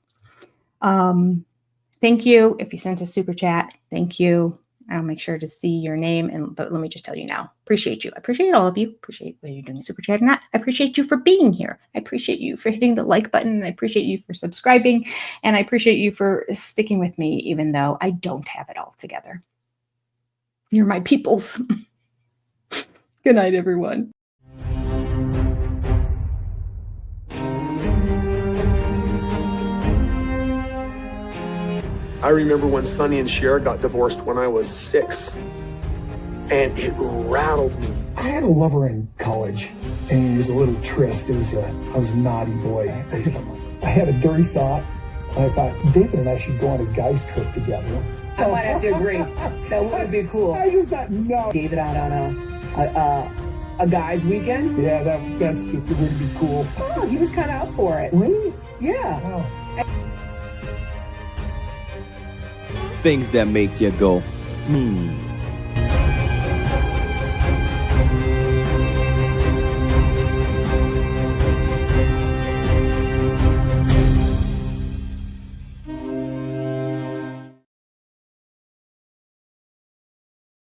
Thank you. If you sent a super chat, thank you. I'll make sure to see your name. But let me just tell you now, appreciate you. I appreciate all of you. Appreciate whether you're doing a super chat or not. I appreciate you for being here. I appreciate you for hitting the like button. I appreciate you for subscribing. And I appreciate you for sticking with me, even though I don't have it all together. You're my peoples. Good night, everyone. I remember when Sonny and Cher got divorced when I was 6, and it rattled me. I had a lover in college, and it was a little tryst. I was a naughty boy. I had a dirty thought, and I thought David and I should go on a guys trip together. I might have to agree. That would be cool. I just thought, no. David out on a guy's weekend? Yeah, that's just would be cool. Oh, he was kind of up for it. Really? Yeah. Oh. Things that make you go,